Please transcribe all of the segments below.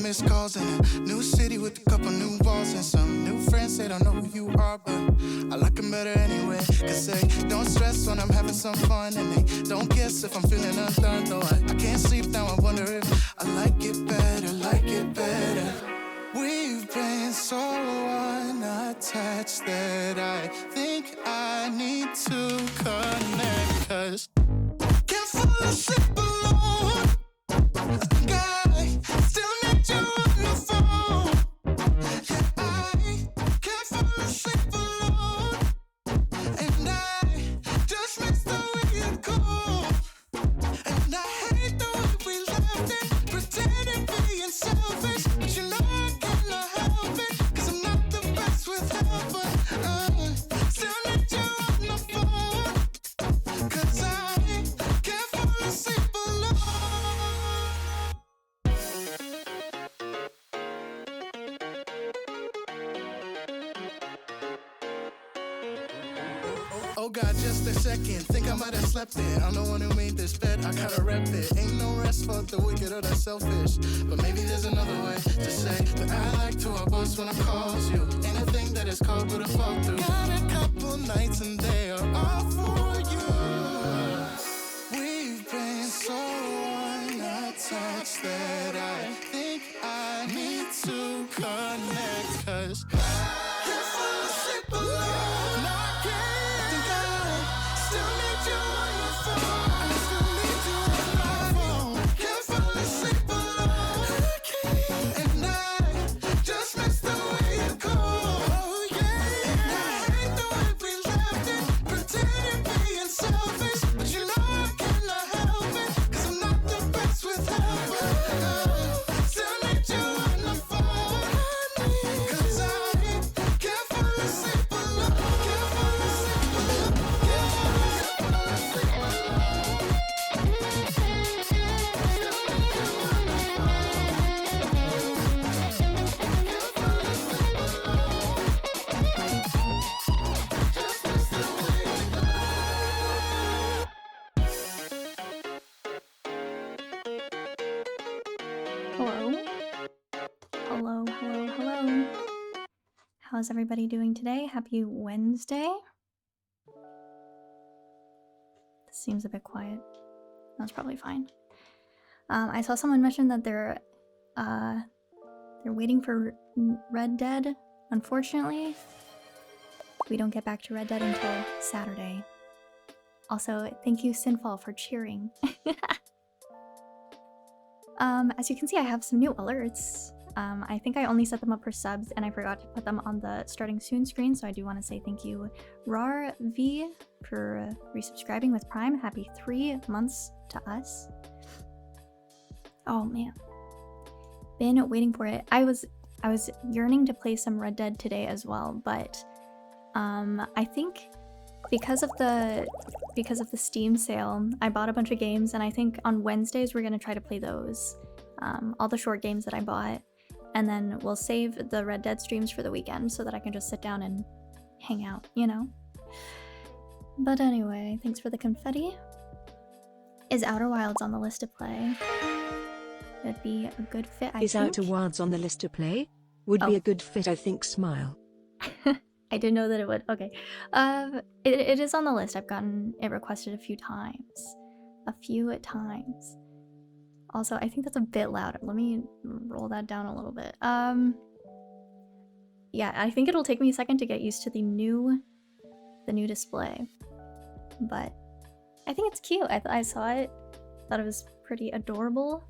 missed calls in a new city with a couple new walls and some new friends. They don't know who you are, but I like them better anyway. Cause they don't stress when I'm having some fun, and they don't guess if I'm feeling undone. Though I can't sleep now, I wonder if I like it better, like it better. We've been so unattached that I think I need to connect. Cause can't fall asleep alone. I still need you on the phone. Yeah, I can't fall asleep alone. And I just miss the way you go. And I hate the way we left it, pretending being selfish. But you know I cannot help it, cause I'm not the best with help. But still need you on the phone. Cause I can't fall asleep alone. Oh God, just a second. Think I might have slept it. I'm the one who made this bed. I gotta rep it. Ain't no rest for the wicked or the selfish. But maybe there's another way to say that I like to boss when I calls you. Anything that is called but a fall through. Got a couple nights and they are all for you. We've been so unattached that I think I need to connect. Cause I can't fall asleep alone. No, I can't. Think I still need you on your phone. I still need you on my phone. Can't fall asleep alone. I can't. And I just miss the way you go. Oh yeah. And I hate the way we left it, pretending being selfish. But you know I cannot help it, cause I'm not the best with help. Still need you on the phone. Cause I can't fall asleep alone. Can't fall asleep alone. Can't fall asleep Hello. Hello, hello, hello. How's everybody doing today? Happy Wednesday. This seems a bit quiet. That's probably fine. I saw someone mention that they're waiting for Red Dead. Unfortunately, we don't get back to Red Dead until Saturday. Also, thank you, Sinfall, for cheering. As you can see, I have some new alerts. I think I only set them up for subs, and I forgot to put them on the starting soon screen, so I do want to say thank you, Rar V, for resubscribing with Prime. Happy 3 months to us. Oh man, been waiting for it. I was yearning to play some Red Dead today as well, but I think because of the Steam sale, I bought a bunch of games, and I think on Wednesdays we're gonna try to play those, all the short games that I bought, and then we'll save the Red Dead streams for the weekend so that I can just sit down and hang out, you know? But anyway, thanks for the confetti. Is Outer Wilds on the list to play? It'd be a good fit, I think. Is Outer Wilds on the list to play? Would be a good fit, I think. Smile. I didn't know that it would. Okay. It is on the list. I've gotten it requested a few times. Also, I think that's a bit loud. Let me roll that down a little bit. Yeah, I think it'll take me a second to get used to the new display. But I think it's cute. I saw it, thought it was pretty adorable.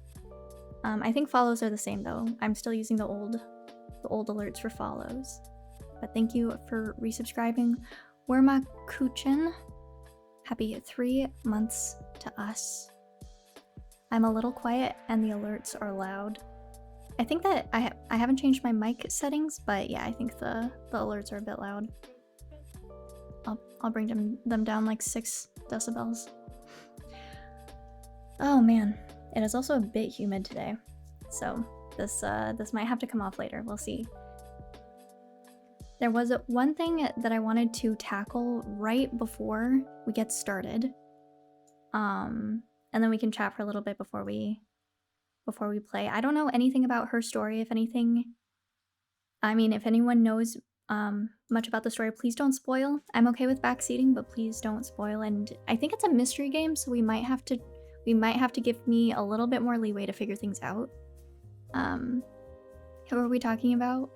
I think follows are the same though. I'm still using the old alerts for follows. But thank you for resubscribing. Werma Kuchen. Happy 3 months to us. I'm a little quiet and the alerts are loud. I think that I haven't changed my mic settings, but yeah, I think the alerts are a bit loud. I'll bring them down like 6 decibels. Oh man, it is also a bit humid today, so this might have to come off later. We'll see. There was one thing that I wanted to tackle right before we get started, and then we can chat for a little bit before we before we play. I don't know anything about her story. If anything, I mean, if anyone knows much about the story, please don't spoil. I'm okay with backseating, but please don't spoil. And I think it's a mystery game, so we might have to give me a little bit more leeway to figure things out. Who are we talking about?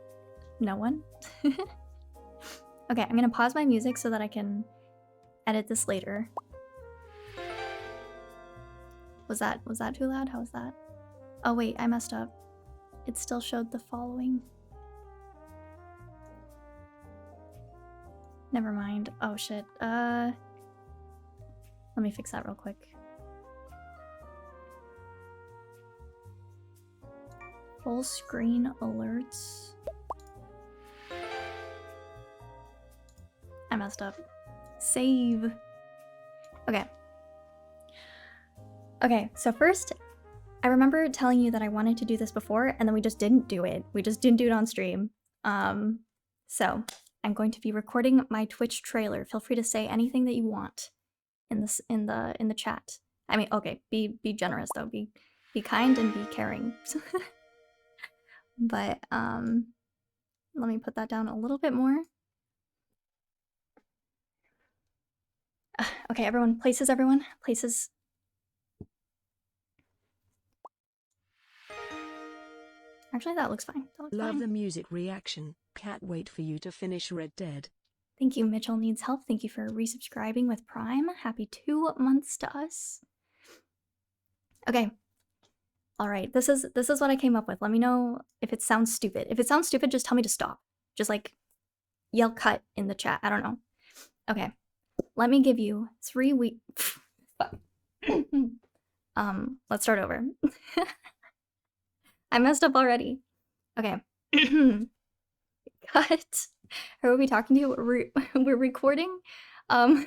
No one. Okay, I'm gonna pause my music so that I can edit this later. Was that too loud? How was that? Oh wait, I messed up. It still showed the following. Never mind. Oh shit. Let me fix that real quick. Full screen alerts. I messed up. Save. Okay. Okay, so first, I remember telling you that I wanted to do this before, and then we just didn't do it. We just didn't do it on stream. So I'm going to be recording my Twitch trailer. Feel free to say anything that you want in the chat. I mean, okay, be generous though. Be kind and be caring. But let me put that down a little bit more. Okay, everyone, places, everyone, places. Actually, that looks fine. That looks Love fine. the music reaction. Can't wait for you to finish Red Dead. Thank you, Mitchell Needs Help. Thank you for resubscribing with Prime. Happy 2 months to us. Okay. All right. This is what I came up with. Let me know if it sounds stupid. If it sounds stupid, just tell me to stop. Just like yell cut in the chat. I don't know. Okay. Let me give you 3 weeks. Let's start over. I messed up already. Okay. Cut. Who are we talking to? We're recording. We're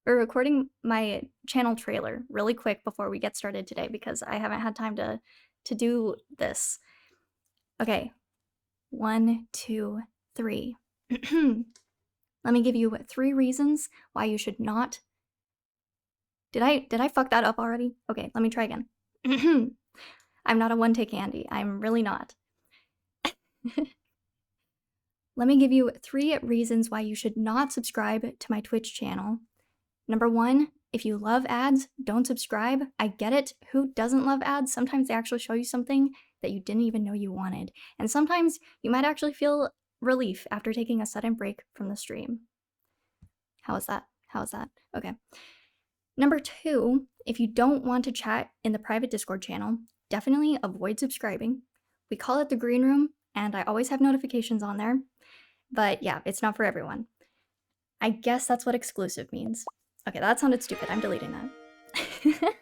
recording my channel trailer really quick before we get started today because I haven't had time to do this. Okay. 1, 2, 3. Let me give you 3 reasons why you should not. Did I fuck that up already? Okay, let me try again. I'm not a one-take Andy. I'm really not. Let me give you 3 reasons why you should not subscribe to my Twitch channel. Number 1, if you love ads, don't subscribe. I get it. Who doesn't love ads? Sometimes they actually show you something that you didn't even know you wanted. And sometimes you might actually feel relief after taking a sudden break from the stream. How is that? How is that? Okay. Number 2, if you don't want to chat in the private Discord channel, definitely avoid subscribing. We call it the green room, and I always have notifications on there. But yeah, it's not for everyone. I guess that's what exclusive means. Okay, that sounded stupid. I'm deleting that.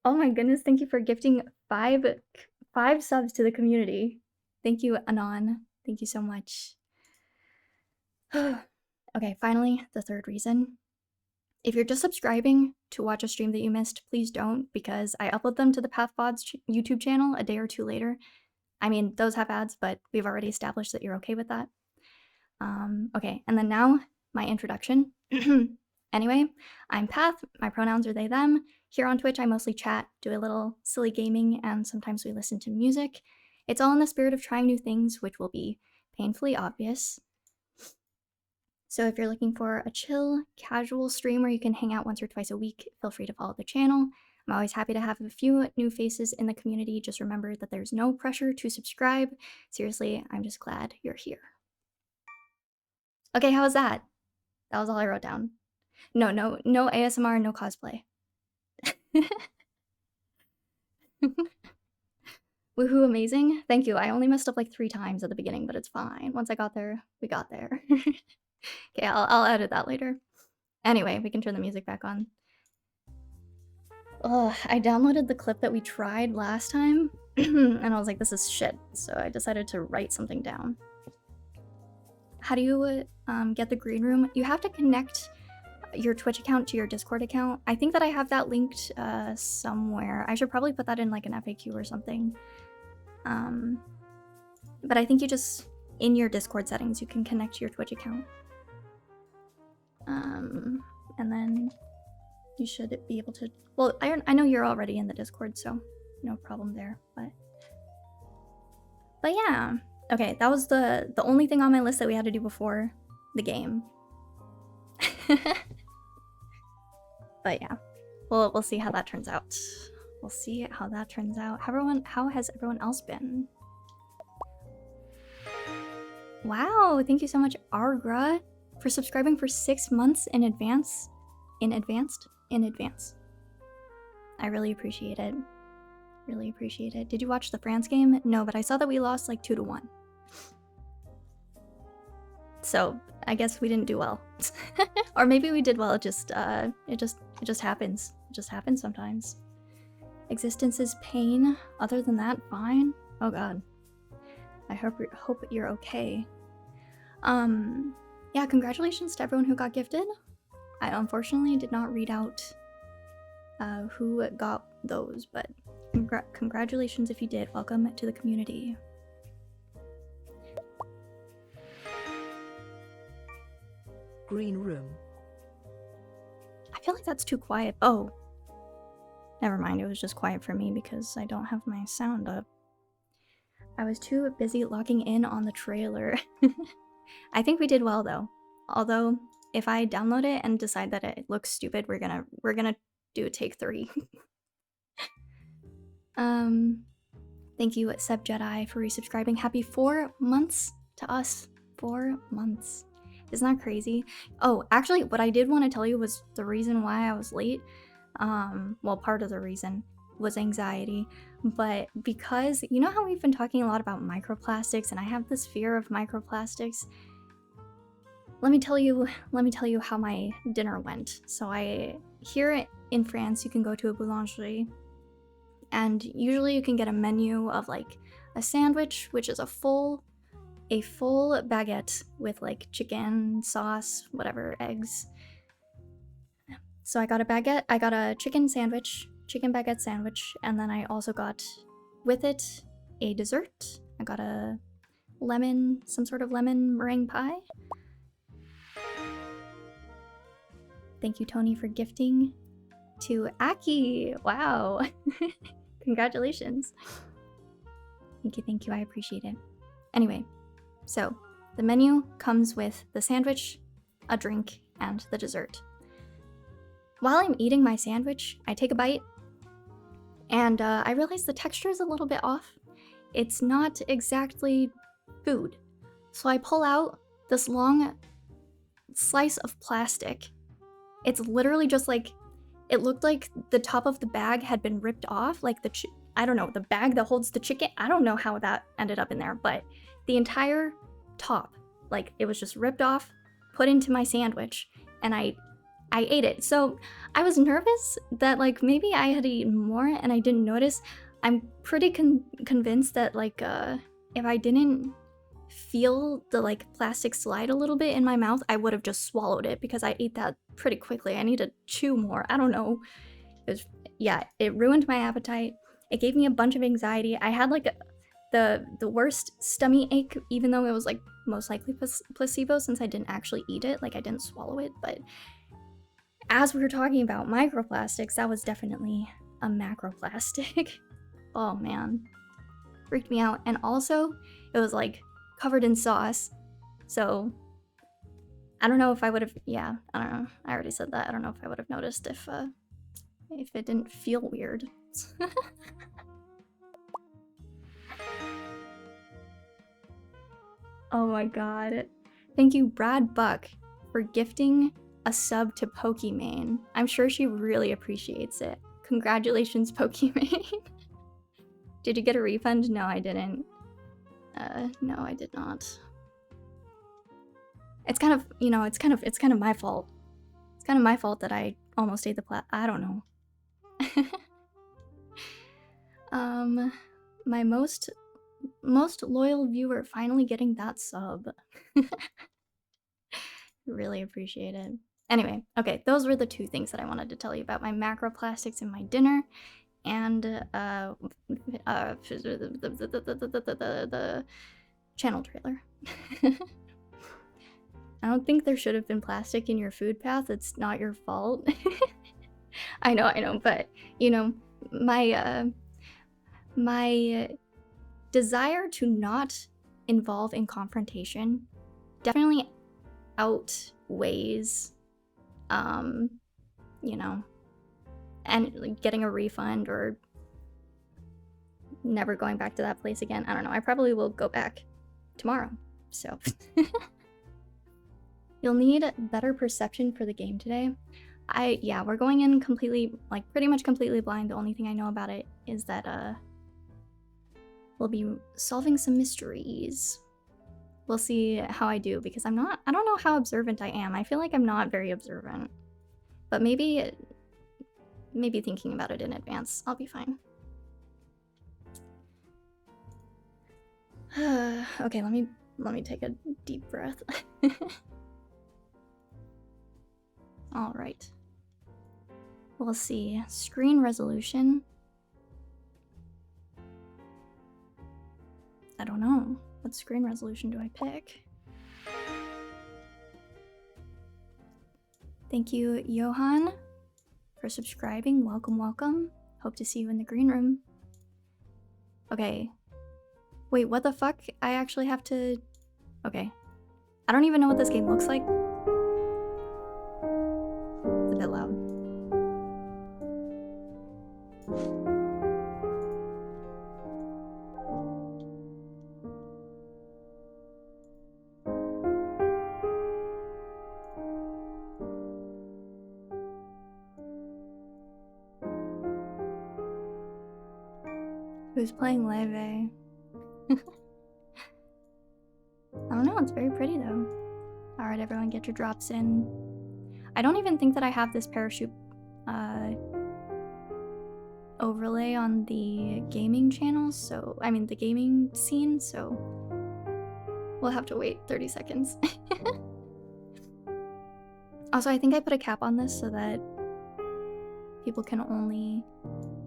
Oh my goodness, thank you for gifting 5 subs to the community. Thank you, Anon. Thank you so much. Okay, finally, the 3rd reason. If you're just subscribing to watch a stream that you missed, please don't, because I upload them to the PathVOD's YouTube channel a day or 2 later. I mean, those have ads, but we've already established that you're okay with that. Okay, and then now, my introduction. Anyway, I'm Path, my pronouns are they, them. Here on Twitch, I mostly chat, do a little silly gaming, and sometimes we listen to music. It's all in the spirit of trying new things, which will be painfully obvious. So if you're looking for a chill, casual stream where you can hang out once or twice a week, feel free to follow the channel. I'm always happy to have a few new faces in the community. Just remember that there's no pressure to subscribe. Seriously, I'm just glad you're here. Okay, how was that? That was all I wrote down. No ASMR, no cosplay. Woohoo, amazing. Thank you. I only messed up like 3 times at the beginning, but it's fine. Once I got there, we got there. Okay, I'll edit that later. Anyway, we can turn the music back on. Ugh, I downloaded the clip that we tried last time, and I was like, this is shit. So I decided to write something down. How do you get the green room? You have to connect your Twitch account to your Discord account. I think that I have that linked somewhere. I should probably put that in like an FAQ or something. But I think you just, in your Discord settings, you can connect to your Twitch account. And then You should be able to. Well, I know you're already in the Discord, so no problem there. But yeah. Okay, that was the only thing on my list that we had to do before the game. But yeah, we'll see how that turns out. We'll see how that turns out. How has everyone else been? Wow, thank you so much, Argra, for subscribing for 6 months in advance. In advance. I really appreciate it. Really appreciate it. Did you watch the France game? No, but I saw that we lost like 2-1. So I guess we didn't do well. Or maybe we did well. It just happens. It just happens sometimes. Existence is pain. Other than that, fine. Oh god. I hope you're okay. Yeah, congratulations to everyone who got gifted. I unfortunately did not read out who got those, but congratulations if you did. Welcome to the community. Green room. I feel like that's too quiet. Oh. Never mind, it was just quiet for me because I don't have my sound up. I was too busy logging in on the trailer. I think we did well though. Although, if I download it and decide that it looks stupid, we're gonna do a take 3. Thank you, Seb Jedi, for resubscribing. Happy 4 months to us. 4 months. Isn't that crazy? Oh, actually, what I did want to tell you was the reason why I was late. Well, part of the reason was anxiety, but because you know how we've been talking a lot about microplastics, and I have this fear of microplastics. Let me tell you how my dinner went. So here in France, you can go to a boulangerie, and usually you can get a menu of like a sandwich, which is a full baguette with like chicken, sauce, whatever, eggs. So I got a baguette, I got a chicken baguette sandwich, and then I also got with it a dessert. I got some sort of lemon meringue pie. Thank you, Tony, for gifting to Aki. Wow. Congratulations. Thank you, I appreciate it. Anyway, so the menu comes with the sandwich, a drink, and the dessert. While I'm eating my sandwich, I take a bite, and I realize the texture is a little bit off. It's not exactly food. So I pull out this long slice of plastic. It's literally just like, it looked like the top of the bag had been ripped off, like I don't know, the bag that holds the chicken. I don't know how that ended up in there, but the entire top, like it was just ripped off, put into my sandwich, and I ate it. So I was nervous that like maybe I had eaten more and I didn't notice. I'm pretty convinced that like if I didn't feel the like plastic slide a little bit in my mouth, I would have just swallowed it because I ate that pretty quickly. I need to chew more. I don't know. It ruined my appetite. It gave me a bunch of anxiety. I had like the worst stomach ache, even though it was like most likely placebo since I didn't actually eat it. Like I didn't swallow it, but as we were talking about microplastics, that was definitely a macroplastic. Oh man, freaked me out. And also, it was like covered in sauce. So I don't know if I would have. Yeah, I don't know. I already said that. I don't know if I would have noticed if it didn't feel weird. Oh my god! Thank you, Brad Buck, for gifting a sub to Pokimane. I'm sure she really appreciates it. Congratulations, Pokimane. Did you get a refund? No, I didn't. No, I did not. It's kind of, you know, it's kind of my fault. It's kind of my fault that I almost ate the I don't know. My most loyal viewer finally getting that sub. Really appreciate it. Anyway, okay, those were the two things that I wanted to tell you about my macroplastics in my dinner and the channel trailer. I don't think there should have been plastic in your food path. It's not your fault. I know, but you know, my desire to not involve in confrontation definitely outweighs, you know, and like, getting a refund or never going back to that place again. I don't know. I probably will go back tomorrow. So you'll need better perception for the game today. Yeah, we're going in completely, like pretty much completely blind. The only thing I know about it is that we'll be solving some mysteries. We'll see how I do, because I don't know how observant I am. I feel like I'm not very observant. But maybe thinking about it in advance, I'll be fine. Okay, let me take a deep breath. All right. We'll see. Screen resolution. I don't know. What screen resolution do I pick? Thank you, Johan, for subscribing. Welcome, welcome. Hope to see you in the green room. Okay. Wait, what the fuck? I actually have to... Okay. I don't even know what this game looks like. It's a bit loud. Who's playing Leve? I don't know, it's very pretty though. Alright, everyone, get your drops in. I don't even think that I have this parachute overlay on the gaming channel, so I mean the gaming scene, so we'll have to wait 30 seconds. Also, I think I put a cap on this so that people can only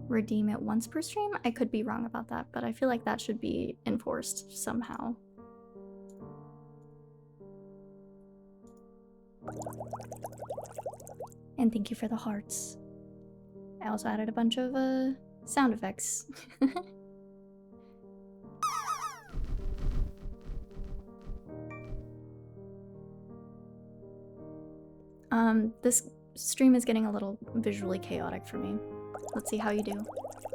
redeem it once per stream. I could be wrong about that, but I feel like that should be enforced somehow. And thank you for the hearts. I also added a bunch of sound effects. This stream is getting a little visually chaotic for me. Let's see how you do.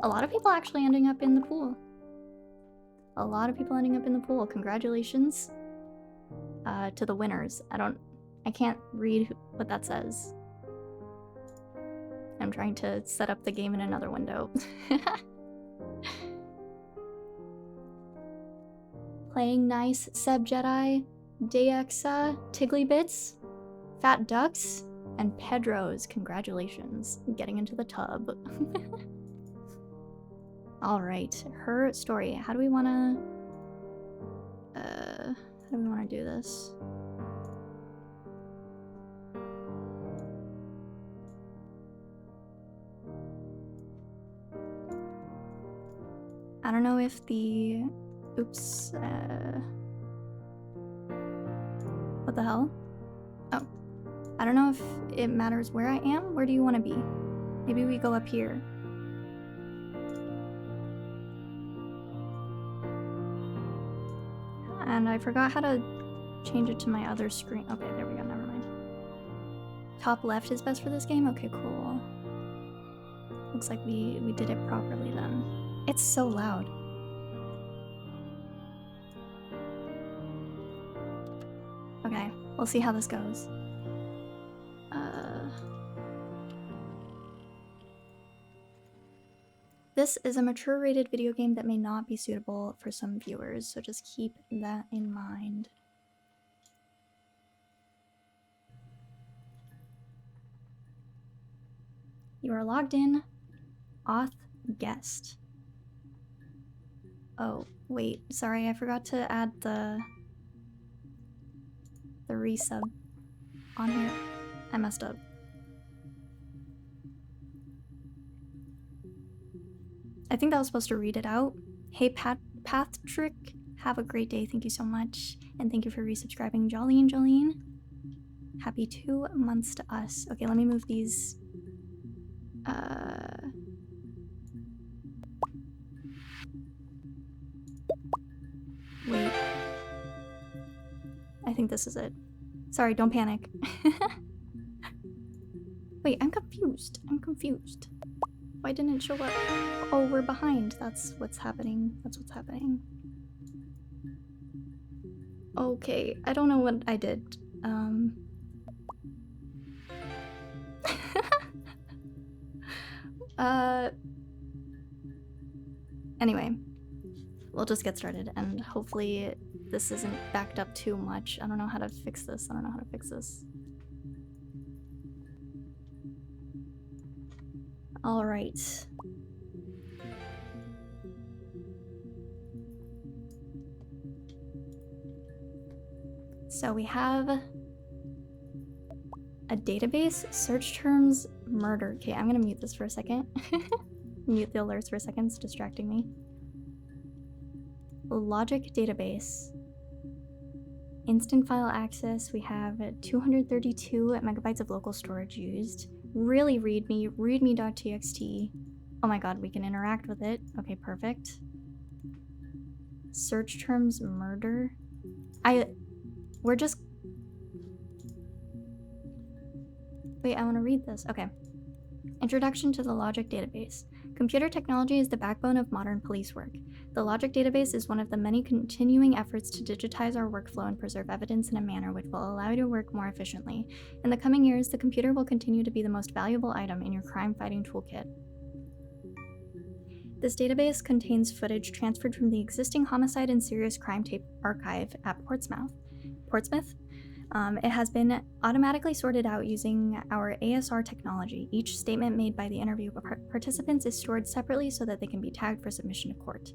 A lot of people actually ending up in the pool. A lot of people ending up in the pool. Congratulations to the winners. I can't read what that says. I'm trying to set up the game in another window. Playing nice, Seb Jedi, Dexa, Tiglybits, Fat Ducks, and Pedro's. Congratulations. Getting into the tub. Alright, her story. How do we wanna do this? I don't know if the... Oops. What the hell? Oh. I don't know if it matters where I am. Where do you want to be? Maybe we go up here. And I forgot how to change it to my other screen. Okay, there we go. Never mind. Top left is best for this game? Okay, cool. Looks like we did it properly then. It's so loud. Okay, we'll see how this goes. This is a mature-rated video game that may not be suitable for some viewers, so just keep that in mind. You are logged in. Auth guest. Oh, wait, sorry, I forgot to add the resub on here. I messed up. I think that was supposed to read it out. Hey, Patrick, have a great day. Thank you so much. And thank you for resubscribing, Jolene. Happy 2 months to us. Okay, let me move these Wait. I think this is it. Sorry, don't panic. Wait, I'm confused. I'm confused. Why didn't it show up? Oh, we're behind. That's what's happening. That's what's happening. Okay, I don't know what I did. Anyway, we'll just get started, and hopefully this isn't backed up too much. I don't know how to fix this. I don't know how to fix this. All right. So we have a database, search terms, murder. Okay, I'm gonna mute this for a second. Mute the alerts for a second, it's distracting me. Logic database. Instant file access, we have 232 megabytes of local storage used. Really readme, readme.txt. Oh my god, we can interact with it. Okay, perfect. Search terms, murder. We're just... Wait, I want to read this. Okay. Introduction to the Logic Database. Computer technology is the backbone of modern police work. The Logic Database is one of the many continuing efforts to digitize our workflow and preserve evidence in a manner which will allow you to work more efficiently. In the coming years, the computer will continue to be the most valuable item in your crime-fighting toolkit. This database contains footage transferred from the existing homicide and serious crime tape archive at Portsmouth. It has been automatically sorted out using our ASR technology. Each statement made by the interview participants is stored separately so that they can be tagged for submission to court.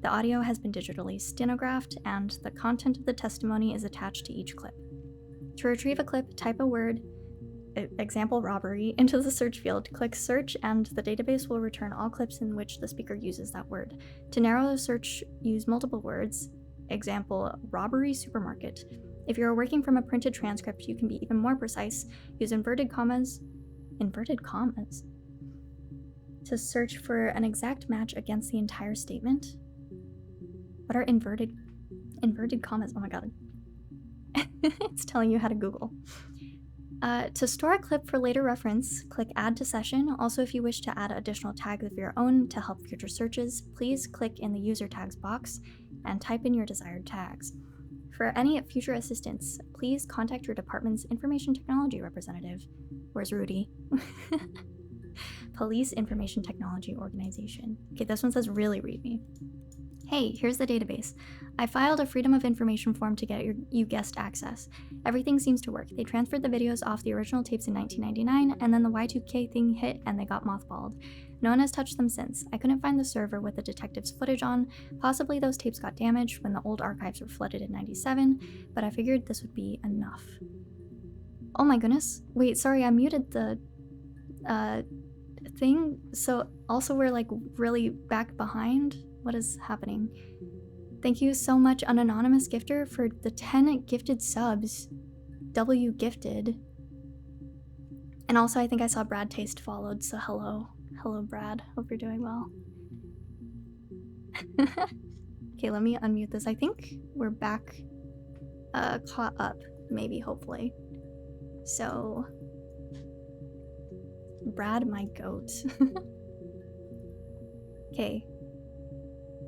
The audio has been digitally stenographed, and the content of the testimony is attached to each clip. To retrieve a clip, type a word, example robbery, into the search field, click search, and the database will return all clips in which the speaker uses that word. To narrow the search, use multiple words, example robbery supermarket. If you're working from a printed transcript, you can be even more precise. Use inverted commas, to search for an exact match against the entire statement. What are inverted commas? Oh my god. It's telling you how to Google. To store a clip for later reference, click Add to Session. Also, if you wish to add additional tags of your own to help future searches, please click in the User Tags box and type in your desired tags. For any future assistance, please contact your department's Information Technology representative. Where's Rudy? Police Information Technology Organization. Okay, this one says really read me. Hey, here's the database. I filed a Freedom of Information form to get you guest access. Everything seems to work. They transferred the videos off the original tapes in 1999, and then the Y2K thing hit and they got mothballed. No one has touched them since. I couldn't find the server with the detective's footage on. Possibly those tapes got damaged when the old archives were flooded in 97, but I figured this would be enough. Oh my goodness. Wait, sorry, I muted the thing. So also we're like really back behind. What is happening? Thank you so much, an anonymous gifter, for the 10 gifted subs. W gifted. And also I think I saw Brad Taste followed, so hello. Hello, Brad. Hope you're doing well. Okay, let me unmute this. I think we're back caught up, maybe, hopefully. So, Brad, my goat. Okay.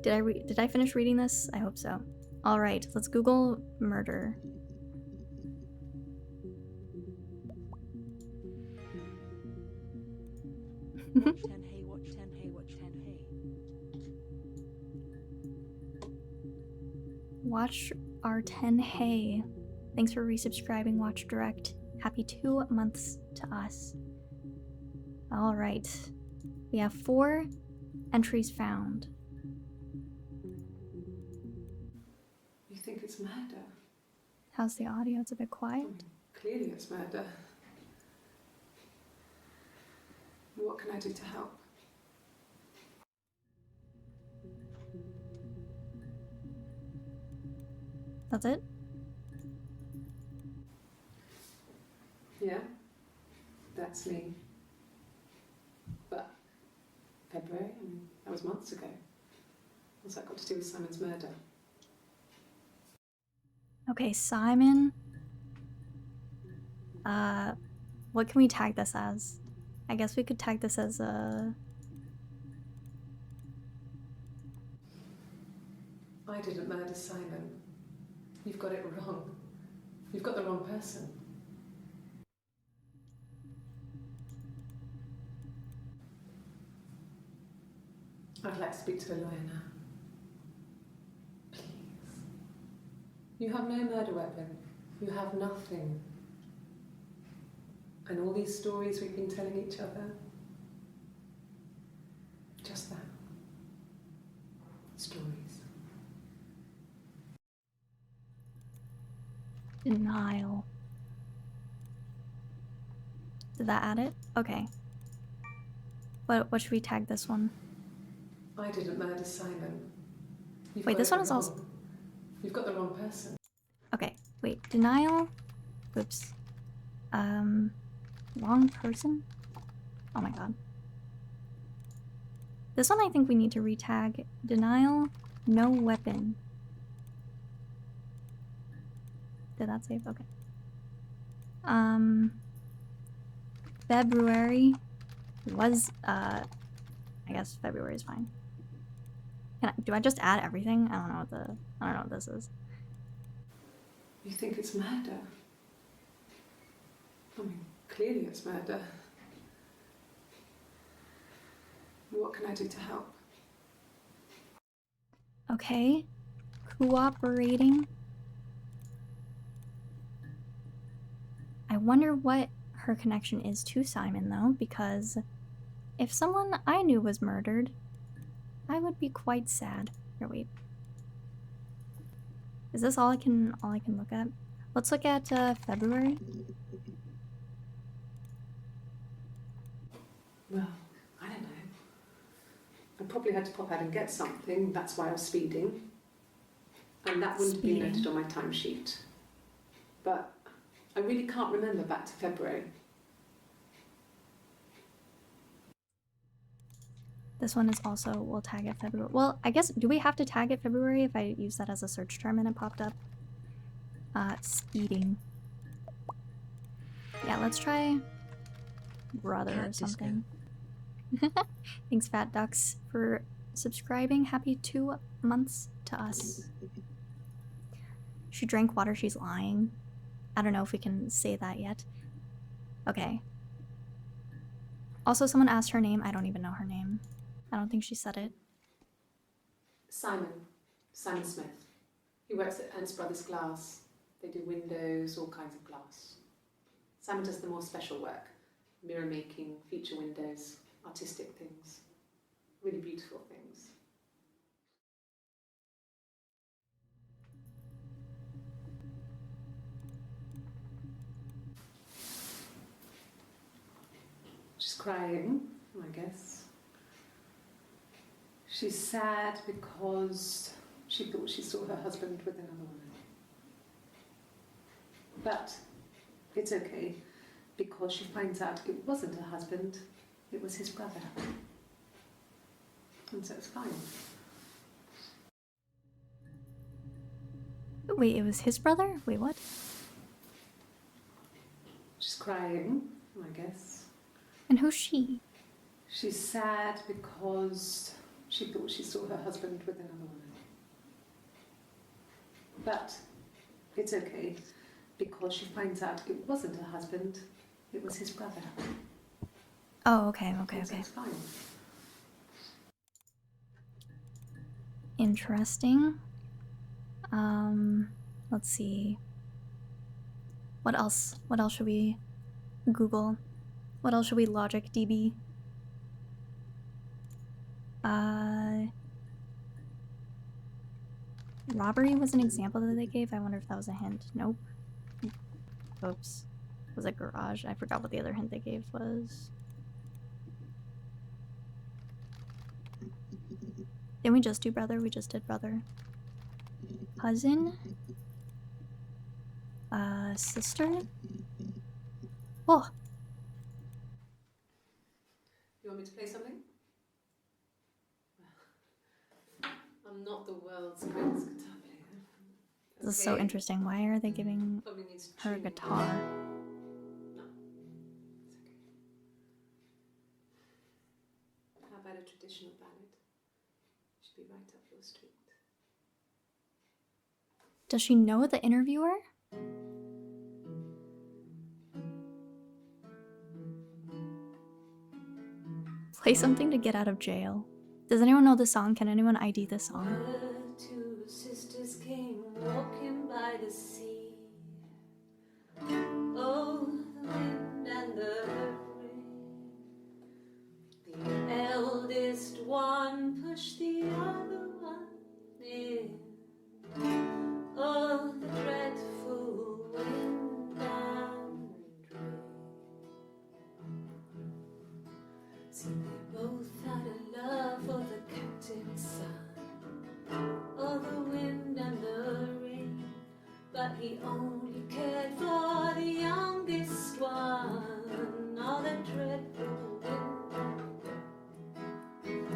Did I finish reading this? I hope so. All right, let's Google murder. Watch 10 hey, watch 10 hey, watch 10 hey. Watch our 10 hey. Thanks for resubscribing, Watch Direct. Happy 2 months to us. All right. We have 4 entries found. You think it's murder? How's the audio? It's a bit quiet. Clearly it's murder. What can I do to help? That's it? Yeah, that's me. February? I mean, that was months ago. What's that got to do with Simon's murder? Okay, Simon. What can we tag this as? I guess we could tag this as a... I didn't murder Simon. You've got it wrong. You've got the wrong person. I'd like to speak to a lawyer now. Please. You have no murder weapon. You have nothing. And all these stories we've been telling each other, just that. Stories. Denial. Did that add it? Okay. What should we tag this one? I didn't murder Simon. You've Wait, got this it one is wrong. also... You've got the wrong person. Okay, wait. Denial? Oops. Wrong person? Oh my god. This one I think we need to retag. Denial, no weapon. Did that save? Okay. February was, I guess February is fine. Do I just add everything? I don't know what this is. You think it's murder? I mean, clearly it's murder. What can I do to help? Okay. Cooperating. I wonder what her connection is to Simon, though, because if someone I knew was murdered, I would be quite sad. Here, wait. Is this all I can look at? Let's look at February. Well, I don't know. I probably had to pop out and get something. That's why I was speeding. And that wouldn't have been noted on my timesheet. But I really can't remember back to February. This one is also, we'll tag it February. Well, I guess, do we have to tag it February if I use that as a search term and it popped up? Speeding. Yeah, let's try brother or something. Thanks, Fat Ducks, for subscribing. Happy 2 months to us. She drank water, she's lying. I don't know if we can say that yet. Okay. Also, someone asked her name. I don't even know her name. I don't think she said it. Simon Smith. He works at Ernst Brothers Glass. They do windows, all kinds of glass. Simon does the more special work. Mirror making, feature windows, artistic things. Really beautiful things. She's crying, I guess. She's sad because she thought she saw her husband with another woman. But it's okay, because she finds out it wasn't her husband, it was his brother. And so it's fine. Wait, it was his brother? Wait, what? She's crying, I guess. And who's she? She's sad because she thought she saw her husband with another woman. But it's okay, because she finds out it wasn't her husband, it was his brother. Oh, okay. So it's fine. Interesting. Let's see. What else? What else should we Google? What else should we logic DB? Robbery was an example that they gave. I wonder if that was a hint. Nope. Oops. Was it garage? I forgot what the other hint they gave was. Didn't we just do brother? We just did brother. Cousin? Sister? Oh! You want me to play something? I'm not the world's greatest guitar player. This is so interesting. Why are they giving Probably needs her a tuning. guitar? No, it's okay. How about a traditional ballad? Should be right up your street. Does she know the interviewer? Play something to get out of jail. Does anyone know this song? Can anyone ID this song? The two sisters came walking by the sea. Oh, the wind and the rain. The eldest one pushed the other one in. Oh, the dreadful wind and rain. See, they both had a love for the captain's son. Oh, the wind and the rain. But he only cared for the youngest one. Oh, the dreadful wind and rain.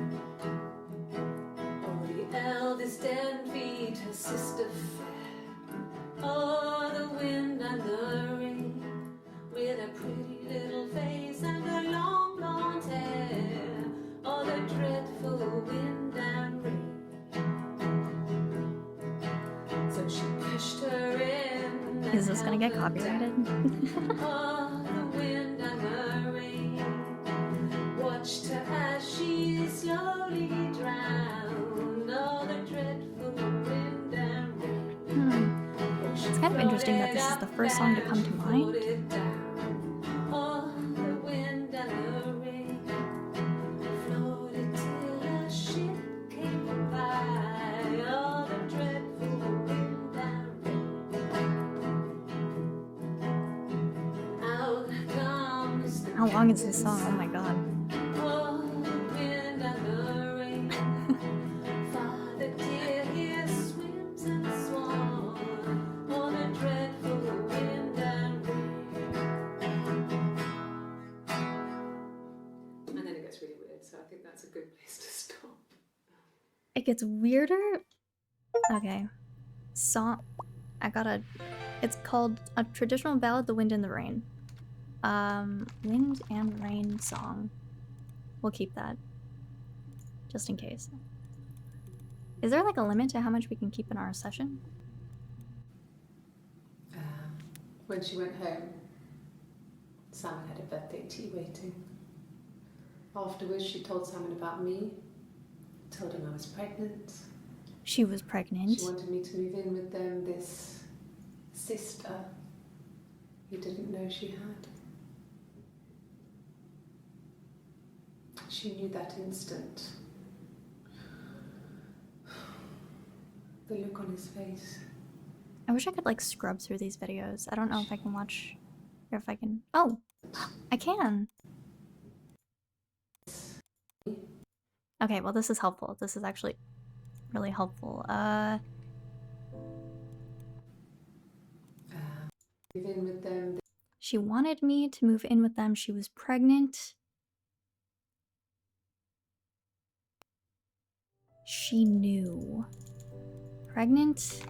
Oh, the eldest envied her sister fair. Oh, the wind and the rain. With a pretty little face and a long blonde hair. Oh, the dreadful wind and rain. So she pushed her in. Is this gonna get copyrighted? Oh, the wind and the rain. Watched her as she slowly drowned. Oh, the dreadful wind and rain. It's kind of interesting that this is the first song to come to mind. Oh, the wind and the rain. Floated till a ship came by. Oh, the dreadful wind and rain. Out comes the How long is this song? Oh my god. oh, the wind and the rain. Father dear, here swims and swans. Oh, the dreadful wind and rain. And then it gets really weird, so I think that's a good place to stop. It gets weirder. Okay. Song. It's called a traditional ballad, The Wind and the Rain. Wind and Rain song. We'll keep that. Just in case. Is there like a limit to how much we can keep in our session? When she went home, Simon had a birthday tea waiting. Afterwards, she told Simon about me, told him I was pregnant. She was pregnant. She wanted me to move in with them, this sister he didn't know she had. She knew that instant. The look on his face. I wish I could like scrub through these videos. I don't know if I can watch or if I can. Oh, I can. Okay, well this is helpful. This is actually really helpful. Move in with them. She wanted me to move in with them. She was pregnant. She knew. Pregnant.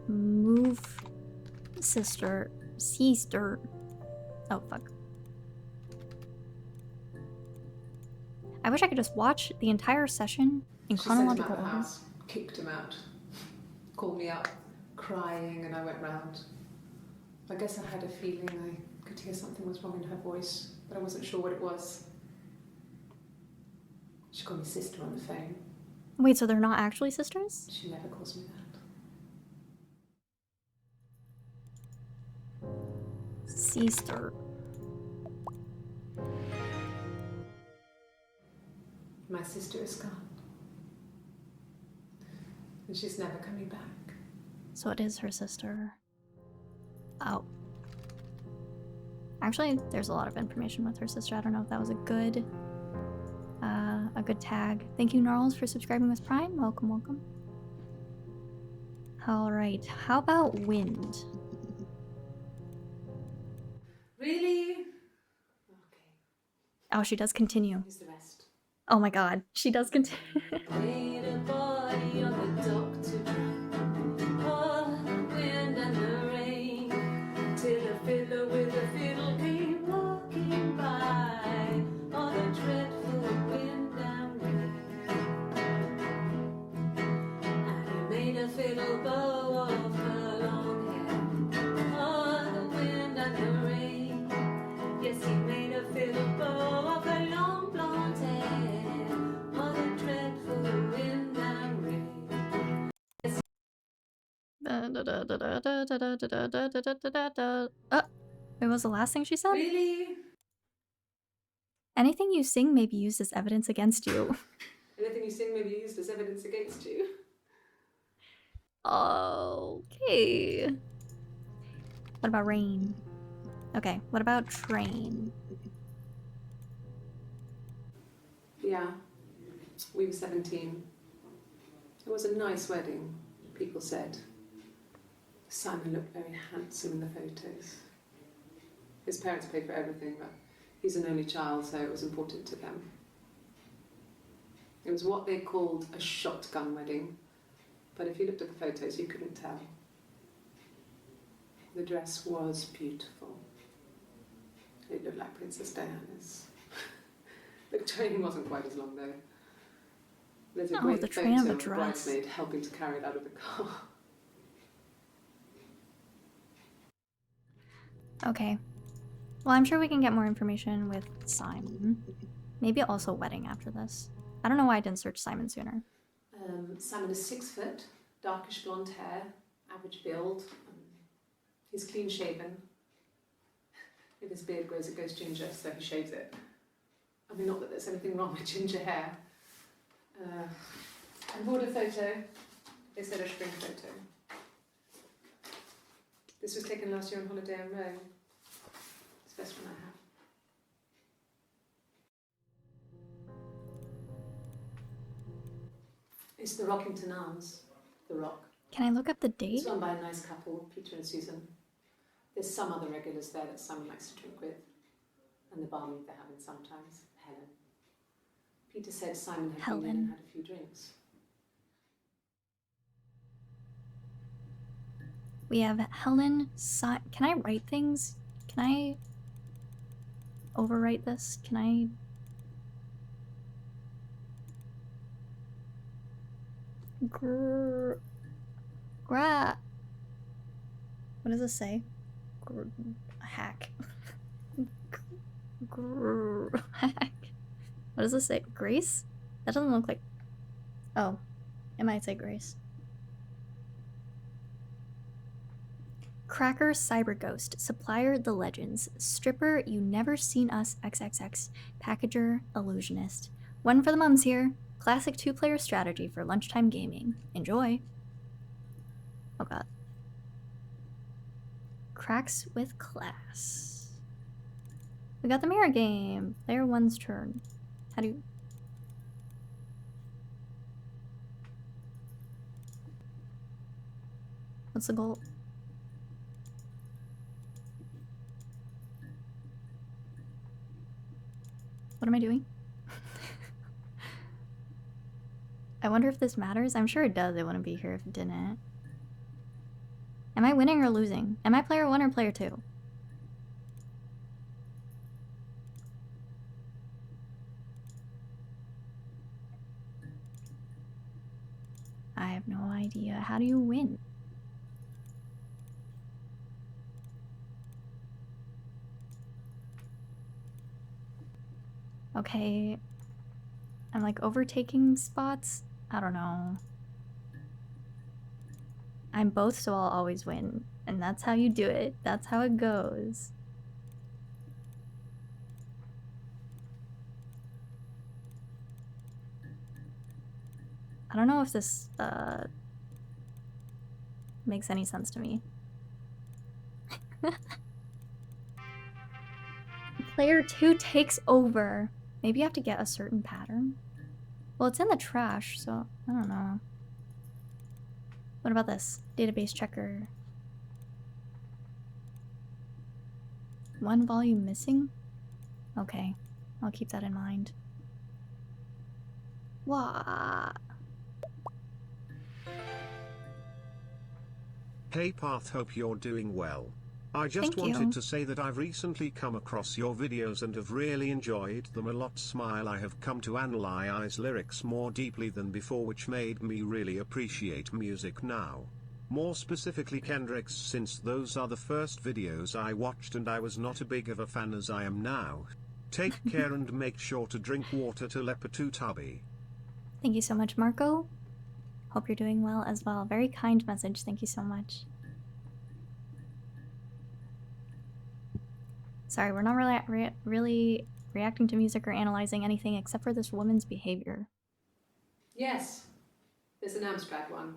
Move. Sister. Oh, fuck. I wish I could just watch the entire session in She sent him out chronological the order. house, kicked him out, called me up, crying, and I went round. I guess I had a feeling I could hear something was wrong in her voice, but I wasn't sure what it was. She called me sister on the phone. Wait, so they're not actually sisters? She never calls me that. Sister. My sister is gone. And she's never coming back. So it is her sister. Oh. Actually, there's a lot of information with her sister. I don't know if that was a good tag. Thank you, Gnarls, for subscribing with Prime. Welcome, welcome. Alright, how about wind? Really? Okay. Oh, she does continue. Here's the rest. Oh my god, she does continue. Laid a body on the dock to dry. Oh, the wind and the rain, till a fiddler with a fiddle came walking by. Oh, the dreadful wind and rain. And he made a fiddle bow of her long hair. Oh, the wind and the rain. Yes, he made a fiddle bow of her long blonde hair. Oh, the dreadful wind and rain. It was the last thing she said? Really? Anything you sing may be used as evidence against you. Anything you sing may be used as evidence against you. Okay. What about rain? Okay, what about train? Yeah, we were 17. It was a nice wedding, people said. Simon looked very handsome in the photos. His parents paid for everything, but he's an only child, so it was important to them. It was what they called a shotgun wedding, but if you looked at the photos, you couldn't tell. The dress was beautiful. It looked like Princess Diana's. The train wasn't quite as long, though. There's a great the photo train of the of the dress. bridesmaid helping to carry it out of the car. Okay. Well, I'm sure we can get more information with Simon. Maybe also wedding after this. I don't know why I didn't search Simon sooner. Simon is 6 foot, darkish blonde hair, average build. He's clean shaven. If his beard grows, it goes ginger, so he shaves it. I mean, not that there's anything wrong with ginger hair. I bought a photo. They said a spring photo. This was taken last year on holiday in Rome. It's the best one I have. It's the Rockington Arms, the Rock. Can I look up the date? It's run by a nice couple, Peter and Susan. There's some other regulars there that Simon likes to drink with, and the barmaid they're having sometimes, Helen. Peter said Simon had been in and had a few drinks. We have Helen. Can I write things? Can I overwrite this? Can I? What does this say? Hack. Hack. What does this say? Grace? That doesn't look like. Oh, it might say Grace. Cracker Cyber Ghost, Supplier The Legends, Stripper You Never Seen Us XXX, Packager Illusionist. One for the mums here. Classic 2-player strategy for lunchtime gaming. Enjoy. Oh god. Cracks with Class. We got the mirror game. Player 1's turn. How do you... What's the goal? What am I doing? I wonder if this matters. I'm sure it does. It wouldn't be here if it didn't. Am I winning or losing? Am I player 1 or player 2? I have no idea. How do you win? Okay. I'm like overtaking spots. I don't know. I'm both, so I'll always win. And that's how you do it. That's how it goes. I don't know if this makes any sense to me. Player 2 takes over. Maybe you have to get a certain pattern. Well, it's in the trash, so I don't know. What about this? Database checker. 1 volume missing? Okay, I'll keep that in mind. What? Hey Path, hope you're doing well. I just Thank wanted you. to say that I've recently come across your videos and have really enjoyed them a lot. Smile. I have come to analyze lyrics more deeply than before, which made me really appreciate music now. More specifically Kendrick's, since those are the first videos I watched and I was not as big of a fan as I am now. Take care and make sure to drink water to Lepatutubby. Thank you so much, Marco. Hope you're doing well as well. Very kind message. Thank you so much. Sorry, we're not really reacting to music or analyzing anything except for this woman's behavior. Yes, there's an Amstrad one.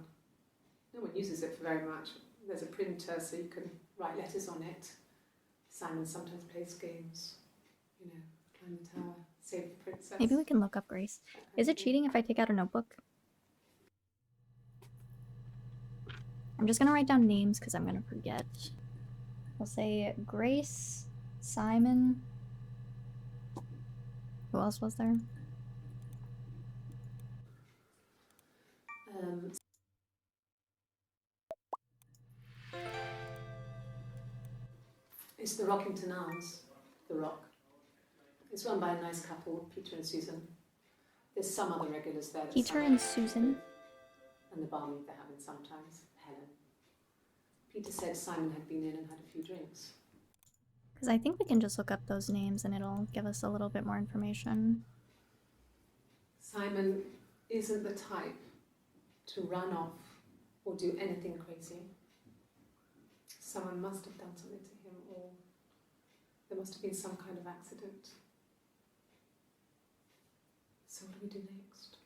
No one uses it for very much. There's a printer so you can write letters on it. Simon sometimes plays games. You know, climb the tower, save the princess. Maybe we can look up Grace. Is it cheating if I take out a notebook? I'm just gonna write down names because I'm gonna forget. We'll say Grace, Simon. Who else was there? It's the Rockington Arms, the Rock. It's run by a nice couple, Peter and Susan. There's some other regulars there. Peter and Susan. And the barmaid they're having sometimes, Helen. Peter said Simon had been in and had a few drinks. Because I think we can just look up those names and it'll give us a little bit more information. Simon isn't the type to run off or do anything crazy. Someone must have done something to him, or there must have been some kind of accident. So what do we do next?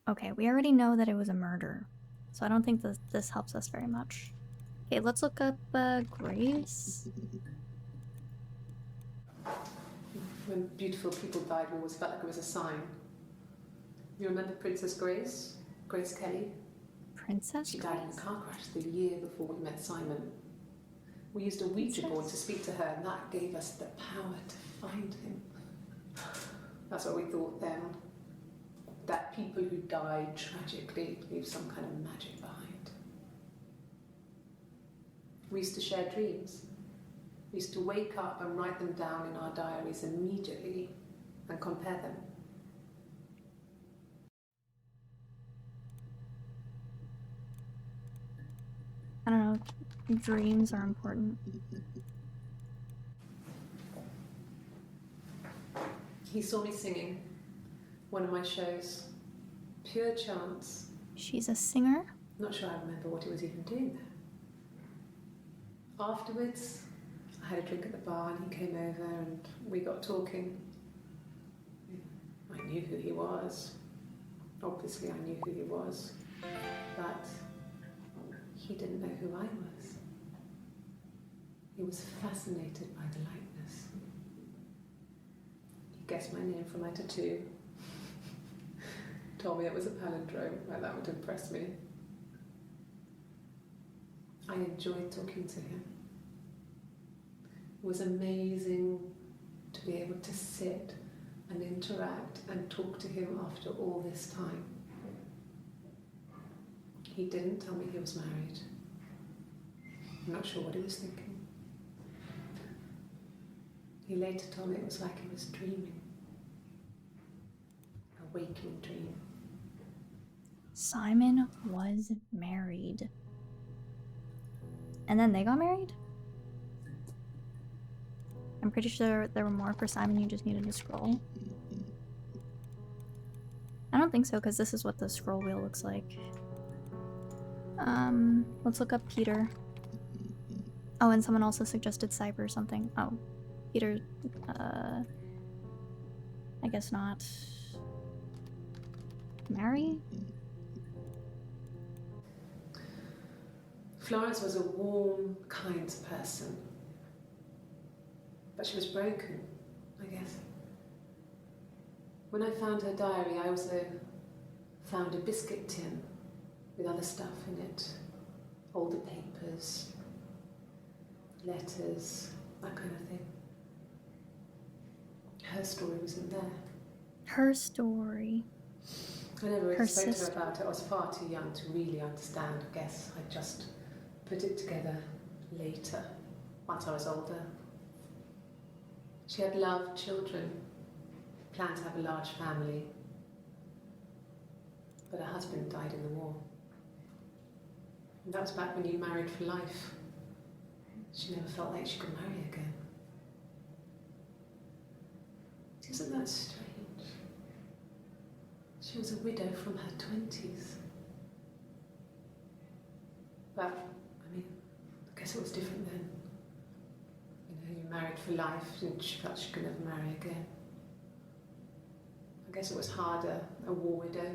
Okay, we already know that it was a murder, so I don't think this helps us very much. Okay, let's look up Grace. When beautiful people died, we always felt like it was a sign. You remember Princess Grace? Grace Kelly? Princess She died in a car crash the year before we met Simon. We used a Ouija board to speak to her, and that gave us the power to find him. That's what we thought then. That people who died tragically leave some kind of magic behind. We used to share dreams. We used to wake up and write them down in our diaries immediately and compare them. I don't know, dreams are important. He saw me singing one of my shows. Pure chance. She's a singer? Not sure I remember what he was even doing there. Afterwards, I had a drink at the bar and he came over and we got talking. I knew who he was. Obviously I knew who he was. But he didn't know who I was. He was fascinated by the likeness. He guessed my name from my tattoo. Told me it was a palindrome, well, that would impress me. I enjoyed talking to him. It was amazing to be able to sit and interact and talk to him after all this time. He didn't tell me he was married. I'm not sure what he was thinking. He later told me it was like he was dreaming. A waking dream. Simon was married. And then they got married? I'm pretty sure there were more for Simon, you just needed to scroll. I don't think so, because this is what the scroll wheel looks like. Let's look up Peter. Oh, and someone also suggested Cyber or something. Oh, Peter, I guess not. Mary? Florence was a warm, kind person. But she was broken, I guess. When I found her diary, I also found a biscuit tin with other stuff in it. Older papers, letters, that kind of thing. Her story was in there. Her story. I never really spoke to her Persist. about it. I was far too young to really understand. I guess I just put it together later, once I was older. She had loved children, planned to have a large family, but her husband died in the war. And that was back when you married for life. She never felt like she could marry again. Isn't that strange? She was a widow from her 20s. But, I mean, I guess it was different then. You know, you married for life and she felt she could never marry again. I guess it was harder, a war widow.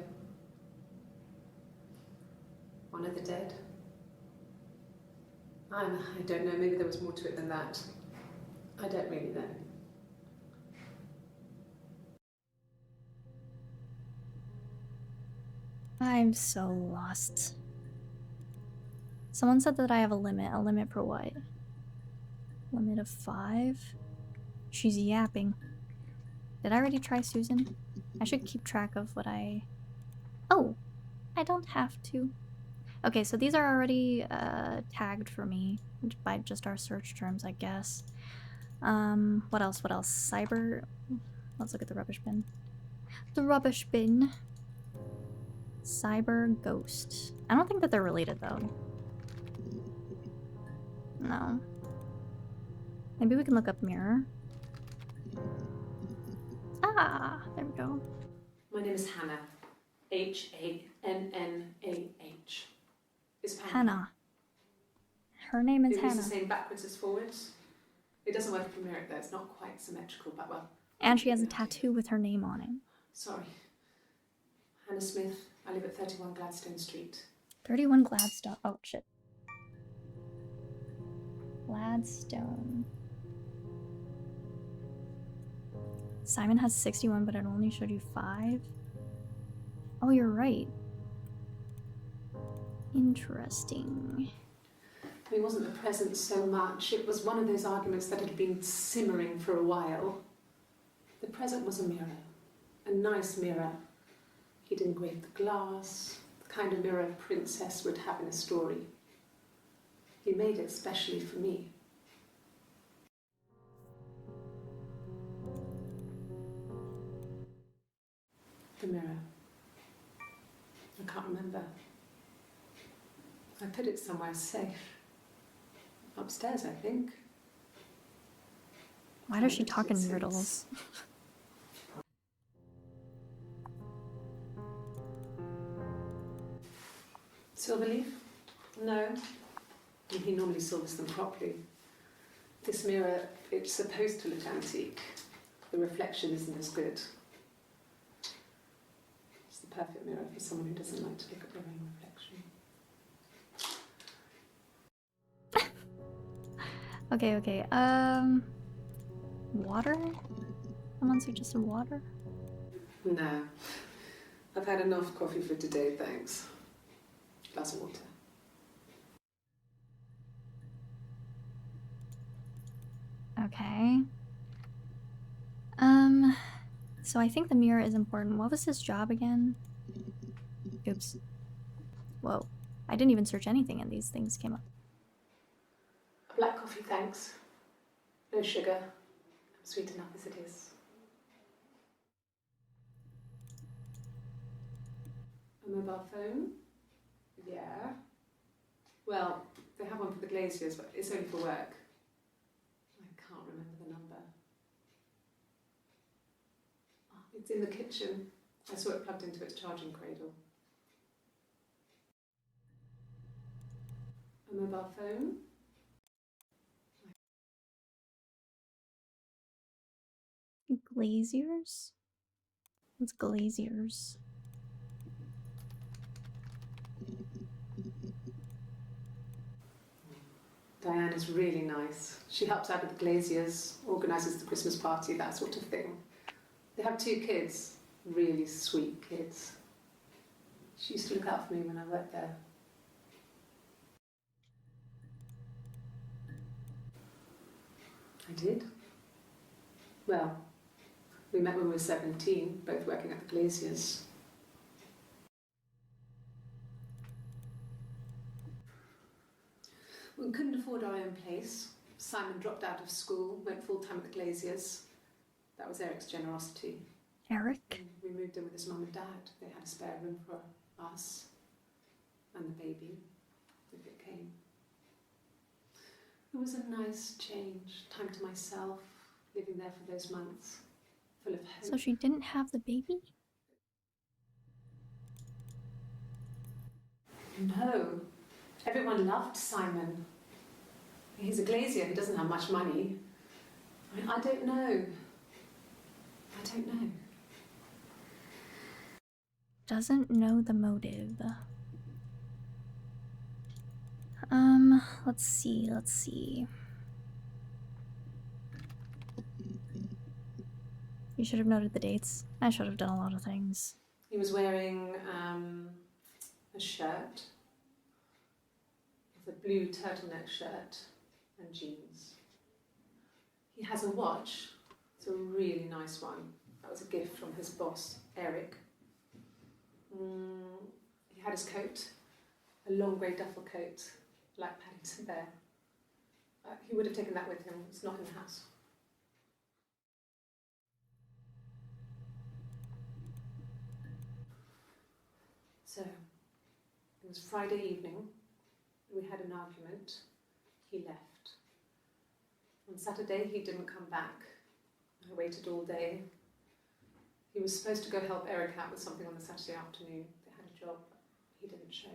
One of the dead. I don't know, maybe there was more to it than that. I don't really know. I'm so lost. Someone said that I have a limit. A limit for what? Limit of 5? She's yapping. Did I already try Susan? I should keep track of what I... Oh! I don't have to. Okay, so these are already tagged for me by just our search terms, I guess. What else? What else? Cyber... Let's look at the rubbish bin. The rubbish bin. Cyber Ghost. I don't think that they're related, though. No. Maybe we can look up Mirror. Ah, there we go. My name is Hannah. Hannah. It's Pam. Hannah. Her name is It reads Hannah. the same backwards as forwards. It doesn't work for Mirror though, it's not quite symmetrical, but well. And she has a tattoo with her name on it. Sorry. Hannah Smith. I live at 31 Gladstone Street. 31 Gladstone. Oh, shit. Gladstone. Simon has 61, but it only showed you 5. Oh, you're right. Interesting. It wasn't the present so much. It was one of those arguments that had been simmering for a while. The present was a mirror. A nice mirror. He'd engraved the glass, the kind of mirror a princess would have in a story. He made it specially for me. The mirror. I can't remember. I put it somewhere safe. Upstairs, I think. Why does she Where talk does in it sit? riddles? Silverleaf? No. He normally silvers them properly. This mirror, it's supposed to look antique. The reflection isn't as good. It's the perfect mirror for someone who doesn't like to look at their own reflection. Okay. Water? Someone suggested water? No. I've had enough coffee for today, thanks. Glass of water. Okay. So I think the mirror is important. What was his job again? Oops. Whoa. I didn't even search anything and these things came up. Black coffee, thanks. No sugar. Sweet enough as it is. A mobile phone? Yeah. Well, they have one for the glaziers, but it's only for work. I can't remember the number. Oh, it's in the kitchen. I saw it plugged into its charging cradle. A mobile phone? Glaziers? What's glaziers? Diana's really nice. She helps out with the glaziers, organises the Christmas party, that sort of thing. They have 2 kids, really sweet kids. She used to look out for me when I worked there. I did. Well, we met when we were 17, both working at the glaziers. afford our own place. Simon dropped out of school, went full-time at the Glaziers. That was Eric's generosity. Eric? And we moved in with his mum and dad. They had a spare room for us and the baby, if it came. It was a nice change, time to myself, living there for those months, full of hope. So she didn't have the baby? No, everyone loved Simon. He's a glazier, he doesn't have much money. I don't know. I don't know. Doesn't know the motive. Let's see. You should have noted the dates. I should have done a lot of things. He was wearing a shirt, with a blue turtleneck shirt and jeans. He has a watch. It's a really nice one. That was a gift from his boss, Eric. He had his coat, a long grey duffel coat, like Paddington Bear. He would have taken that with him. It's not in the house. So, it was Friday evening. We had an argument. He left. On Saturday, he didn't come back. I waited all day. He was supposed to go help Eric out with something on the Saturday afternoon. They had a job. He didn't show.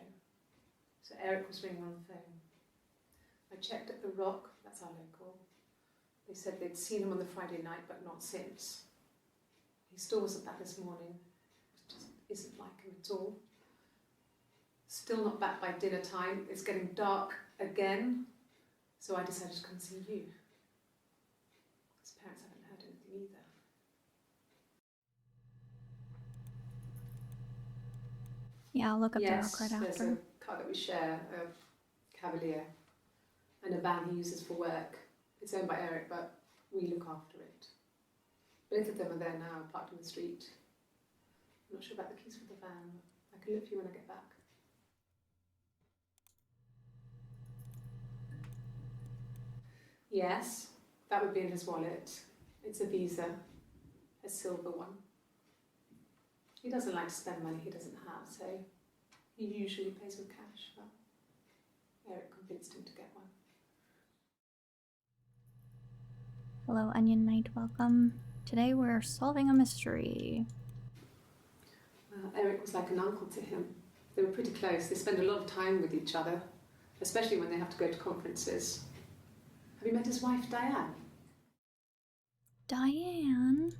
So Eric was ringing on the phone. I checked at the Rock, that's our local. They said they'd seen him on the Friday night, but not since. He still wasn't back this morning. It just isn't like him at all. Still not back by dinner time. It's getting dark again. So I decided to come and see you. His parents haven't heard anything either. Yeah, I'll look up the Rock right There's after. a car that we share, a Cavalier, and a van he uses for work. It's owned by Eric, but we look after it. Both of them are there now, parked in the street. I'm not sure about the keys for the van. I can look for you when I get back. Yes, that would be in his wallet. It's a Visa, a silver one. He doesn't like to spend money he doesn't have, so he usually pays with cash, but Eric convinced him to get one. Hello, Onion Knight, welcome. Today we're solving a mystery. Eric was like an uncle to him. They were pretty close. They spend a lot of time with each other, especially when they have to go to conferences. Have you met his wife, Diane? Diane?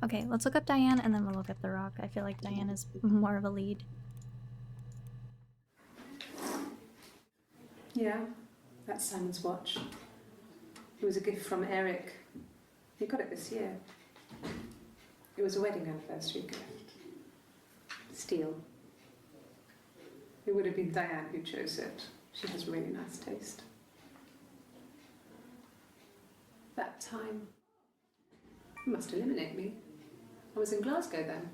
Okay, let's look up Diane and then we'll look up The Rock. I feel like Diane is more of a lead. Yeah, that's Simon's watch. It was a gift from Eric. He got it this year. It was a wedding anniversary gift. Steel. It would have been Diane who chose it. She has really nice taste. That time, you must eliminate me. I was in Glasgow then.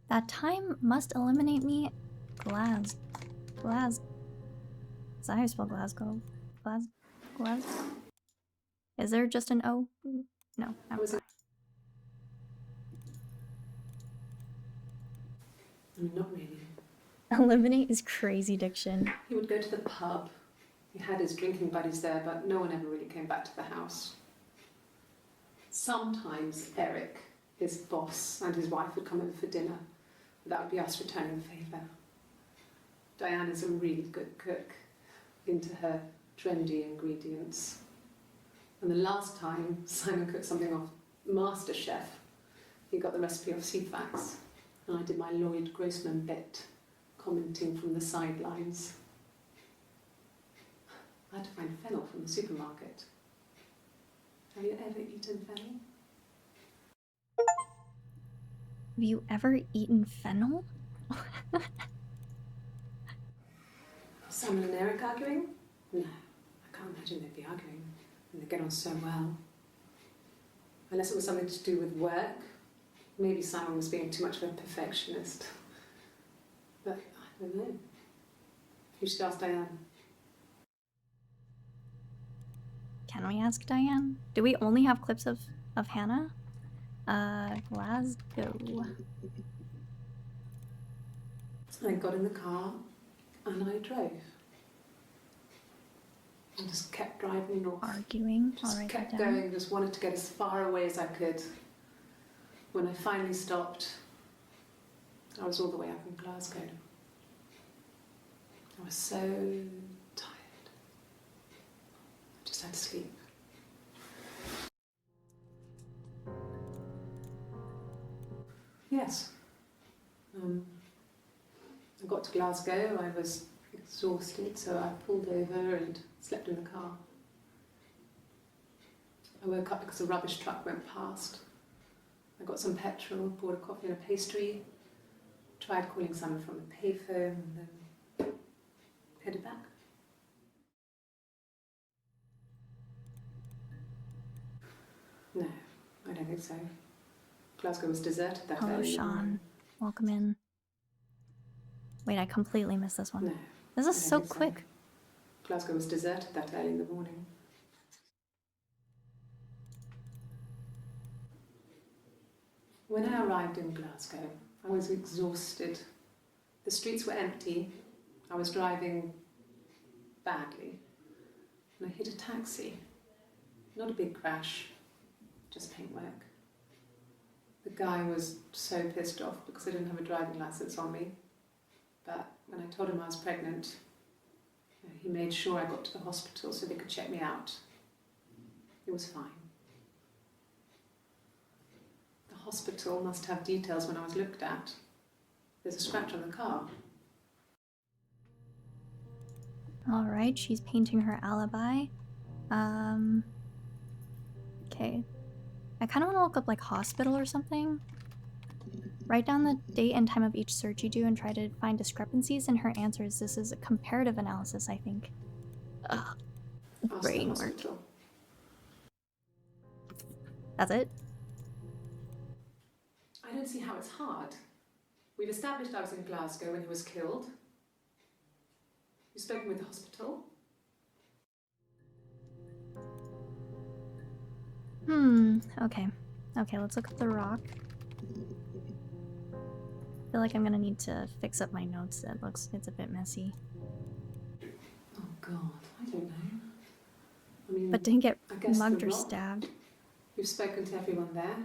That time must eliminate me. Is that how you spell Glasgow? Glas? Is there just an O? No, I'm Was sorry. Not really. Eliminate is crazy diction. He would go to the pub. He had his drinking buddies there, but no one ever really came back to the house. Sometimes Eric, his boss, and his wife would come over for dinner. That would be us returning the favour. Diane is a really good cook, into her trendy ingredients. And the last time Simon cooked something off MasterChef, he got the recipe off CFAX, and I did my Lloyd Grossman bit, commenting from the sidelines. I had to find fennel from the supermarket. Have you ever eaten fennel? Have you ever eaten fennel? Simon and Eric arguing? No, I can't imagine they'd be arguing. And they get on so well. Unless it was something to do with work. Maybe Simon was being too much of a perfectionist. But I don't know. You should ask Diane. Can we ask Diane? Do we only have clips of Hannah? Glasgow. I got in the car and I drove. I just kept driving north. Arguing. I'll Just write kept that down. going, just wanted to get as far away as I could. When I finally stopped, I was all the way up in Glasgow. I was so tired. I just had to sleep. Yes. I got to Glasgow, I was exhausted, so I pulled over and slept in the car. I woke up because a rubbish truck went past. I got some petrol, bought a coffee and a pastry, tried calling someone from the payphone, and then headed back. No, I don't think so. Glasgow was deserted that Hello, early in the morning. Sean. Welcome in. Wait, I completely missed this one. No, This I is don't so think quick. Glasgow was deserted that early in the morning. When I arrived in Glasgow, I was exhausted. The streets were empty. I was driving badly. And I hit a taxi. Not a big crash, just paintwork. The guy was so pissed off because I didn't have a driving license on me. But when I told him I was pregnant, he made sure I got to the hospital so they could check me out. It was fine. The hospital must have details when I was looked at. There's a scratch on the car. Alright, she's painting her alibi. Okay. I kind of want to look up like hospital or something. Write down the date and time of each search you do and try to find discrepancies in her answers. This is a comparative analysis, I think. Ugh. Ask the Brain work. hospital. That's it? I don't see how it's hard. We've established I was in Glasgow when he was killed. You've spoken with the hospital. Okay. Okay, let's look at the rock. I feel like I'm gonna need to fix up my notes. It's a bit messy. Oh God, I don't know. I mean, But didn't get I guess mugged the or rock. stabbed. You've spoken to everyone there.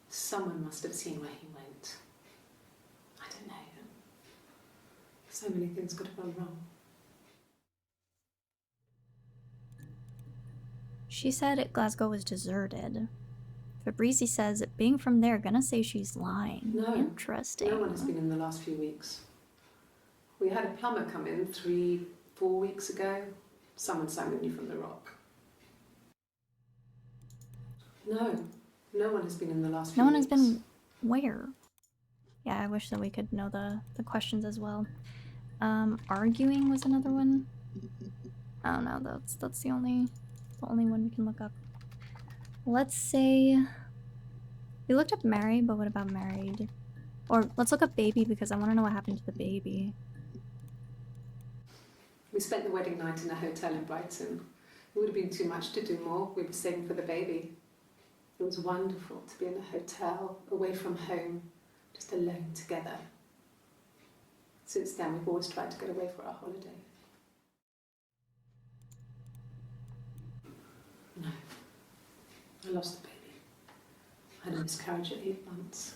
Someone must have seen where he went. I don't know. So many things could have gone wrong. She said Glasgow was deserted. Fabrizi says, being from there, gonna say she's lying. No. Interesting. No one has been in the last few weeks. We had a plumber come in 3-4 weeks ago. Someone summoned you from the rock. No. No one has been in the last few No one weeks. has been where? Yeah, I wish that we could know the questions as well. Arguing was another one. I don't know, that's the only one we can look up. Let's say we looked up married, but what about married? Or let's look up baby because I want to know what happened to the baby. We spent the wedding night in a hotel in Brighton. It would have been too much to do more. We were saving for the baby. It was wonderful to be in a hotel, away from home, just alone together. Since then, we've always tried to get away for our holiday. No. I lost the baby. I had a miscarriage at 8 months.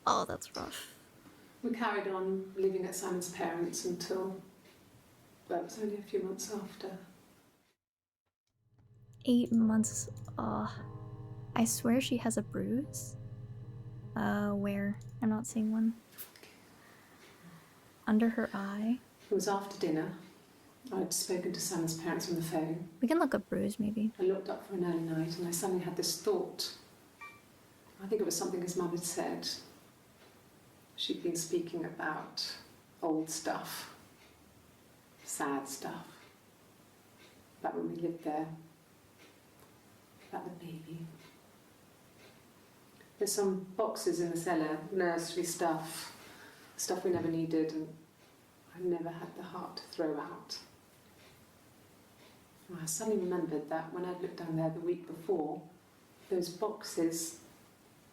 Oh, that's rough. We carried on living at Simon's parents until, well, it was only a few months after. 8 months. Oh, I swear she has a bruise. Where? I'm not seeing one. Under her eye. It was after dinner. I'd spoken to Simon's parents on the phone. We can look up bruise, maybe. I looked up for an early night and I suddenly had this thought. I think it was something his mum had said. She'd been speaking about old stuff, sad stuff, about when we lived there, about the baby. There's some boxes in the cellar, nursery stuff we never needed and I never had the heart to throw out. I suddenly remembered that when I'd looked down there the week before, those boxes,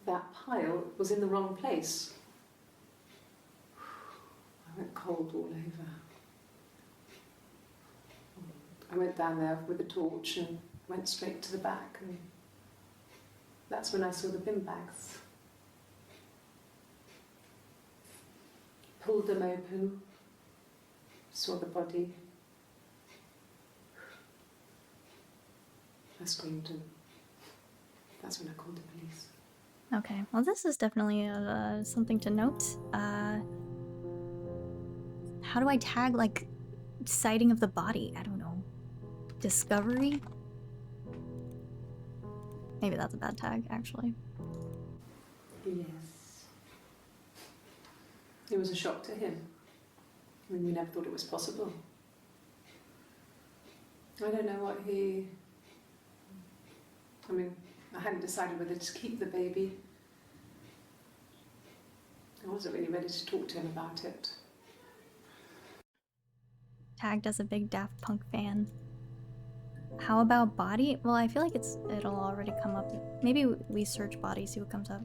that pile was in the wrong place. I went cold all over. I went down there with a torch and went straight to the back, and that's when I saw the bin bags. Pulled them open, saw the body. I screamed, and that's when I called the police. Okay, well this is definitely something to note. How do I tag, like, sighting of the body? I don't know. Discovery? Maybe that's a bad tag, actually. Yes. It was a shock to him. I mean, we never thought it was possible. I don't know what he... I mean, I hadn't decided whether to keep the baby. I wasn't really ready to talk to him about it. Tagged as a big Daft Punk fan. How about body? Well, I feel like it'll already come up. Maybe we search body, see what comes up.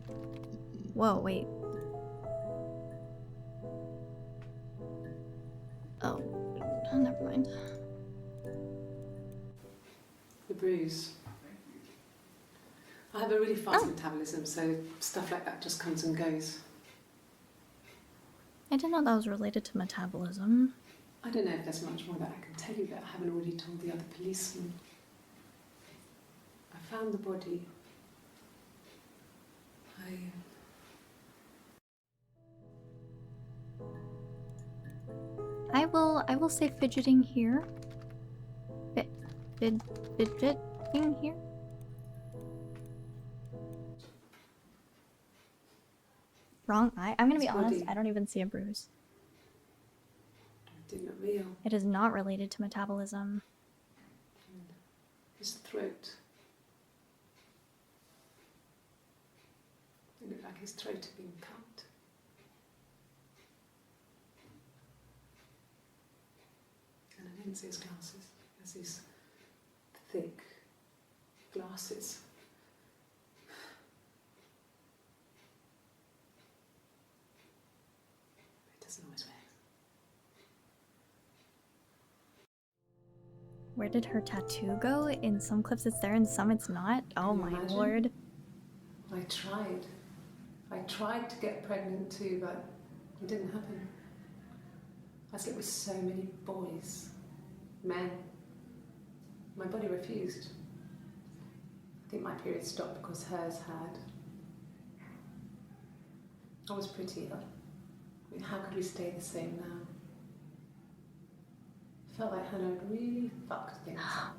Whoa, wait. Oh, never mind. The bruise. I have a really fast metabolism, so stuff like that just comes and goes. I didn't know that was related to metabolism. I don't know if there's much more that I can tell you that I haven't already told the other policemen. I found the body. I will say fidgeting here. Fidgeting here. Wrong eye. I'm gonna be honest, I don't even see a bruise. It didn't look real. It is not related to metabolism. And his throat. It looked like his throat had been cut. And I didn't see his glasses. There's these thick glasses. He doesn't always wear. Where did her tattoo go? In some clips it's there, in some it's not. Oh Can you my imagine? lord. I tried to get pregnant too, but it didn't happen. I slept with so many boys, men. My body refused. I think my period stopped because hers had. I was pretty ill. I mean, how could we stay the same now? Felt like Hannah had really fucked things up.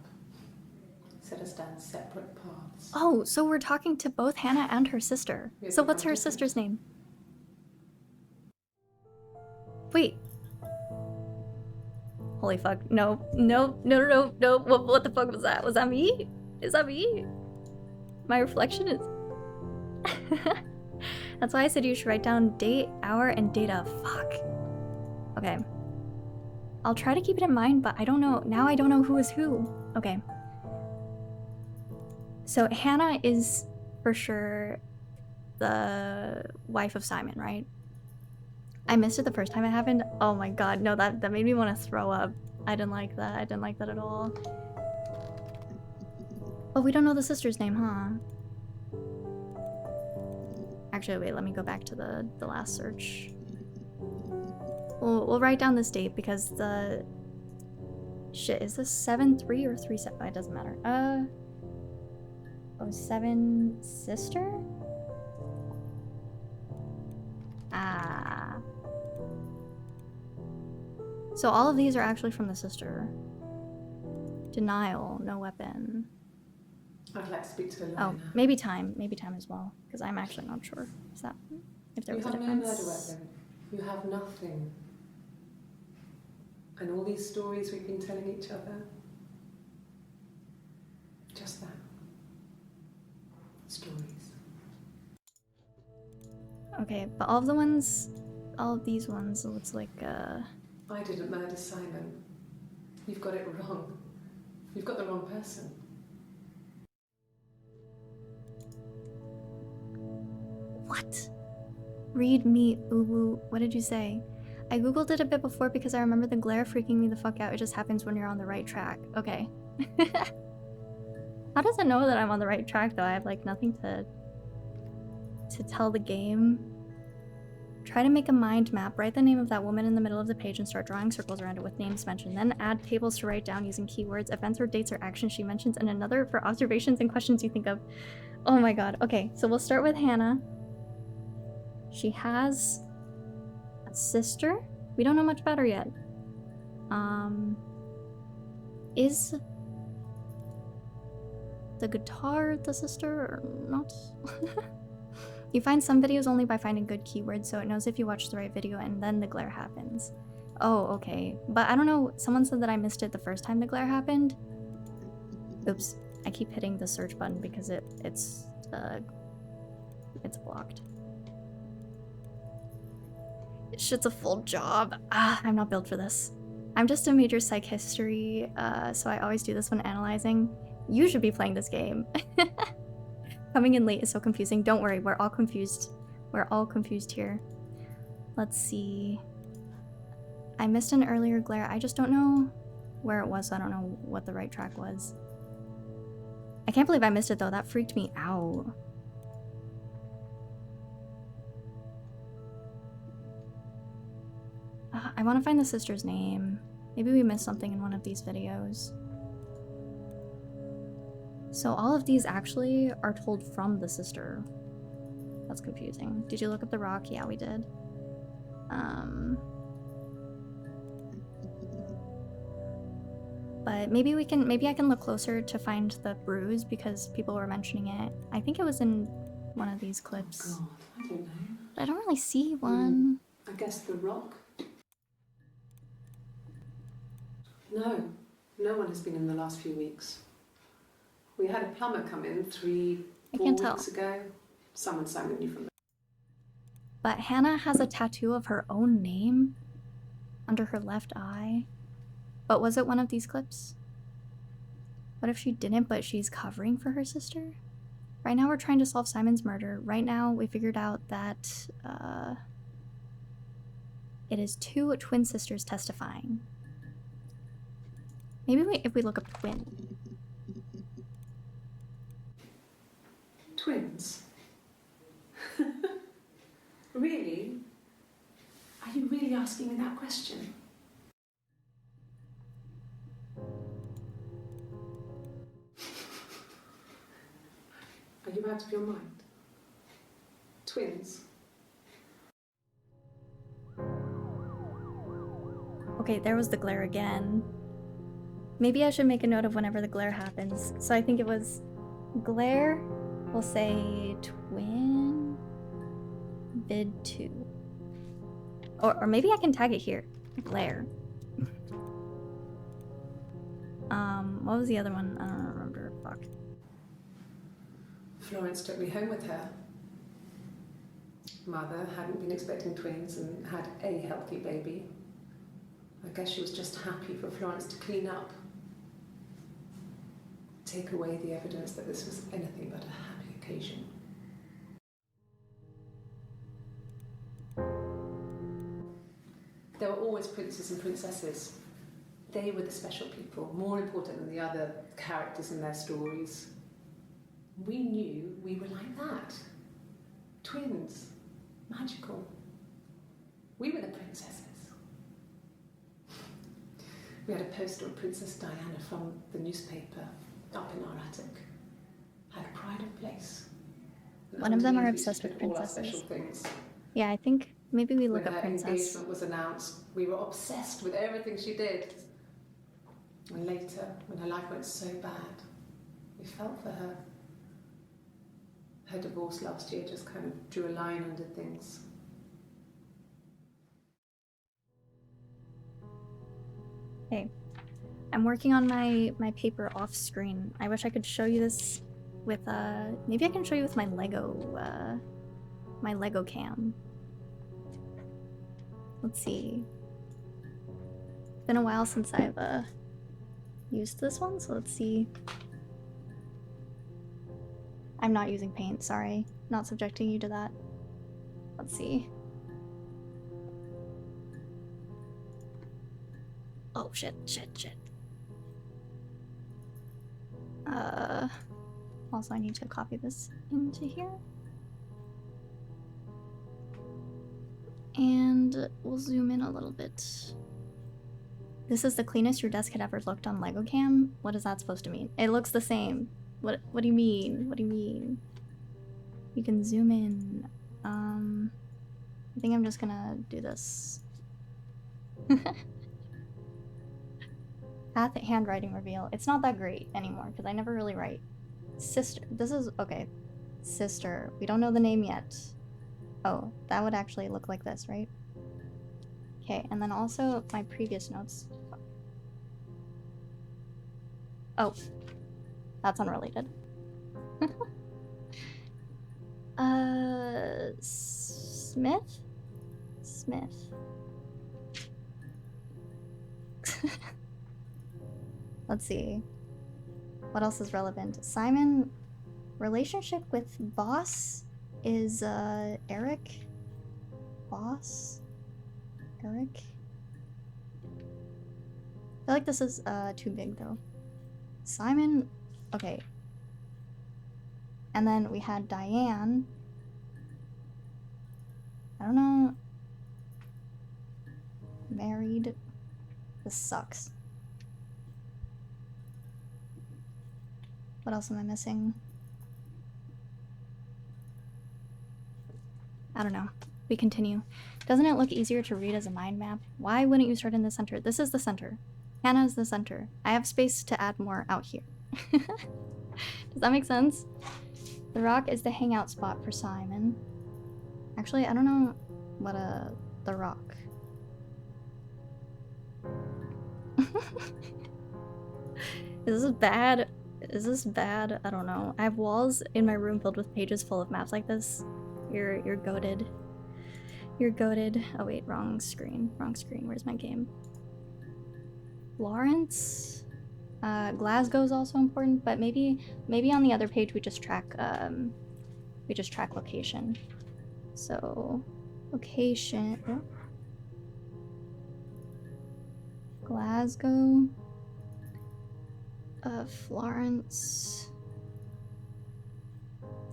Set us down separate paths. Oh, so we're talking to both Hannah and her sister. Yeah, So we what's have her different- sister's name? Wait. Holy fuck. No. What the fuck was that? Was that me? Is that me? My reflection is... That's why I said you should write down date, hour, and data. Fuck. Okay. I'll try to keep it in mind, but I don't know. Now I don't know who is who. Okay. So Hannah is for sure the wife of Simon, right? I missed it the first time it happened. Oh my god, no, that made me want to throw up. I didn't like that. I didn't like that at all. Oh, we don't know the sister's name, huh? Actually, wait, let me go back to the last search. We'll write down this date because the... Shit, is this 7-3 or 3-7? It doesn't matter. 07 sister? Ah. So all of these are actually from the sister. Denial, no weapon. I'd like to speak to a lawyer Oh, now. maybe time as well, because I'm actually not sure. Is that if there You was a have no difference? murder weapon. You have nothing. And all these stories we've been telling each other. Just that. Stories. Okay, but all of these ones, it looks like I didn't murder Simon. You've got it wrong. You've got the wrong person. What? Read me, uwu. What did you say? I googled it a bit before because I remember the glare freaking me the fuck out. It just happens when you're on the right track. Okay. How does it know that I'm on the right track though? I have like nothing to tell the game. Try to make a mind map. Write the name of that woman in the middle of the page and start drawing circles around it with names mentioned. Then add tables to write down using keywords, events or dates or actions she mentions, and another for observations and questions you think of. Oh my god. Okay, so we'll start with Hannah. She has a sister? We don't know much about her yet. Is the guitar the sister or not? You find some videos only by finding good keywords, so it knows if you watch the right video and then the glare happens. Oh, okay. But I don't know, someone said that I missed it the first time the glare happened. Oops. I keep hitting the search button because it's blocked. Shit's a full job. I'm not built for this. I'm just a major psych history, so I always do this when analyzing. You should be playing this game. Coming in late is so confusing. Don't worry, we're all confused. We're all confused here. Let's see. I missed an earlier glare. I just don't know where it was, so I don't know what the right track was. I can't believe I missed it though. That freaked me out. I want to find the sister's name. Maybe we missed something in one of these videos. So all of these actually are told from the sister. That's confusing. Did you look up the rock? Yeah, we did. But maybe I can look closer to find the bruise because people were mentioning it. I think it was in one of these clips. Oh God, I don't know. But I don't really see one. I guess the rock? No, no one has been in the last few weeks. We had a plumber come in 3-4 weeks ago. Someone summoned you from the... But Hannah has a tattoo of her own name under her left eye. But was it one of these clips? What if she didn't, but she's covering for her sister? Right now we're trying to solve Simon's murder. Right now we figured out that it is 2 twin sisters testifying. Maybe if we look up twin. Twins? Really? Are you really asking me that question? Are you out of your mind? Twins? Okay, there was the glare again. Maybe I should make a note of whenever the glare happens. So I think it was glare, we'll say twin vid 2. Or maybe I can tag it here. Glare. What was the other one? I don't remember. Fuck. Florence took me home with her. Mother hadn't been expecting twins and had a healthy baby. I guess she was just happy for Florence to clean up. Take away the evidence that this was anything but a happy occasion. There were always princes and princesses. They were the special people, more important than the other characters in their stories. We knew we were like that. Twins. Magical. We were the princesses. We had a poster of Princess Diana from the newspaper up in our attic. Had pride of place. One of them are obsessed with princesses. All our special things. Yeah, I think maybe we look up When her princess. engagement was announced, we were obsessed with everything she did. And later, when her life went so bad, we felt for her. Her divorce last year just kind of drew a line under things. Hey, I'm working on my paper off screen. I wish I could show you this with maybe I can show you with my Lego cam. Let's see. It's been a while since I've used this one, so let's see. I'm not using paint, sorry. Not subjecting you to that. Let's see. Oh shit. Also I need to copy this into here. And we'll zoom in a little bit. This is the cleanest your desk had ever looked on Lego Cam? What is that supposed to mean? It looks the same. What do you mean? What do you mean? You can zoom in. I think I'm just gonna do this. Path handwriting reveal. It's not that great anymore because I never really write. Sister. This is okay. Sister. We don't know the name yet. Oh, that would actually look like this, right? Okay, and then also my previous notes. Oh, that's unrelated. Smith? Smith. Let's see. What else is relevant? Simon, relationship with boss is, Eric? Boss? Eric? I feel like this is, too big, though. Simon, okay. And then we had Diane. I don't know. Married. This sucks. What else am I missing? I don't know. We continue. Doesn't it look easier to read as a mind map? Why wouldn't you start in the center? This is the center. Hannah is the center. I have space to add more out here. Does that make sense? The rock is the hangout spot for Simon. Actually, I don't know what the rock. Is this bad? Is this bad? I don't know. I have walls in my room filled with pages full of maps like this. You're goated. You're goated. Oh wait, wrong screen. Wrong screen. Where's my game? Lawrence. Glasgow's also important, but maybe on the other page we just track location. So location. Oh. Glasgow. Florence.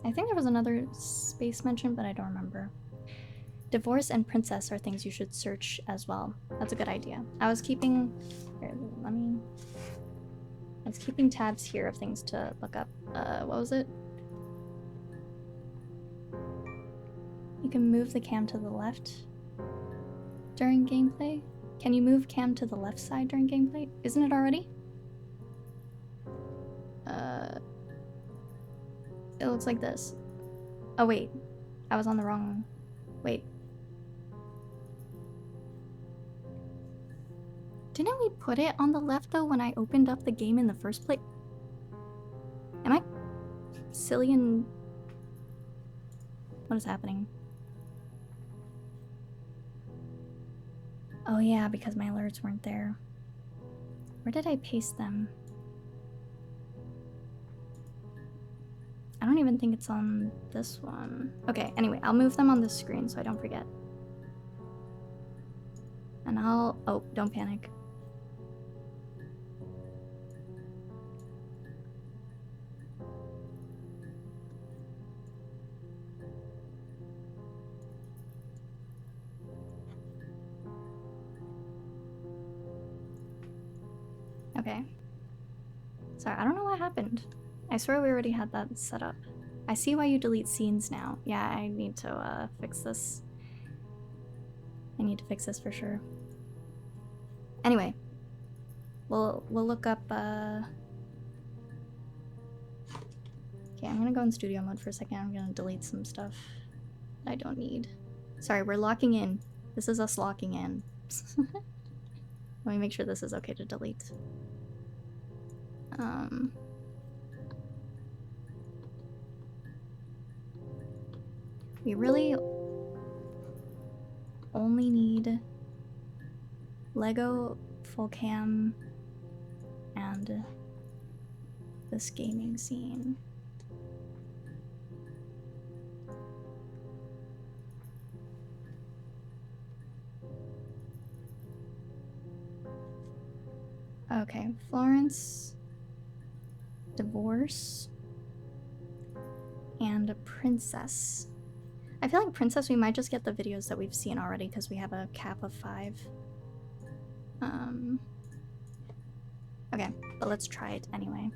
I think there was another space mentioned, but I don't remember. Divorce and princess are things you should search as well. That's a good idea. I was keeping... Here, I was keeping tabs here of things to look up. What was it? You can move the cam to the left during gameplay. Can you move cam to the left side during gameplay? Isn't it already? It looks like this. Oh wait, I was on the wrong... Wait. Didn't we put it on the left though when I opened up the game in the first place? Am I silly and... What is happening? Oh yeah, because my alerts weren't there. Where did I paste them? I don't even think it's on this one. Okay, anyway, I'll move them on this screen so I don't forget. And I'll... Oh, don't panic. Okay. Sorry, I don't know what happened. I swear we already had that set up. I see why you delete scenes now. Yeah, I need to fix this. I need to fix this for sure. Anyway, we'll look up. Okay, I'm gonna go in studio mode for a second. I'm gonna delete some stuff that I don't need. Sorry, we're locking in. This is us locking in. Let me make sure this is okay to delete. We really only need Lego full cam and this gaming scene. Okay, Florence, divorce, and a princess. I feel like princess, we might just get the videos that we've seen already because we have a cap of 5. Okay, but let's try it anyway.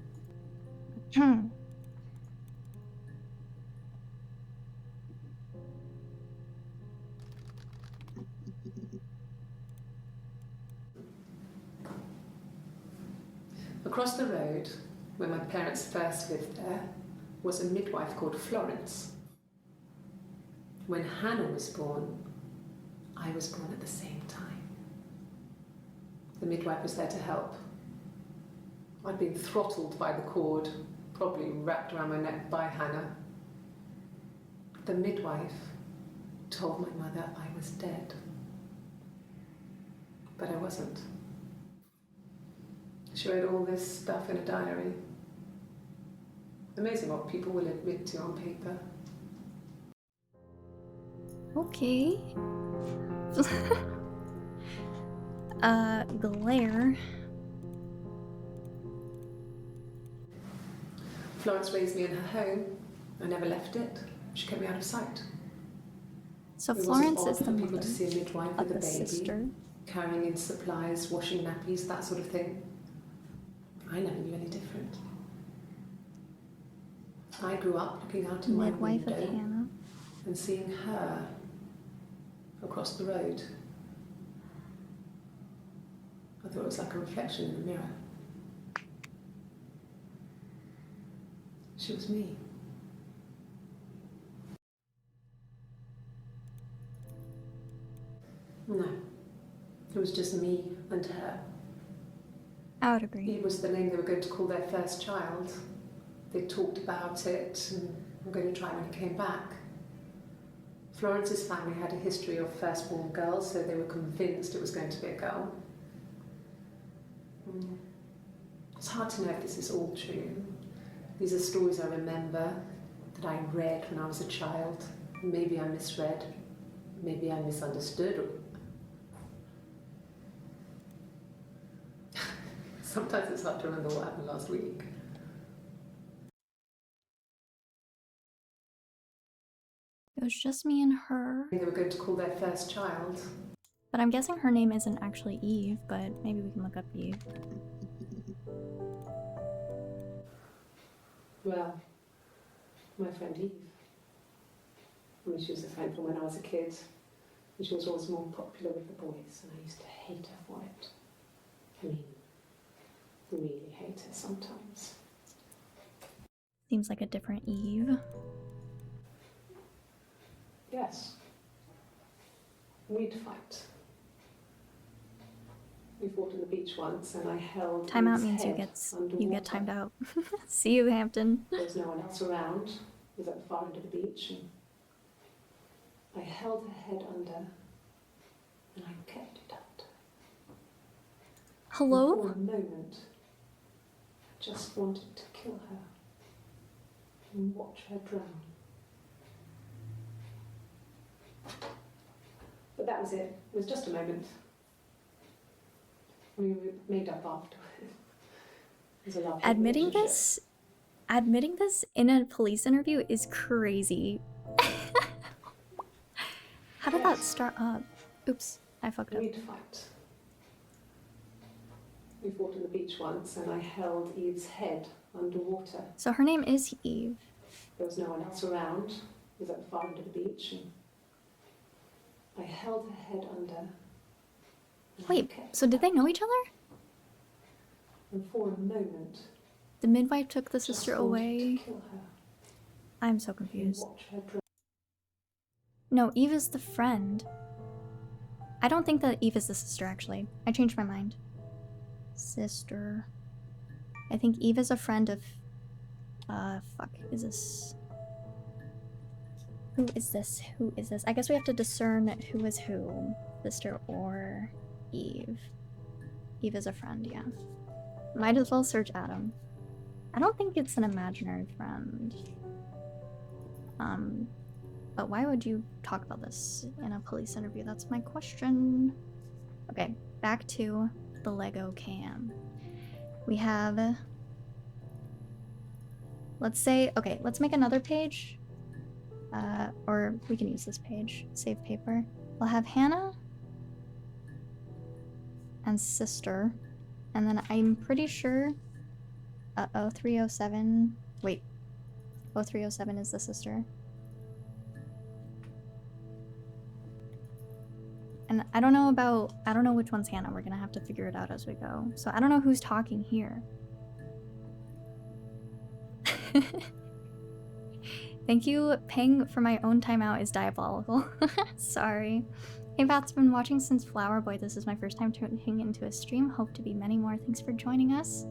Across the road, where my parents first lived there, was a midwife called Florence. When Hannah was born, I was born at the same time. The midwife was there to help. I'd been throttled by the cord, probably wrapped around my neck by Hannah. The midwife told my mother I was dead. But I wasn't. She wrote all this stuff in a diary. Amazing what people will admit to on paper. Okay. Glare. Florence raised me in her home. I never left it. She kept me out of sight. So It wasn't Florence odd is the for people mother to see a midwife of with a the baby, sister. carrying in supplies, washing nappies, that sort of thing. I never knew any different. I grew up looking out in my Midwife of window Hannah. and seeing her across the road. I thought it was like a reflection in the mirror. She was me. No, it was just me and her. I would agree. Eve was the name they were going to call their first child. They talked about it and were going to try when he came back. Florence's family had a history of firstborn girls, so they were convinced it was going to be a girl. It's hard to know if this is all true. These are stories I remember, that I read when I was a child. Maybe I misread, maybe I misunderstood. Sometimes it's hard to remember what happened last week. It was just me and her. They were going to call their first child. But I'm guessing her name isn't actually Eve, but maybe we can look up Eve. Well, my friend Eve. I mean, she was a friend from when I was a kid. And she was always more popular with the boys, and I used to hate her for it. I mean, really hate her sometimes. Seems like a different Eve. Yes. We'd fight. We fought on the beach once, and I held Timeout Eve's means you head get underwater. timed out. See you, Hampton. There was no one else around. It was at the far end of the beach, and I held her head under, and I kept it out. Hello? And for a moment, I just wanted to kill her and watch her drown. But that was it. It was just a moment. We made up afterwards. It was a lovely Admitting relationship. this in a police interview is crazy. How did that start up? Oops, I fucked up. We'd fight. We fought on the beach once, and I held Eve's head underwater. So her name is Eve. There was no one else around. It was at the far end of the beach, and I held her head under. and I Wait, kept so did it they out. know each other? And for a moment, The midwife took the just sister wanted away. to kill her I'm so and confused. watch her drown. No, Eve is the friend. I don't think that Eve is the sister, actually. I changed my mind. Sister. I think Eve is a friend of... fuck. Is this... Who is this? Who is this? I guess we have to discern who is who. Sister or Eve. Eve is a friend, yeah. Might as well search Adam. I don't think it's an imaginary friend. But why would you talk about this in a police interview? That's my question. Okay, back to the Lego cam. We have... Let's say... Okay, let's make another page. Or we can use this page. Save paper. We'll have Hannah and sister. And then I'm pretty sure... 0307... Wait. 0307 is the sister. And I don't know which one's Hannah. We're gonna have to figure it out as we go. So I don't know who's talking here. Thank you. Paying for my own timeout is diabolical. Sorry. Hey Pat's been watching since Flower Boy. This is my first time tuning into a stream. Hope to be many more. Thanks for joining us.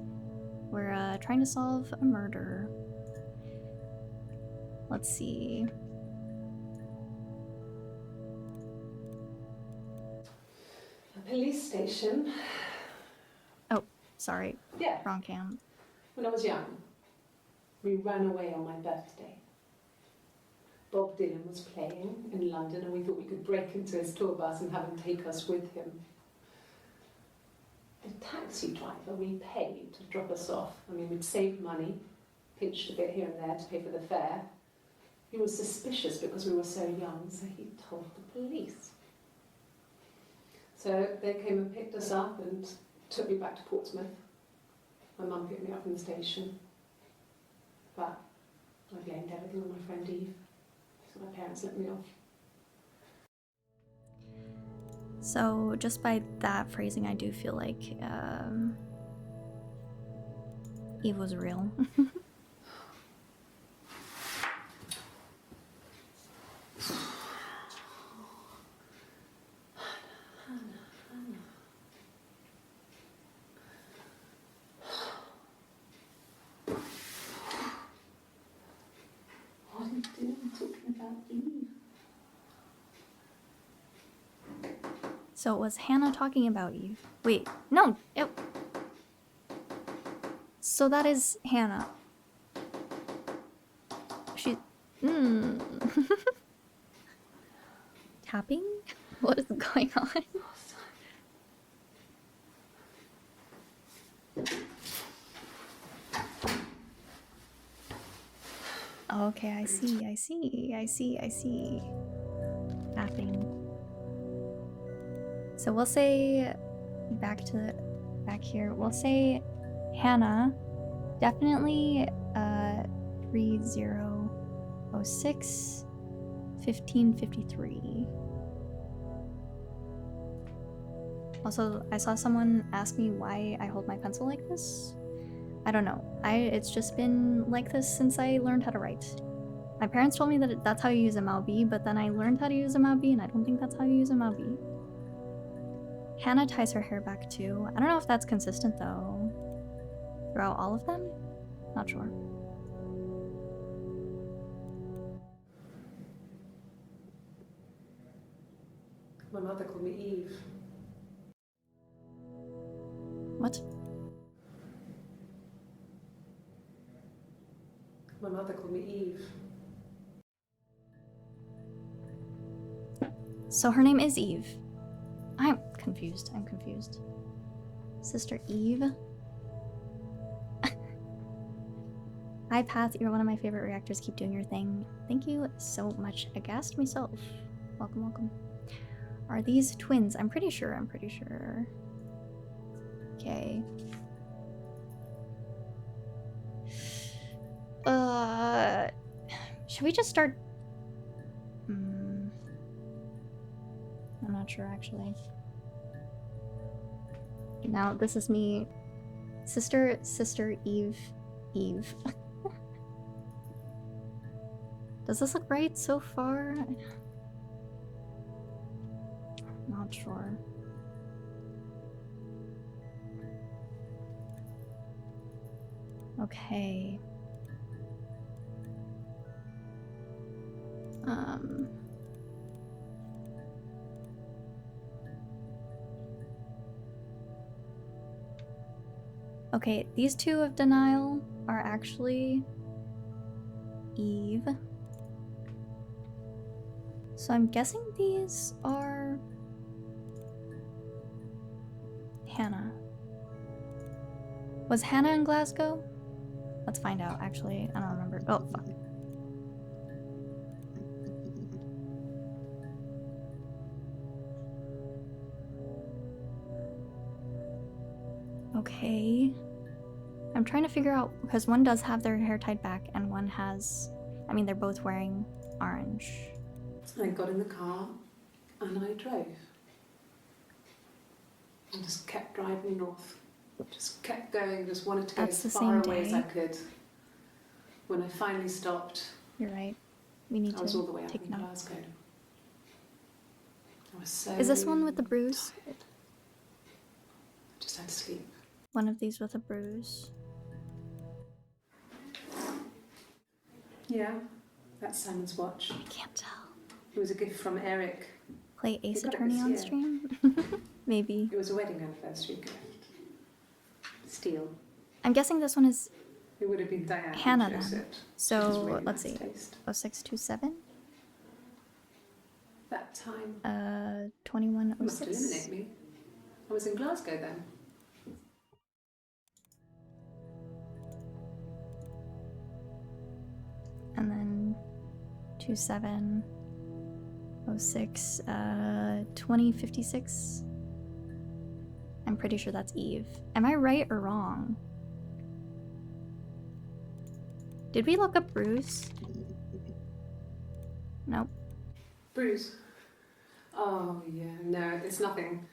We're trying to solve a murder. Let's see. A police station. Oh, sorry. Yeah. Wrong cam. When I was young, we ran away on my birthday. Bob Dylan was playing in London and we thought we could break into his tour bus and have him take us with him. The taxi driver we paid to drop us off, I mean, we'd saved money, pinched a bit here and there to pay for the fare. He was suspicious because we were so young, so he told the police. So they came and picked us up and took me back to Portsmouth. My mum picked me up from the station. But I blamed everything on my friend Eve. So my parents let me off. So just by that phrasing, I do feel like Eve was real. What are you doing talking about Eve? So it was Hannah talking about Eve. Wait, no. So that is Hannah. She... Tapping? What is going on? Okay, I see. Tapping. So we'll say back here. We'll say Hannah, definitely 3006 1553. Also, I saw someone ask me why I hold my pencil like this. I don't know. It's just been like this since I learned how to write. My parents told me that that's how you use a Malby, but then I learned how to use a Malby, and I don't think that's how you use a Malby. Hannah ties her hair back too. I don't know if that's consistent though. Throughout all of them? Not sure. My mother called me Eve. What? My mother called me Eve. So her name is Eve. I'm confused. Sister Eve? Hi Path, you're one of my favorite reactors. Keep doing your thing. Thank you so much. Aghast myself. Welcome. Are these twins? I'm pretty sure. Okay. Should we just start? I'm not sure actually. Now this is me. Sister Eve. Does this look right so far? Not sure. Okay. Okay, these two of denial are actually Eve. So I'm guessing these are Hannah. Was Hannah in Glasgow? Let's find out, actually. I don't remember. Oh, fuck. Okay. I'm trying to figure out, because one does have their hair tied back and one has, I mean, they're both wearing orange. I got in the car and I drove. And just kept driving north. Just kept going, just wanted to get That's as the far same away as I day. could. When I finally stopped, You're right. We need I was all the to way up take in note. Glasgow. I was so Is this one with the bruise? tired. I just had to sleep. One of these with a bruise. Yeah, that's Simon's watch. I can't tell. It was a gift from Eric. Play Ace got it Attorney this on year. stream? Maybe. It was a wedding anniversary gift. Steel. I'm guessing this one is It would have been Diane who Hannah chose then. it. She has So really let's nice see. taste. 0627? That time must 2106. eliminate me. I was in Glasgow then. And then 2706, 2056. I'm pretty sure that's Eve. Am I right or wrong? Did we look up Bruce? Nope. Bruce. Oh yeah, no, it's nothing.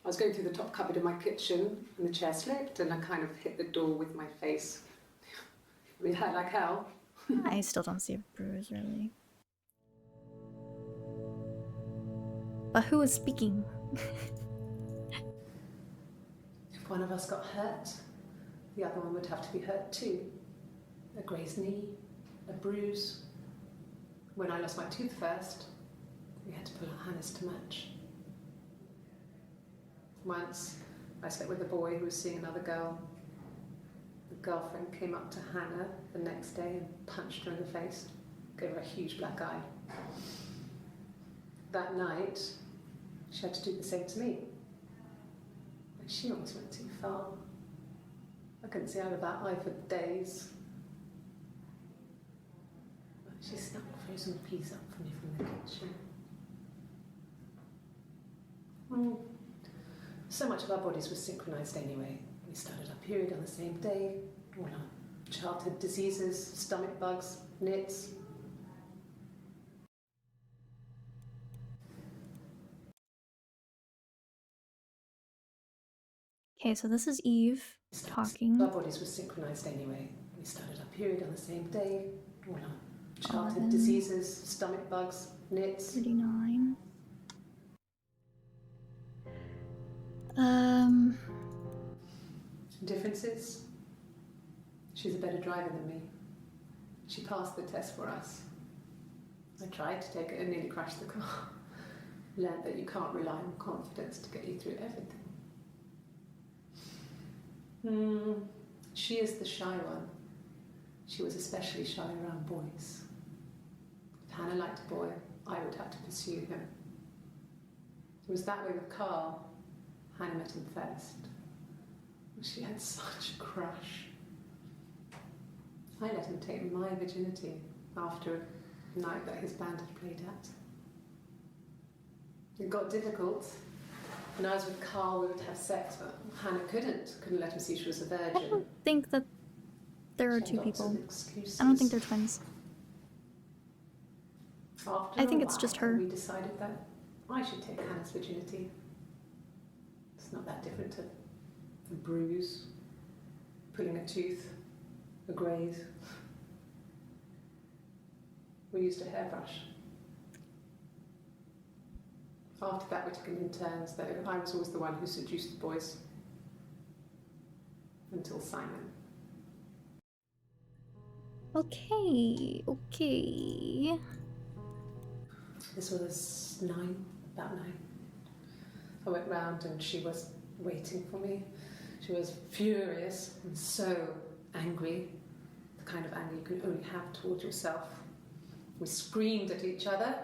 I was going through the top cupboard in my kitchen and the chair slipped and I kind of hit the door with my face. I mean, it hurt like hell. I still don't see a bruise, really. But who is speaking? If one of us got hurt, the other one would have to be hurt too. A grazed knee, a bruise. When I lost my tooth first, we had to pull our Hannah's to match. Once, I slept with a boy who was seeing another girl. The girlfriend came up to Hannah the next day and punched her in the face, gave her a huge black eye. That night, she had to do the same to me. But she almost went too far. I couldn't see out of that eye for days. She snuck a frozen piece up for me from the kitchen. So much of our bodies were synchronised anyway. We started our period on the same day. All our childhood diseases, stomach bugs, nits. Okay, so this is Eve talking. Our bodies were synchronised anyway. We started our period on the same day. All our childhood 11. diseases, stomach bugs, nits. 39. Differences? She's a better driver than me. She passed the test for us. I tried to take it and nearly crashed the car. Learned that you can't rely on confidence to get you through everything. She is the shy one. She was especially shy around boys. If Hannah liked a boy, I would have to pursue him. It was that way with Carl. Hannah met him first. She had such a crush. I let him take my virginity after a night that his band had played at. It got difficult. When I was with Carl, we would have sex, but Hannah couldn't let him see she was a I virgin. don't think that there are She two had lots of people. excuses. I don't think they're twins. After I think a it's just while, her. We decided that I should take Hannah's virginity. It's not that different to a bruise, pulling a tooth, a graze. We used a hairbrush. After that, we took it in turns, though. I was always the one who seduced the boys. Until Simon. Okay, okay. This was about 9. I went round and she was waiting for me. She She was furious and so angry, the kind of anger you can only have towards yourself. We screamed at each other,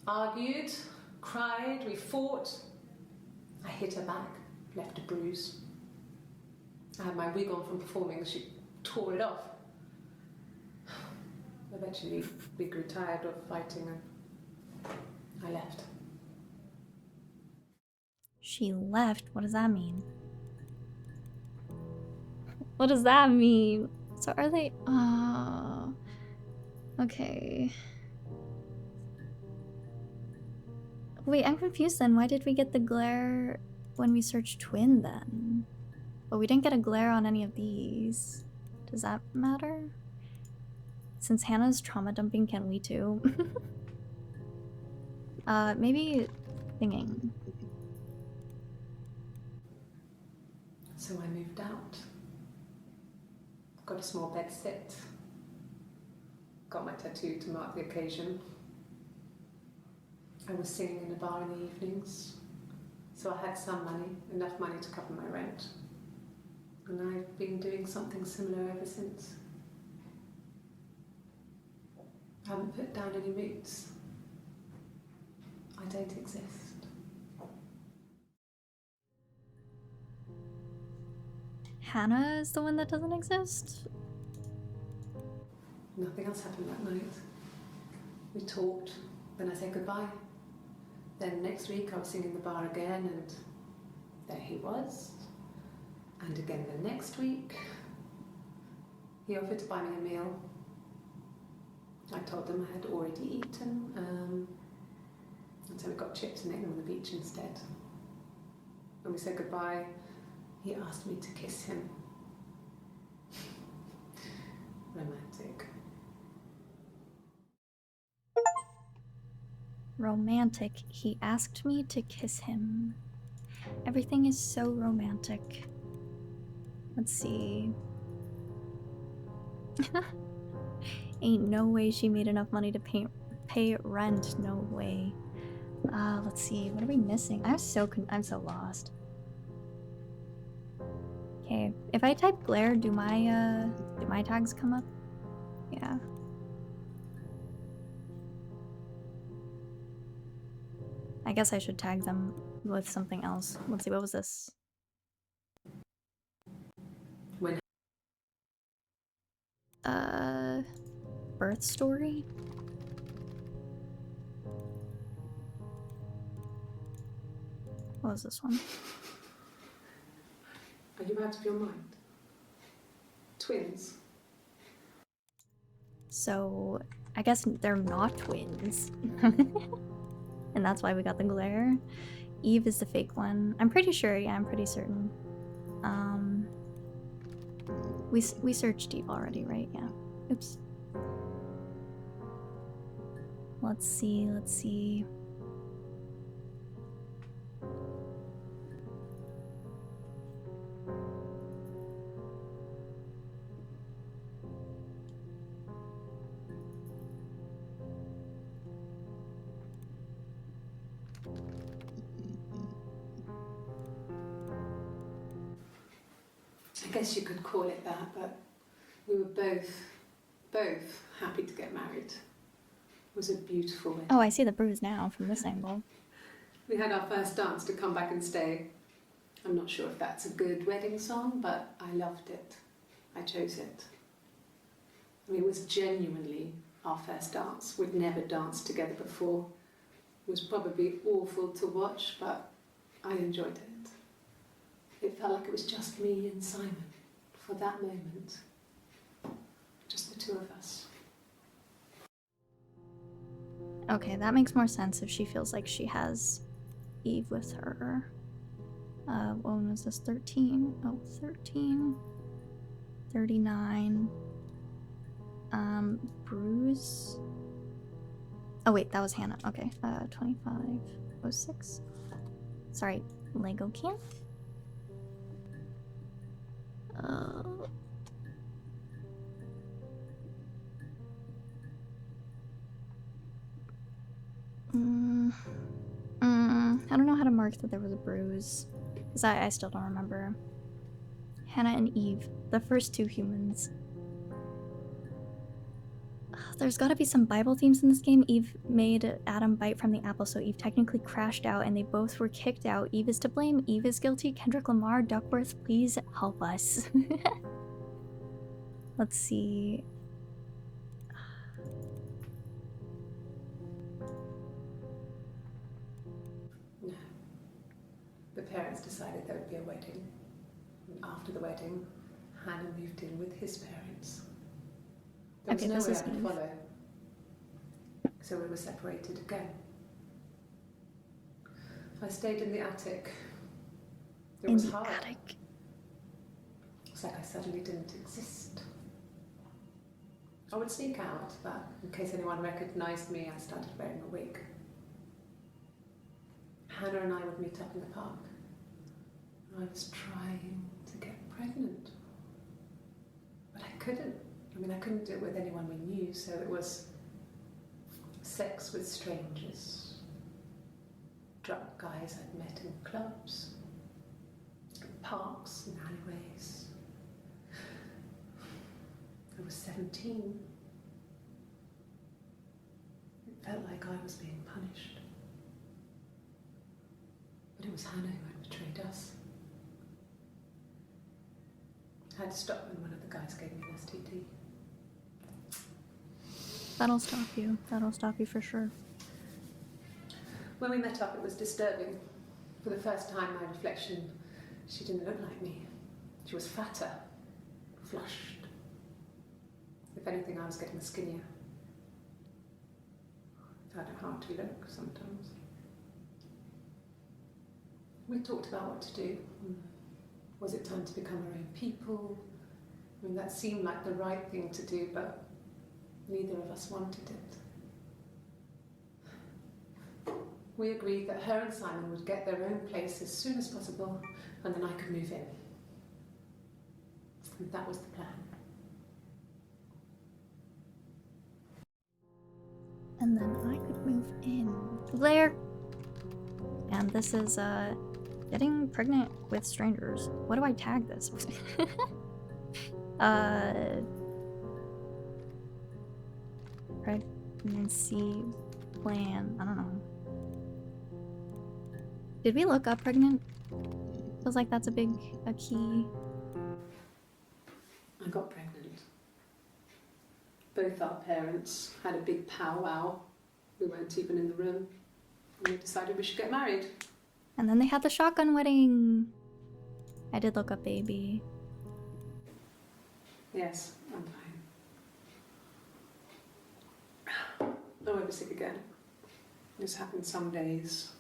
argued, cried, we fought. I hit her back, left a bruise. I had my wig on from performing, she tore it off. Eventually, we grew tired of fighting and I left. She left? What does that mean? What does that mean? So are they... Oh... Okay. Wait, I'm confused then. Why did we get the glare when we searched twin then? But we didn't get a glare on any of these. Does that matter? Since Hannah's trauma dumping, can we too? Maybe thinking. So I moved out. Got a small bed sit. Got my tattoo to mark the occasion. I was singing in a bar in the evenings, so I had some money, enough money to cover my rent. And I've been doing something similar ever since. I haven't put down any roots. I don't exist. Hannah is the one that doesn't exist? Nothing else happened that night. We talked, then I said goodbye. Then next week I was singing in the bar again and there he was. And again the next week, he offered to buy me a meal. I told him I had already eaten, and so we got chips and ate them on the beach instead. When we said goodbye, he asked me to kiss him. Romantic. Romantic. He asked me to kiss him. Everything is so romantic. Let's see. Ain't no way she made enough money to pay rent. No way. Let's see. What are we missing? I'm so lost. Okay. If I type glare, do my tags come up? Yeah. I guess I should tag them with something else. Let's see, what was this? When Birth story? What was this one? Are you out of your mind? Twins. So, I guess they're not twins. And that's why we got the glare. Eve is the fake one. I'm pretty sure, yeah, I'm pretty certain. We searched Eve already, right? Yeah. Oops. Let's see. I guess you could call it that, but we were both happy to get married. It was a beautiful wedding. Oh, I see the bruise now from this angle. We had our first dance to Come Back and Stay. I'm not sure if that's a good wedding song, but I loved it. I chose it. I mean, it was genuinely our first dance. We'd never danced together before. It was probably awful to watch, but I enjoyed it. It felt like it was just me and Simon for that moment. Just the two of us. Okay, that makes more sense if she feels like she has Eve with her. When was this? 13? Oh, 13. 39. Bruise. Oh wait, that was Hannah. Okay, 25. 06. Sorry, Lego camp? I don't know how to mark that there was a bruise, because I still don't remember. Hannah and Eve, the first two humans. There's gotta be some Bible themes in this game. Eve made Adam bite from the apple, so Eve technically crashed out and they both were kicked out. Eve is to blame. Eve is guilty. Kendrick Lamar, Duckworth, please help us. Let's see. No. The parents decided there would be a wedding. And after the wedding, Hannah moved in with his parents. There was Okay, no this way is I could Eve. follow. So we were separated again. I stayed in the attic. It In was the hard. attic. It's like I suddenly didn't exist. I would sneak out, but in case anyone recognised me, I started wearing a wig. Hannah and I would meet up in the park. I was trying to get pregnant. But I couldn't. I mean, I couldn't do it with anyone we knew, so it was sex with strangers. Drunk guys I'd met in clubs, in parks and alleyways. I was 17. It felt like I was being punished. But it was Hannah who had betrayed us. I had to stop when one of the guys gave me an STD. That'll stop you. That'll stop you for sure. When we met up, it was disturbing. For the first time, my reflection, she didn't look like me. She was fatter, flushed. If anything, I was getting skinnier. I found it hard to look sometimes. We talked about what to do. Was it time to become our own people? I mean, that seemed like the right thing to do, but neither of us wanted it. We agreed that her and Simon would get their own place as soon as possible, and then I could move in. And that was the plan. And then I could move in. Blair! And this is, getting pregnant with strangers. What do I tag this? Pregnancy plan. I don't know. Did we look up pregnant? Feels like that's a key. I got pregnant. Both our parents had a big powwow. We weren't even in the room. And we decided we should get married. And then they had the shotgun wedding. I did look up baby. Yes, I'm fine. I won't be sick again. This happens some days.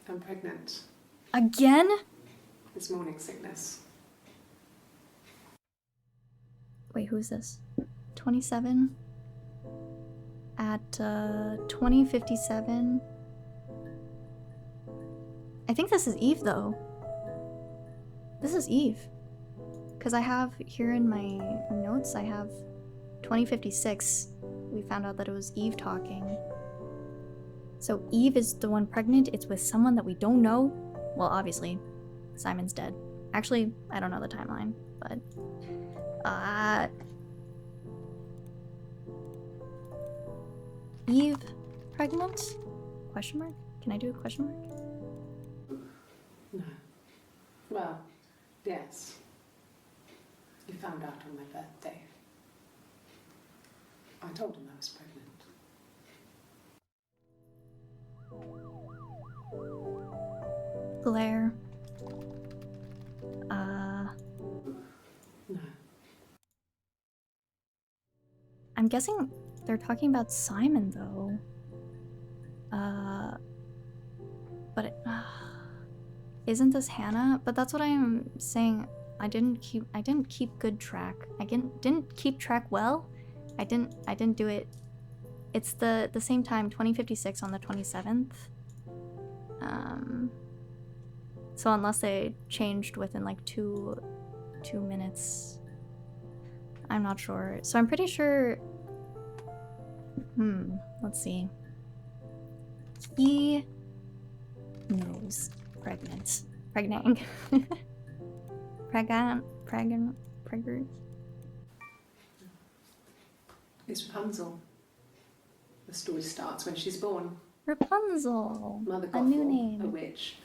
I'm pregnant. Again? It's morning sickness. Wait, who's this? 27? At 20:57. I think this is Eve though. This is Eve. Because I have here in my notes, I have 20:56. We found out that it was Eve talking. So Eve is the one pregnant. It's with someone that we don't know. Well, obviously, Simon's dead. Actually, I don't know the timeline, but Eve pregnant? Question mark? Can I do a question mark? No. Well, yes. You found out on my birthday. I told him I was pregnant. Blair. No. I'm guessing they're talking about Simon though. But isn't this Hannah? But that's what I'm saying. I didn't keep good track. I didn't keep track well. I didn't do it. It's the same time, 20:56 on the 27th. So unless they changed within like two minutes, I'm not sure. So I'm pretty sure. Let's see. He knows pregnant. Pregnant. Pregnant. It's Rapunzel. The story starts when she's born. Rapunzel. Mother A new Gothel, name. a witch,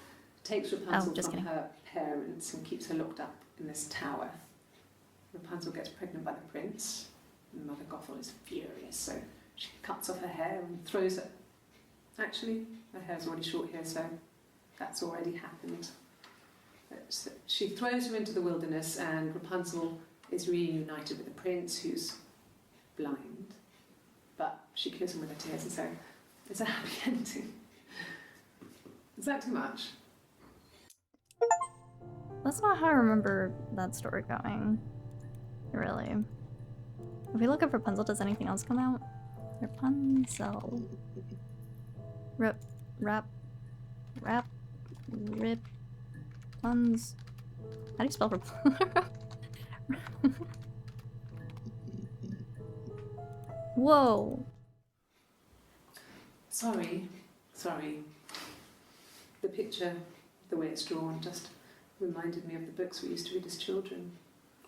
takes Rapunzel just from kidding. her parents and keeps her locked up in this tower. Rapunzel gets pregnant by the prince. And Mother Gothel is furious, so she cuts off her hair and throws it. Actually, her hair's already short here, so that's already happened. So she throws her into the wilderness, and Rapunzel is reunited with the prince, who's blind. But she kills him with her tears, and so it's a happy ending. Is that too much? That's not how I remember that story going. Really. If we look up Rapunzel, does anything else come out? Rapunzel. Rip. Puns. How do you spell Rapunzel? Whoa. Sorry. The picture, the way it's drawn, just reminded me of the books we used to read as children.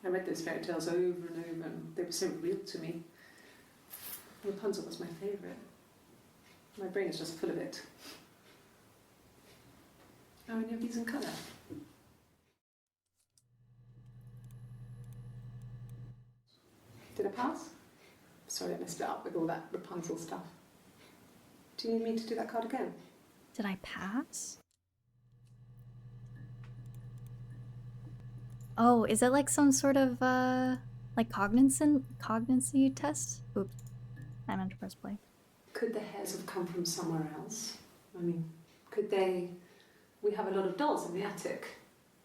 I read those fairy tales over and over, and they were so real to me. Rapunzel was my favourite. My brain is just full of it. Are any of these in colour? Did I pass? Sorry, I messed it up with all that Rapunzel stuff. Do you need me to do that card again? Did I pass? Oh, is it like some sort of like cognicy test? Oops. I meant to press play. Could the hairs have come from somewhere else? I mean, could they... We have a lot of dolls in the attic.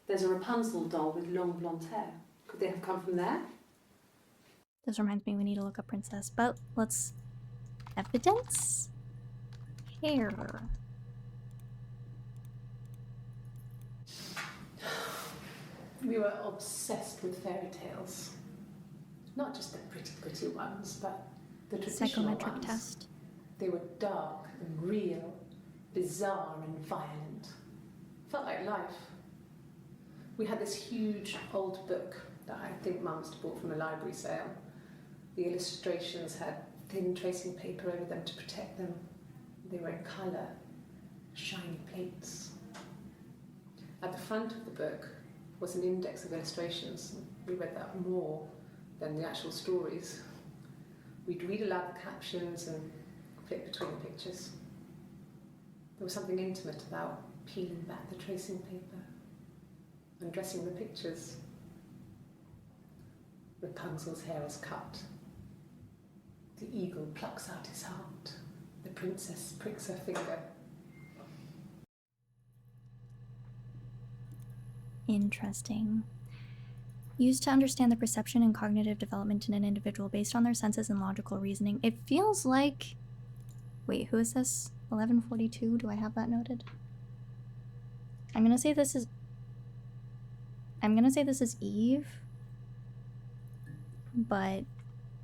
There's a Rapunzel doll with long blonde hair. Could they have come from there? This reminds me we need to look up princess, but let's... Evidence? Hair. We were obsessed with fairy tales. Not just the pretty ones, but the traditional Psychometric ones. test. They were dark and real, bizarre and violent. Felt like life. We had this huge old book that I think Mum must have bought from a library sale. The illustrations had thin tracing paper over them to protect them. They were in colour, shiny plates. At the front of the book was an index of illustrations. We read that more than the actual stories. We'd read aloud the captions and flip between the pictures. There was something intimate about peeling back the tracing paper, undressing the pictures. Rapunzel's hair is cut. The eagle plucks out his heart. The princess pricks her finger. Interesting. Used to understand the perception and cognitive development in an individual based on their senses and logical reasoning. It feels like... Wait, who is this? 1142? Do I have that noted? I'm gonna say this is Eve. But,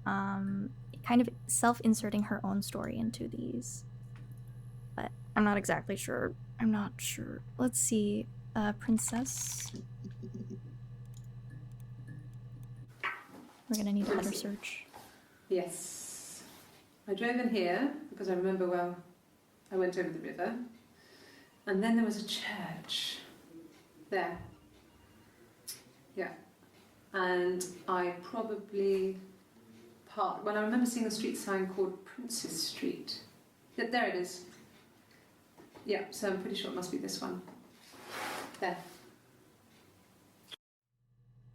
kind of self-inserting her own story into these. But I'm not exactly sure. I'm not sure. Let's see. Princess. We're gonna need a better search. Yes. I drove in here because I remember well I went over the river. And then there was a church. There. Yeah. And I probably parked... Well, I remember seeing a street sign called Princess Street. Yeah, there it is. Yeah, so I'm pretty sure it must be this one. There.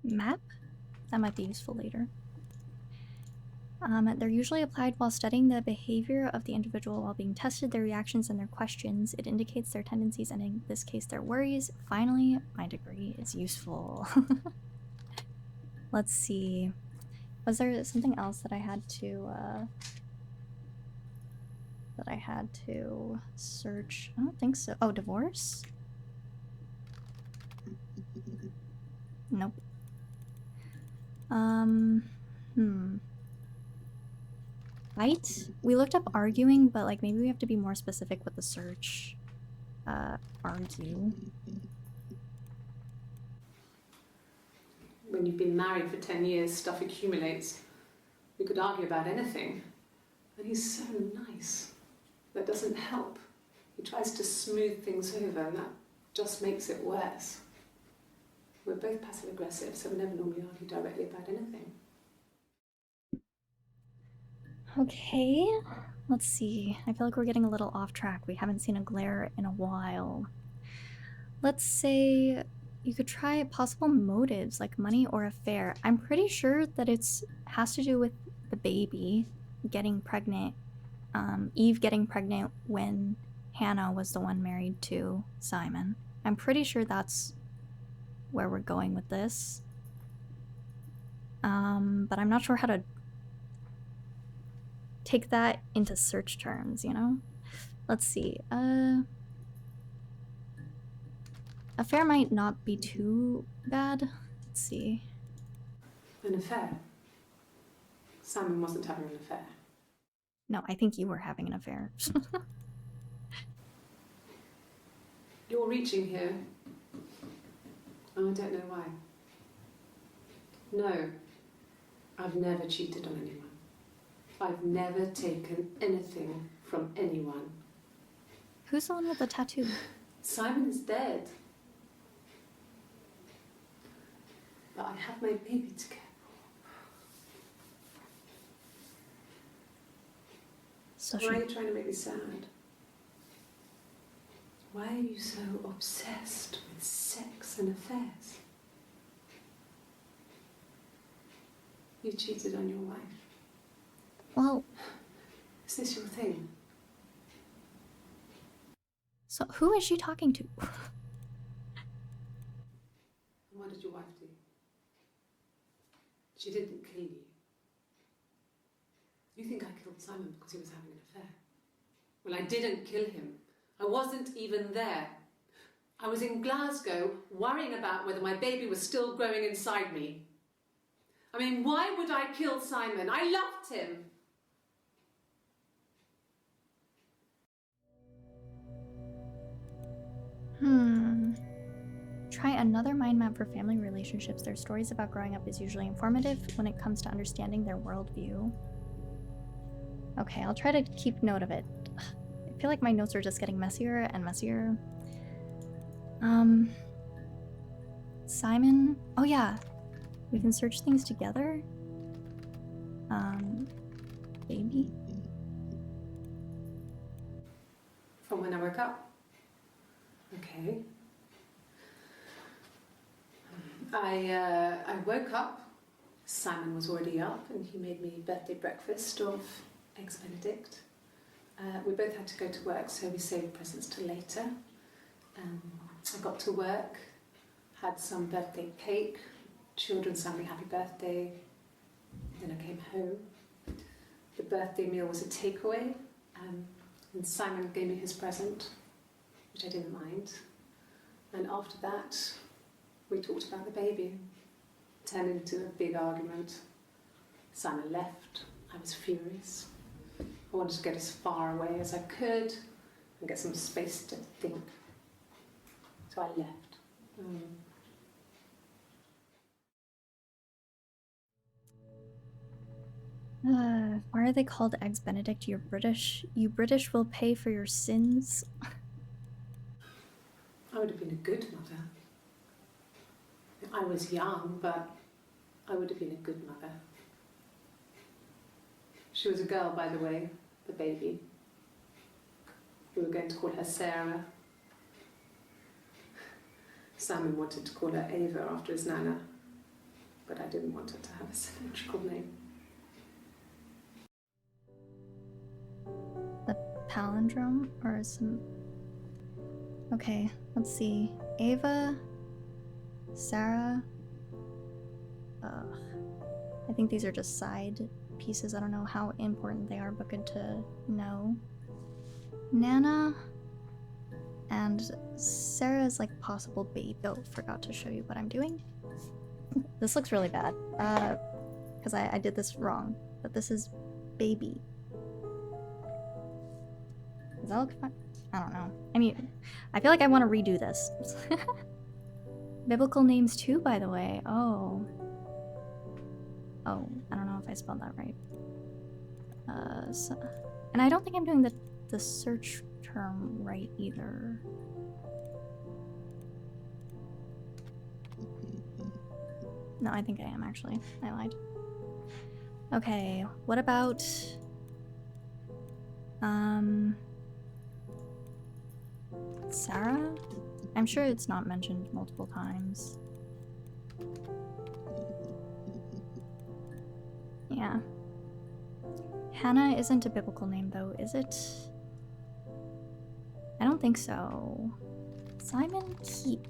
Map? That might be useful later. They're usually applied while studying the behavior of the individual while being tested, their reactions and their questions. It indicates their tendencies and in this case their worries. Finally, my degree is useful. Let's see. Was there something else that I had to search? I don't think so. Oh, divorce? Nope. Fight? We looked up arguing, but like maybe we have to be more specific with the search. Argue. When you've been married for 10 years, stuff accumulates. We could argue about anything. And he's so nice. That doesn't help. He tries to smooth things over, and that just makes it worse. We're both passive-aggressive, so we never normally argue directly about anything. Okay, let's see. I feel like we're getting a little off track. We haven't seen a glare in a while. Let's say you could try possible motives like money or affair. I'm pretty sure that has to do with the baby getting pregnant. Eve getting pregnant when Hannah was the one married to Simon. I'm pretty sure that's where we're going with this. But I'm not sure how to take that into search terms, you know? Let's see. Affair might not be too bad. Let's see. An affair? Simon wasn't having an affair. No, I think you were having an affair. You're reaching here. Oh, I don't know why. No, I've never cheated on anyone. I've never taken anything from anyone. Who's the one with the tattoo? Simon is dead. But I have my baby to care So for. Why are you trying to make me sad? Why are you so obsessed with sex and affairs? You cheated on your wife. Well, Is this your thing? so who is she talking to? What did your wife do? She didn't kill you. You think I killed Simon because he was having an affair? Well, I didn't kill him. I wasn't even there. I was in Glasgow worrying about whether my baby was still growing inside me. I mean, why would I kill Simon? I loved him. Try another mind map for family relationships. Their stories about growing up is usually informative when it comes to understanding their worldview. Okay, I'll try to keep note of it. I feel like my notes are just getting messier and messier. Simon? Oh yeah, we can search things together. Baby? From when I woke up. Okay. I woke up. Simon was already up, and he made me birthday breakfast of eggs Benedict. We both had to go to work, so we saved presents till later. I got to work, had some birthday cake, children sang me happy birthday. Then I came home. The birthday meal was a takeaway, and Simon gave me his present, which I didn't mind. And after that, we talked about the baby. It turned into a big argument. Simon left. I was furious. I wanted to get as far away as I could and get some space to think. So I left. Why are they called eggs Benedict? You're British. You British will pay for your sins. I would have been a good mother. I was young, but I would have been a good mother. She was a girl, by the way, the baby. We were going to call her Sarah. Simon wanted to call her Ava after his nana, but I didn't want her to have a symmetrical name. The palindrome or some... Okay, let's see. Ava, Sarah. I think these are just side pieces. I don't know how important they are, but good to know. Nana and Sarah's like possible baby. Oh, forgot to show you what I'm doing. This looks really bad because I did this wrong, but this is baby. Does that look fun? I don't know. I mean, I feel like I want to redo this. Biblical names too, by the way. Oh, Oh, I don't know if I spelled that right. And I don't think I'm doing the search term right either. No, I think I am actually. I lied. Okay, what about Sarah? I'm sure it's not mentioned multiple times. Yeah. Hannah isn't a biblical name though, is it? I don't think so. Simon Keep.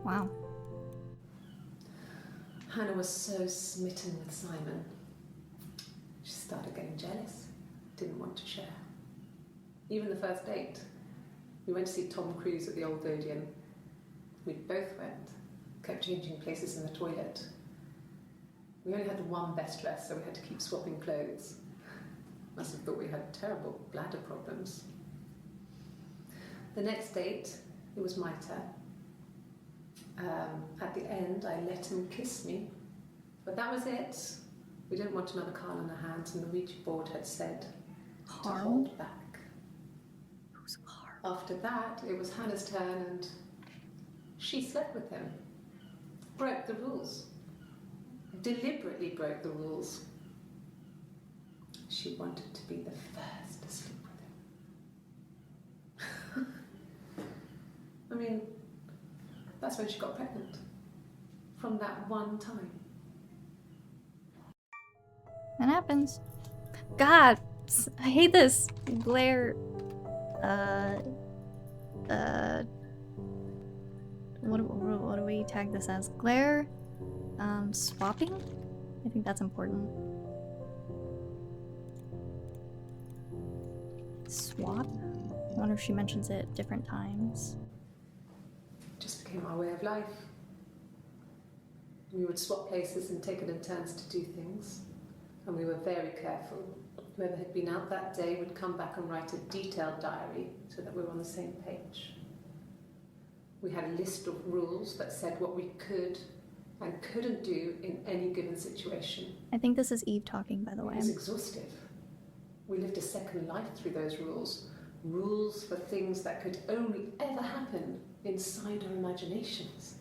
Wow. Hannah was so smitten with Simon. She started getting jealous, didn't want to share. Even the first date. We went to see Tom Cruise at the Old Odeon. We both went, kept changing places in the toilet. We only had one best dress, so we had to keep swapping clothes. Must have thought we had terrible bladder problems. The next date, it was my turn. At the end, I let him kiss me, but that was it. We didn't want another Carl in our hands, and the Ouija board had said to hold back. Who's Carl? After that, it was Hannah's turn, and she slept with him. Broke the rules. Deliberately broke the rules. She wanted to be the first to sleep with him. I mean, that's when she got pregnant. From that one time. That happens. God, I hate this. Glare. What do we tag this as? Glare? Swapping? I think that's important. Swap? I wonder if she mentions it at different times. It just became our way of life. We would swap places and take it in turns to do things. And we were very careful. Whoever had been out that day would come back and write a detailed diary so that we were on the same page. We had a list of rules that said what we could and couldn't do in any given situation. I think this is Eve talking, by the way. It was exhaustive. We lived a second life through those rules. Rules for things that could only ever happen inside our imaginations.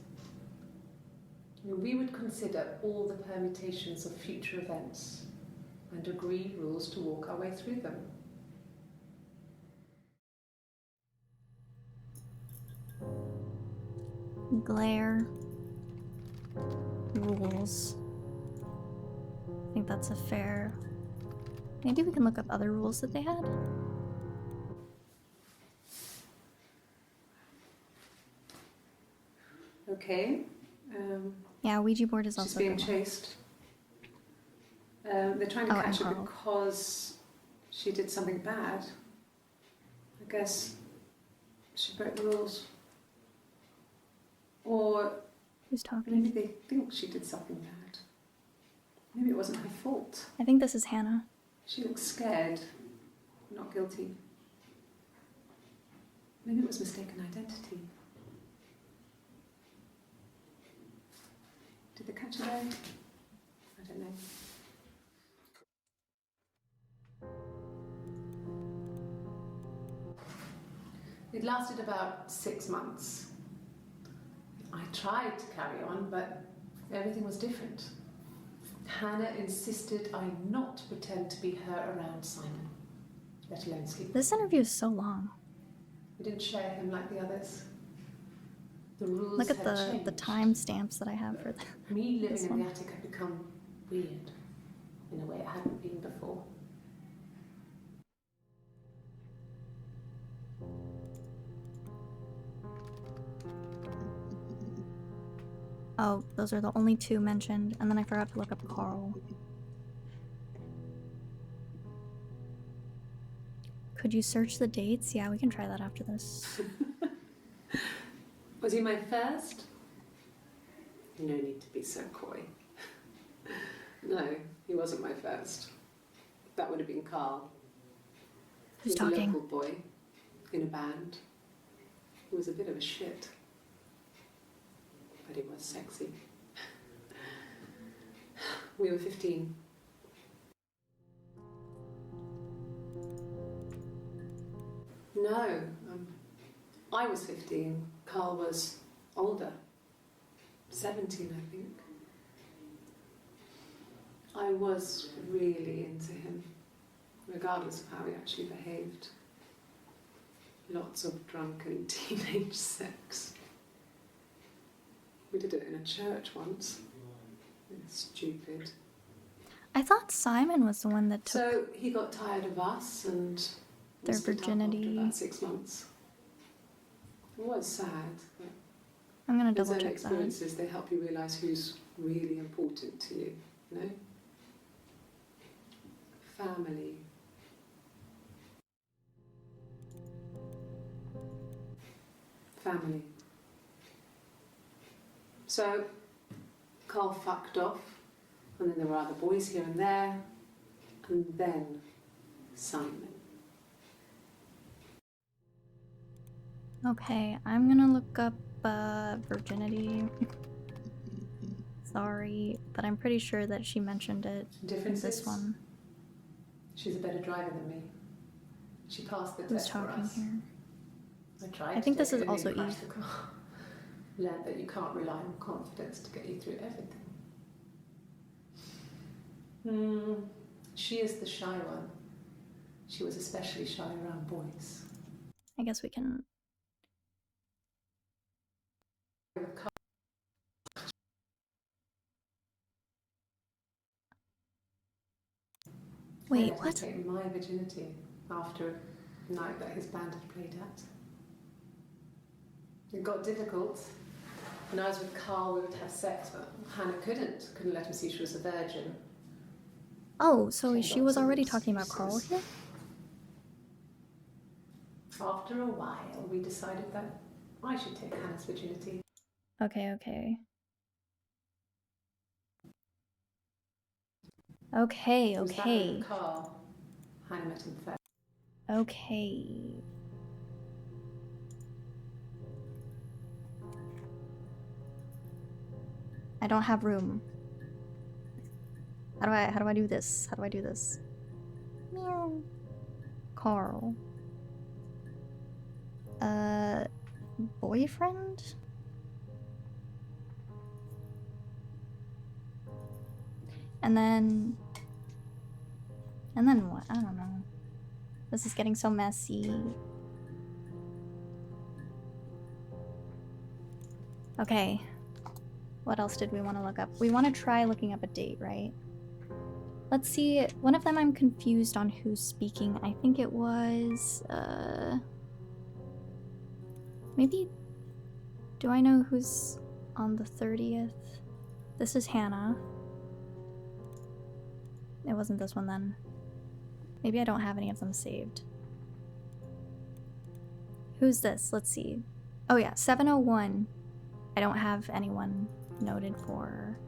We would consider all the permutations of future events and agree rules to walk our way through them. Glare. Rules. I think that's a fair... Maybe we can look up other rules that they had. Okay. Yeah, Ouija board is She's also being good. chased. They're trying to catch her Carl. because she did something bad. I guess she broke the rules. Or Who's talking? maybe they think she did something bad. Maybe it wasn't her fault. I think this is Hannah. She looks scared, not guilty. Maybe it was mistaken identity. Did they catch her there? I don't know. It lasted about 6 months. I tried to carry on, but everything was different. Hannah insisted I not pretend to be her around Simon, let alone sleep. This interview is so long. We didn't share him like the others. The rules Look at had the changed. timestamps that I have for Me living this in one. the attic had become weird in a way it hadn't been before. Oh, those are the only two mentioned, and then I forgot to look up Carl. Could you search the dates? Yeah, we can try that after this. Was he my first? No need to be so coy. No, he wasn't my first. That would have been Carl. Who's He was talking? a local boy in a band. He was a bit of a shit. But he was sexy. We were 15. No, I was 15. Carl was older, 17, I think. I was really into him, regardless of how he actually behaved. Lots of drunken teenage sex. We did it in a church once. Stupid. I thought Simon was the one that took So he got tired of us and their split up virginity. after about 6 months. It was sad, but I'm gonna those double own check that. experiences, they help you realise who's really important to you, you know? Family. Family. So, Carl fucked off, and then there were other boys here and there, and then Simon. Okay, I'm gonna look up virginity. Sorry, but I'm pretty sure that she mentioned it in Differences? this one. She's a better driver than me. She passed the Who's test for talking us. here? I tried. I think to this take is it and also nearly Eve. crashed the car. Learned that you can't rely on confidence to get you through everything. She is the shy one. She was especially shy around boys. I guess we can. I Wait, let him what? take my virginity after a night that his band had played at. It got difficult. When I was with Carl, we would have sex, but Hannah couldn't let him see she was a virgin. Oh, so Came she up was with already talking about Carl excuses. here? After a while, we decided that I should take Hannah's virginity. Okay, okay. Okay, It was that okay. with Carl. Hannah met him first. Okay. I don't have room. How do I do this? How do I do this? Meow. Carl. Boyfriend? And then what? I don't know. This is getting so messy. Okay. What else did we want to look up? We want to try looking up a date, right? Let's see. One of them I'm confused on who's speaking. I think it was, maybe... Do I know who's on the 30th? This is Hannah. It wasn't this one then. Maybe I don't have any of them saved. Who's this? Let's see. Oh yeah, 701. I don't have anyone noted for...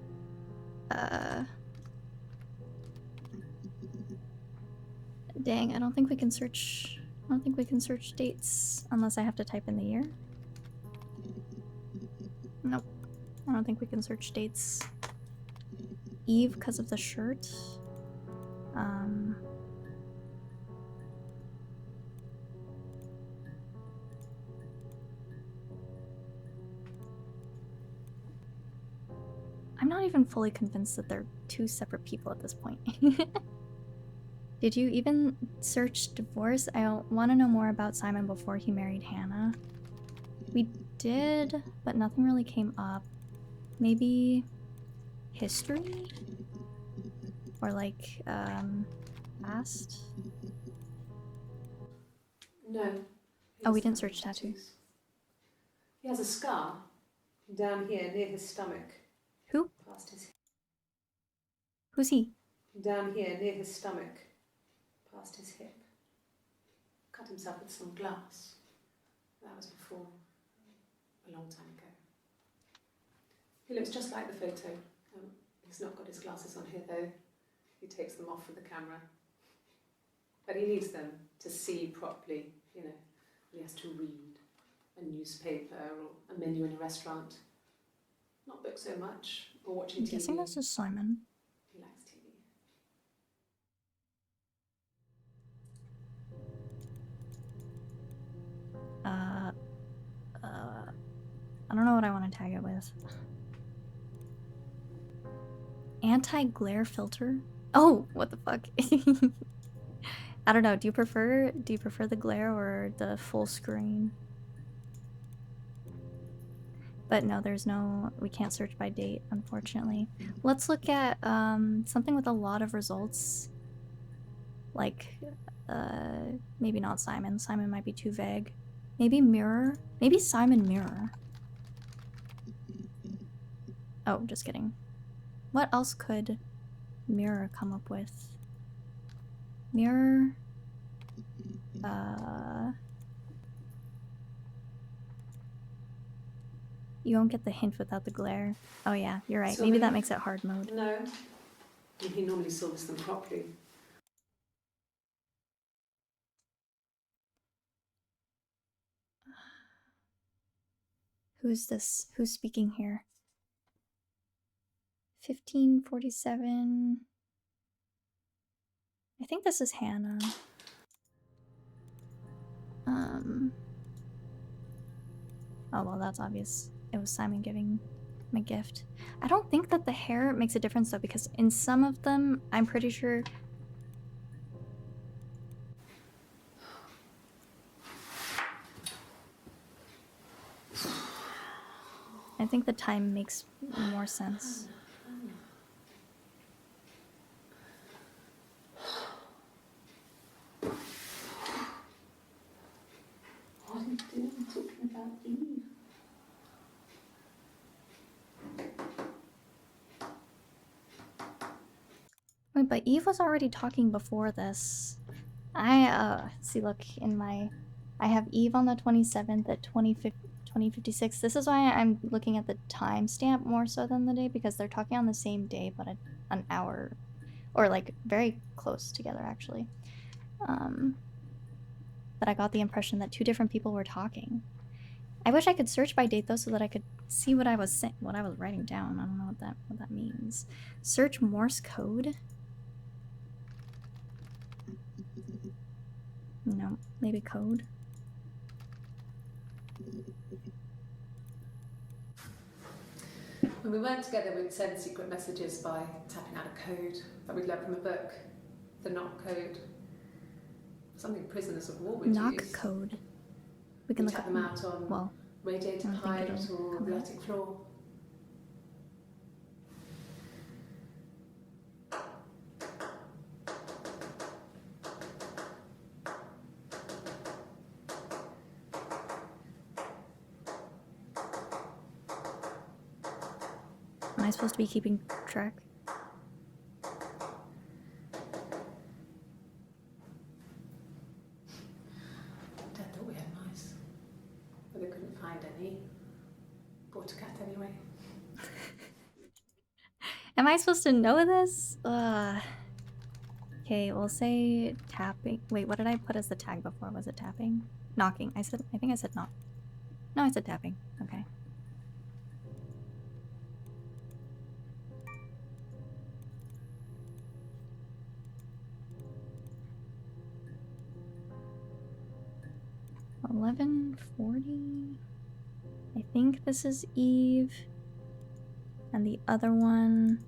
Dang, I don't think we can search... I don't think we can search dates unless I have to type in the year. Nope. I don't think we can search dates. Eve because of the shirt. I'm not even fully convinced that they're two separate people at this point. Did you even search divorce? I want to know more about Simon before he married Hannah. We did, but nothing really came up. Maybe history? Or like, past? No. Oh, we didn't search tattoos. He has a scar down here near his stomach. Who? Past his... Who's he? Down here near his stomach. Past his hip. Cut himself with some glass. That was before, a long time ago. He looks just like the photo. He's not got his glasses on here though. He takes them off for the camera. But he needs them to see properly, you know, when he has to read a newspaper or a menu in a restaurant. Not book so much, or watching I'm TV. guessing this is Simon. He likes tag it with? Anti-glare filter? Oh, what the fuck? I don't know. Do you prefer the glare or the full screen? But no, there's no, we can't search by date, unfortunately. Let's look at something with a lot of results. Like, maybe not Simon. Simon might be too vague. Maybe Mirror? Maybe Simon Mirror. Oh, just kidding. What else could Mirror come up with? Mirror... You won't get the hint without the glare. Oh yeah, you're right. Maybe that makes it hard mode. No. He normally solves them properly. Who's this? Who's speaking here? 1547. I think this is Hannah. Oh well, that's obvious. It was Simon giving him a gift. I don't think that the hair makes a difference though, because in some of them, I'm pretty sure... I think the time makes more sense. What are you doing talking about Eve? Wait, but Eve was already talking before this. See, look, in my... I have Eve on the 27th at 2056. This is why I'm looking at the timestamp more so than the day, because they're talking on the same day, but an hour... Or, like, very close together, actually. But I got the impression that two different people were talking. I wish I could search by date, though, so that I could see what I was writing down. I don't know what that means. Search Morse code? No, maybe code. When we weren't together, we'd send secret messages by tapping out a code that we'd learned from a book. The knock code. Something prisoners of war would Knock use. code. We can We look tap up. them out on Well, radiator I don't think pipes it'll or come the out. attic floor. Am I supposed to be keeping track? Dad thought we had mice, but they couldn't find any. Bought a cat anyway. Am I supposed to know this? Okay, we'll say tapping. Wait, what did I put as the tag before? Was it tapping? Knocking. I think I said knock. No, I said tapping. Okay. $11.40. I think this is Eve. And the other one,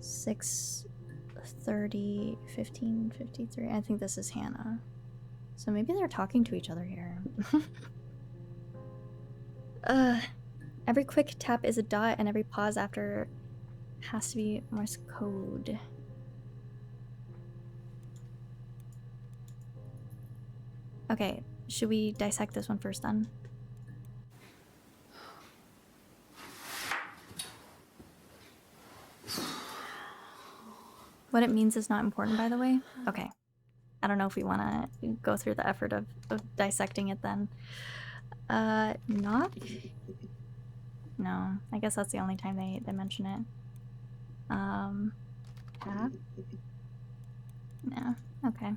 6:30, 15:53. I think this is Hannah. So maybe they're talking to each other here. Every quick tap is a dot, and every pause after has to be Morse code. Okay, should we dissect this one first then? What it means is not important, by the way. Okay. I don't know if we want to go through the effort of dissecting it then. Knock? No, I guess that's the only time they mention it. Tap? No, okay.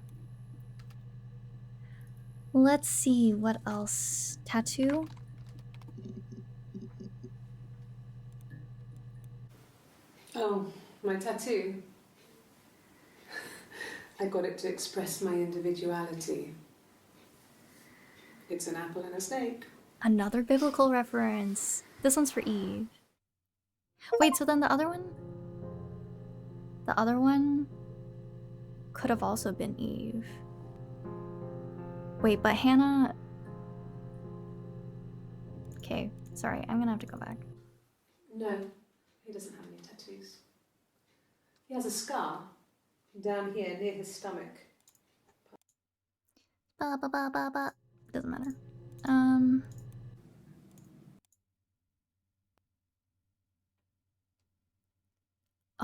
Let's see, what else? Tattoo? Oh, my tattoo. I got it to express my individuality. It's an apple and a snake. Another biblical reference. This one's for Eve. Wait, so then the other one? The other one could have also been Eve. Wait, but Hannah... Okay, sorry, I'm gonna have to go back. No, he doesn't have any tattoos. He has a scar down here near his stomach. Doesn't matter.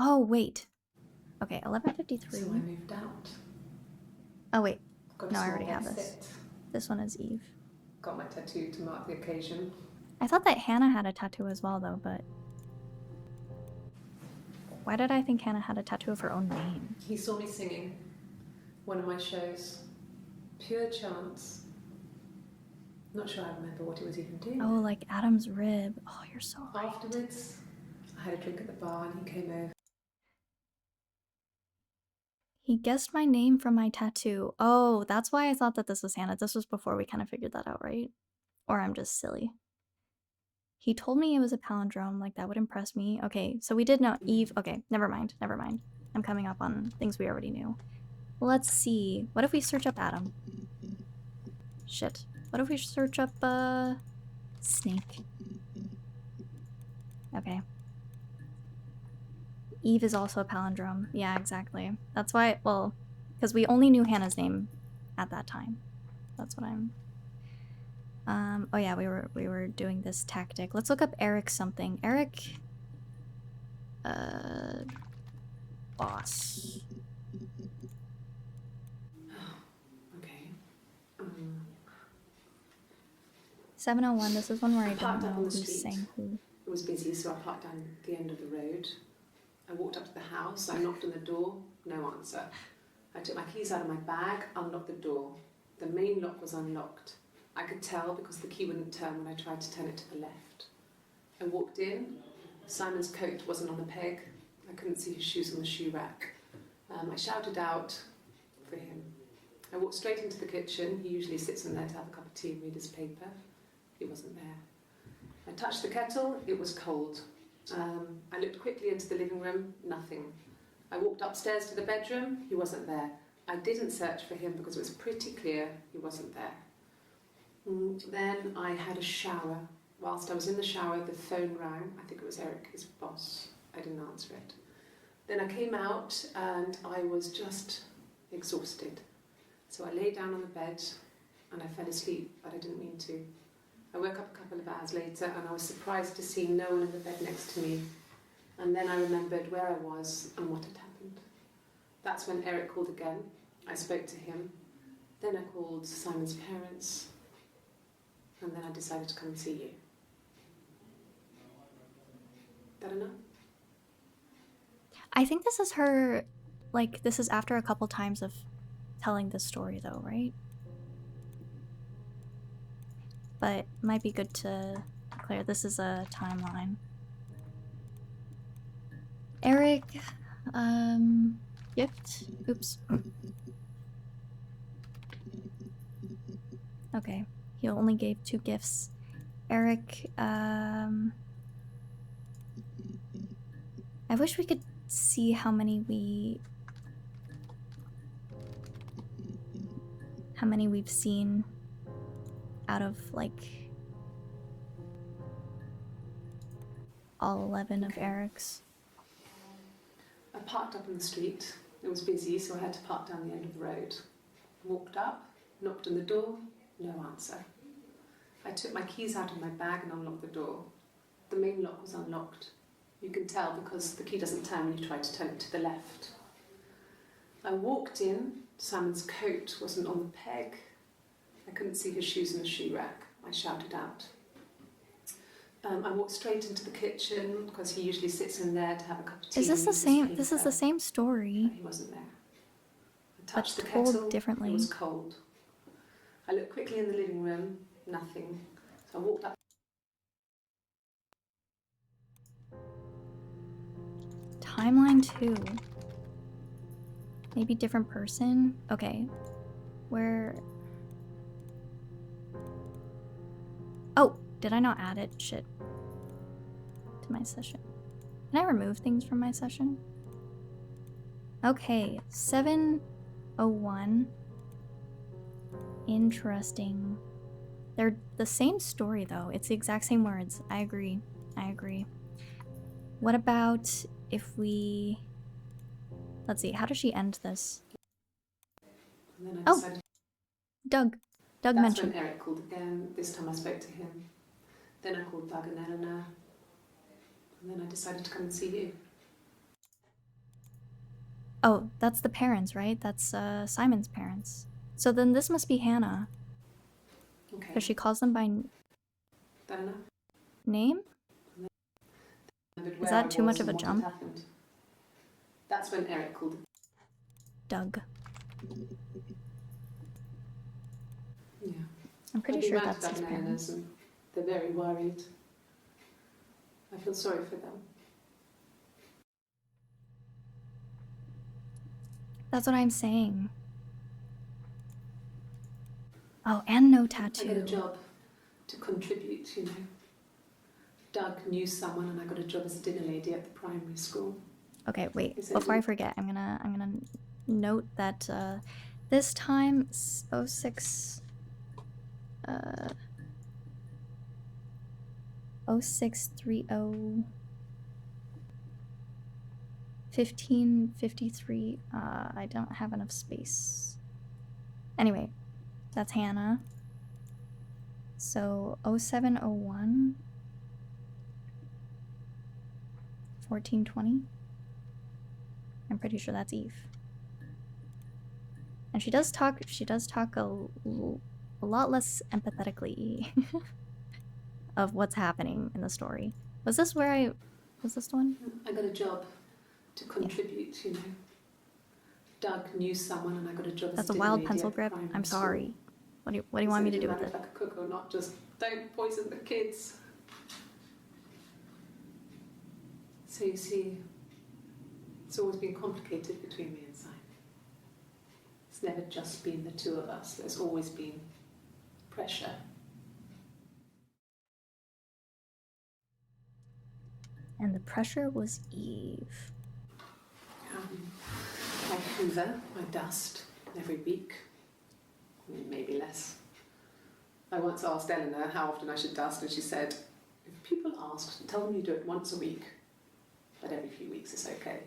Oh, wait. Okay, 11:53. So I moved out. Oh, wait. Got a No, I small already have exit. this. This one is Eve. Got my tattoo to mark the occasion. I thought that Hannah had a tattoo as well, though, but... Why did I think Hannah had a tattoo of her own name? He saw me singing one of my shows. Pure chance. Not sure I remember what he was even doing. Oh, like Adam's rib. Oh, you're so right. Afterwards, I had a drink at the bar and he came over. He guessed my name from my tattoo. Oh, that's why I thought that this was Hannah. This was before we kind of figured that out, right? Or I'm just silly. He told me it was a palindrome, like that would impress me. Okay, so we did know Eve. Okay, never mind, never mind. I'm coming up on things we already knew. Let's see. What if we search up Adam? Shit. What if we search up, Snake? Okay. Eve is also a palindrome. Yeah, exactly. That's why, well, because we only knew Hannah's name at that time. That's what I'm... oh yeah, we were doing this tactic. Let's look up Eric something. Eric... boss. Okay. 701, this is one where I don't parked up know on the who's street. saying who. It was busy, so I parked down the end of the road. I walked up to the house, I knocked on the door, no answer. I took my keys out of my bag, unlocked the door. The main lock was unlocked. I could tell because the key wouldn't turn when I tried to turn it to the left. I walked in, Simon's coat wasn't on the peg. I couldn't see his shoes on the shoe rack. I shouted out for him. I walked straight into the kitchen. He usually sits in there to have a cup of tea and read his paper. He wasn't there. I touched the kettle, it was cold. I looked quickly into the living room, nothing. I walked upstairs to the bedroom, he wasn't there. I didn't search for him because it was pretty clear he wasn't there. Then I had a shower. Whilst I was in the shower, the phone rang. I think it was Eric, his boss. I didn't answer it. Then I came out and I was just exhausted. So I lay down on the bed and I fell asleep, but I didn't mean to. I woke up a couple of hours later and I was surprised to see no one in the bed next to me. And then I remembered where I was and what had happened. That's when Eric called again. I spoke to him. Then I called Simon's parents. And then I decided to come and see you. That enough? I think this is her, like, this is after a couple times of telling this story though, right? But might be good to clear. This is a timeline. Eric, gift? Oops. Okay, he only gave 2 gifts. Eric, I wish we could see how many we've seen out of, like, all 11 of Eric's. I parked up in the street. It was busy, so I had to park down the end of the road. Walked up, knocked on the door, no answer. I took my keys out of my bag and unlocked the door. The main lock was unlocked. You can tell because the key doesn't turn when you try to turn it to the left. I walked in. Simon's coat wasn't on the peg. I couldn't see his shoes in the shoe rack. I shouted out. I walked straight into the kitchen because he usually sits in there to have a cup of tea. Is this the same? This is the same story. He wasn't there. I touched the told kettle. differently. It was cold. I looked quickly in the living room. Nothing. So I walked up. Timeline 2. Maybe different person? Okay. Where... Oh! did I not add it? Shit. To my session. Can I remove things from my session? Okay, 701. Interesting. They're the same story though. It's the exact same words. I agree. I agree. What about if we... Let's see, how does she end this? And then I Oh, decided Doug. Doug that's mentioned. when Eric called again. This time I spoke to him. Then I called Doug and Eleanor. And then I decided to come and see you. Oh, that's the parents, right? That's Simon's parents. So then this must be Hannah. Okay. Because she calls them by That enough? name? Remembered Is where that I too was much of and a what had jump? happened. That's when Eric called. Doug. Yeah. I'm pretty I've been sure round to that's Doug his and Eleanor's parents. and they're very worried. I feel sorry for them. That's what I'm saying. Oh, and no I got a tattoo. job to contribute, you know. Doug knew someone and I got a job as a dinner lady at the primary school. Okay, wait. Is it Before I you? forget, I'm gonna note that this time 06 0630 1553. I don't have enough space. Anyway, that's Hannah. So 0701 1420. I'm pretty sure that's Eve. And she does talk a lot less empathetically of what's happening in the story. Was this the one? I got a job to contribute, you know. Doug knew someone and I got a job That's as a a dinner wild lady pencil at the grip. primary I'm school. sorry. What do you want me to do with Like it? a cook or not, just don't poison the kids. So you see, it's always been complicated between me and Simon. It's never just been the two of us. There's always been pressure. And the pressure was Eve. I hoover, I dust every week, maybe less. I once asked Eleanor how often I should dust, and she said, if people ask, tell them you do it once a week, but every few weeks is okay.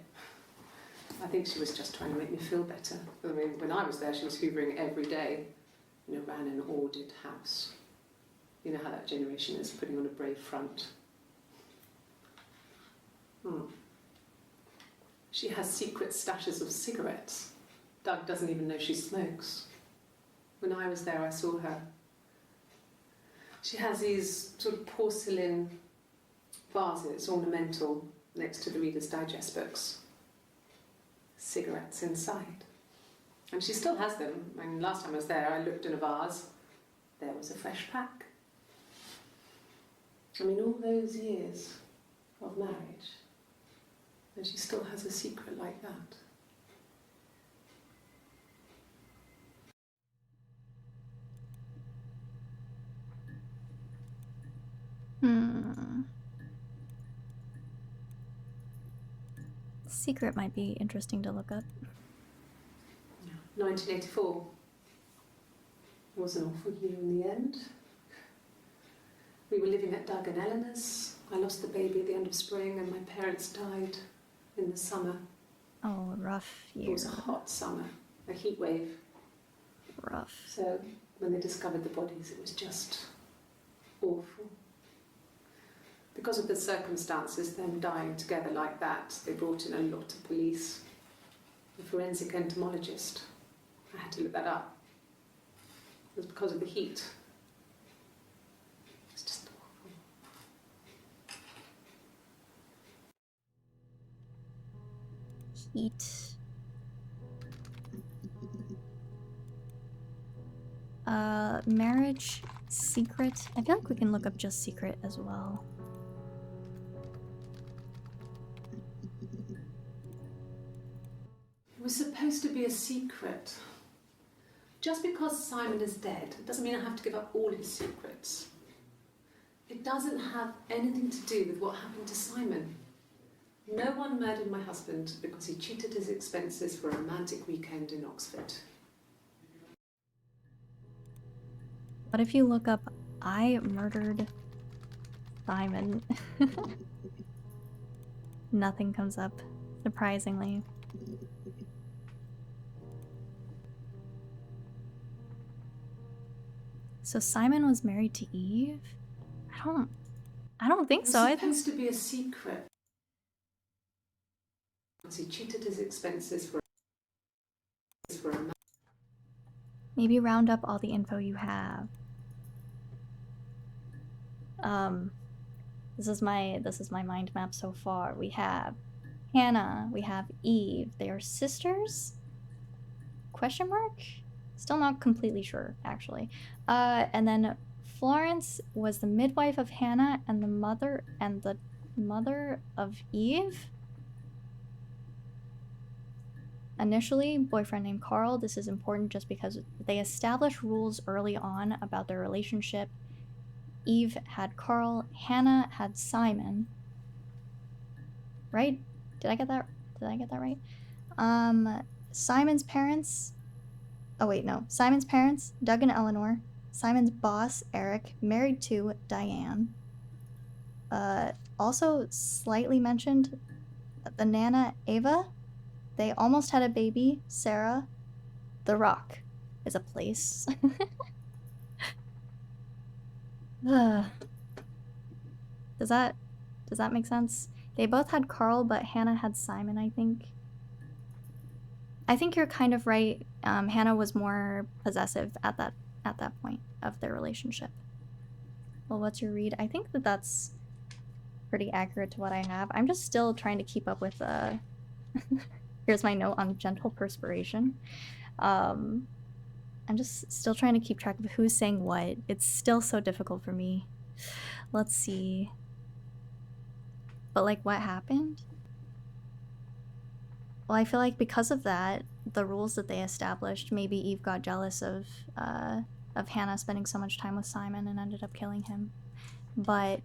I think she was just trying to make me feel better. I mean, when I was there, she was hoovering every day, you know, ran an ordered house. You know how that generation is, putting on a brave front. She has secret stashes of cigarettes. Doug doesn't even know she smokes. When I was there, I saw her. She has these sort of porcelain vases, ornamental, next to the Reader's Digest books. Cigarettes inside. And she still has them. I mean, last time I was there, I looked in a vase. There was a fresh pack. I mean, all those years of marriage, and she still has a secret like that. Secret might be interesting to look up. 1984 was an awful year in the end. We were living at Doug and Eleanor's. I lost the baby at the end of spring and my parents died in the summer. Oh, rough year. It was a hot summer, a heat wave. Rough. So when they discovered the bodies, it was just awful. Because of the circumstances, them dying together like that, they brought in a lot of police. A forensic entomologist. I had to look that up. It was because of the heat. It's just awful. Heat. Marriage, secret. I feel like we can look up just secret as well. It was supposed to be a secret. Just because Simon is dead doesn't mean I have to give up all his secrets. It doesn't have anything to do with what happened to Simon. No one murdered my husband because he cheated his expenses for a romantic weekend in Oxford. What if you look up, I murdered Simon? Nothing comes up, surprisingly. So Simon was married to Eve? I don't think so. It was supposed to be a secret. Because he cheated his expenses for a Maybe round up all the info you have. This is my mind map so far. We have Hannah, we have Eve. They are sisters? Question mark? Still not completely sure, actually. And then Florence was the midwife of Hannah and the mother of Eve. Initially, boyfriend named Carl. This is important just because they established rules early on about their relationship. Eve had Carl, Hannah had Simon. Right? Did I get that right? Simon's parents. Oh wait, no. Simon's parents, Doug and Eleanor. Simon's boss, Eric, married to Diane. Also slightly mentioned, the Nana, Ava. They almost had a baby, Sarah. The Rock is a place. Does that make sense? They both had Carl, but Hannah had Simon, I think. I think you're kind of right. Hannah was more possessive at that point of their relationship. Well, what's your read? I think that's pretty accurate to what I have. I'm just still trying to keep up with here's my note on gentle perspiration. I'm just still trying to keep track of who's saying what. It's still so difficult for me. Let's see. But like, what happened? Well, I feel like because of that, the rules that they established, maybe Eve got jealous of Hannah spending so much time with Simon and ended up killing him. But,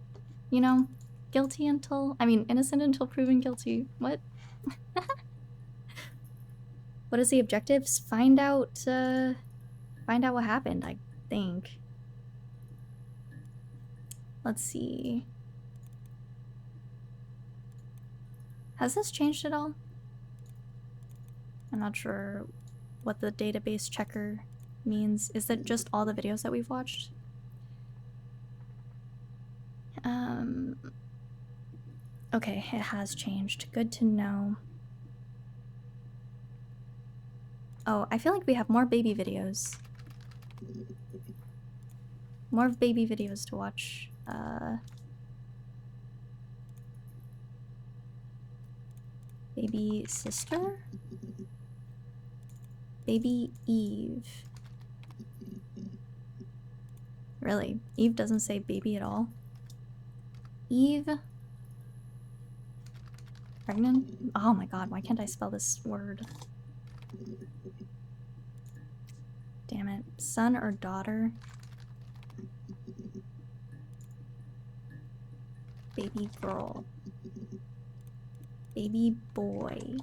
you know, innocent until proven guilty. What? What is the objectives? Find out what happened, I think. Let's see. Has this changed at all? I'm not sure what the database checker means. Is that just all the videos that we've watched? Okay, it has changed. Good to know. Oh, I feel like we have more baby videos. More baby videos to watch. Baby sister? Baby Eve. Really? Eve doesn't say baby at all? Eve? Pregnant? Oh my god, why can't I spell this word? Damn it. Son or daughter? Baby girl. Baby boy.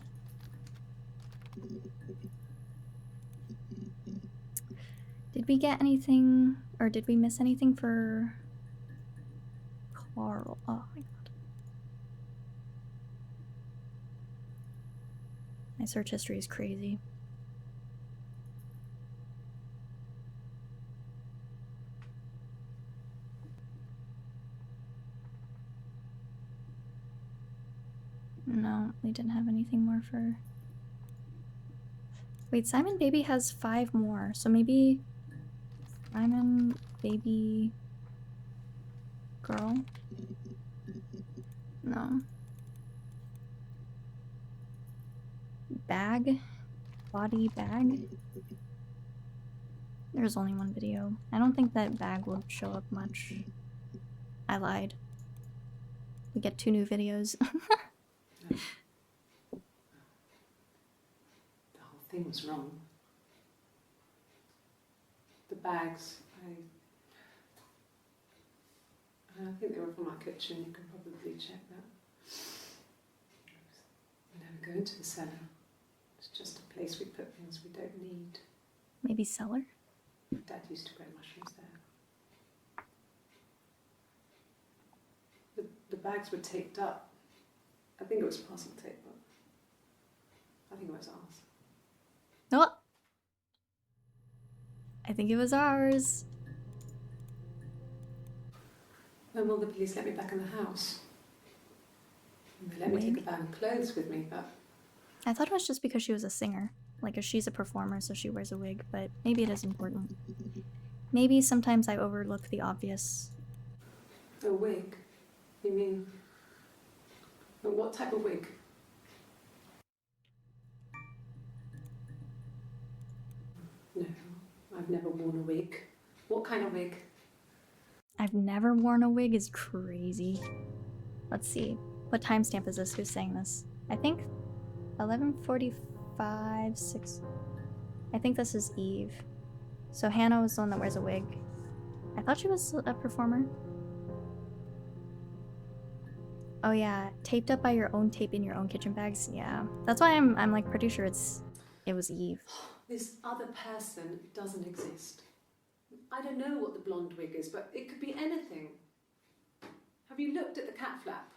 Did we get anything, or did we miss anything for Carl? Oh my god. My search history is crazy. No, we didn't have anything more for... Wait, Simon Baby has 5 more, so maybe... Simon Baby... Girl? No. Bag? Body bag? There's only one video. I don't think that bag will show up much. I lied. We get 2 new videos. The whole thing was wrong. The bags, I think they were from our kitchen, you can probably check that. We never go into the cellar. It's just a place we put things we don't need. Maybe cellar? Dad used to grow mushrooms there. The bags were taped up. I think it was parcel tape, but I think it was ours. Oh! I think it was ours. When will the police let me back in the house? They let me take a bag of clothes with me, but... I thought it was just because she was a singer. Like, if she's a performer, so she wears a wig, but maybe it is important. Maybe sometimes I overlook the obvious. A wig? You mean... But what type of wig? No, I've never worn a wig. What kind of wig? I've never worn a wig is crazy. Let's see. What timestamp is this? Who's saying this? I think 11:45, 6. I think this is Eve. So Hannah was the one that wears a wig. I thought she was a performer. Oh yeah, taped up by your own tape in your own kitchen bags. Yeah, that's why I'm like pretty sure it was Eve. This other person doesn't exist. I don't know what the blonde wig is, but it could be anything. Have you looked at the cat flap?